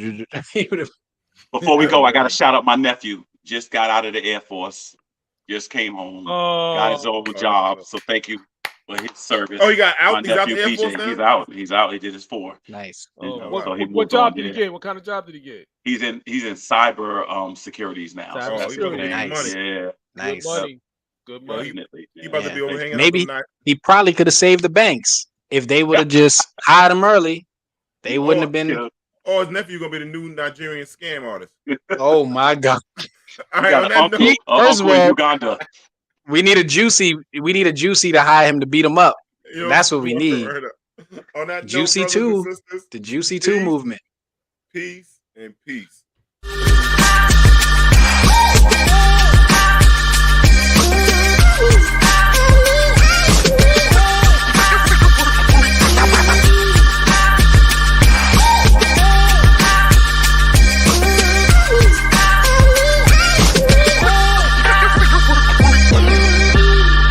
Before we go, I gotta shout out my nephew. Just got out of the Air Force. Just came home. Got his own job. So thank you for his service. Oh, he got out. My He's out nephew, the Air PJ, Force now? He's out. He did his 4. Nice. What job did he get? What kind of job did he get? He's in cyber securities now. Cyber So security. Nice. Yeah. Nice. Good money. Good money. Definitely. He about to be over hanging Maybe out he probably could have saved the banks if they would have just hired him early. They wouldn't have been. Oh, his nephew gonna be the new Nigerian scam artist. Oh my God! All right, on that note, First of all, Uganda. we need a juicy to hire him to beat him up. You know, That's what we need. On that Juicy note, brothers 2, and sisters, the Juicy 2 movement. Peace and peace. Ooh.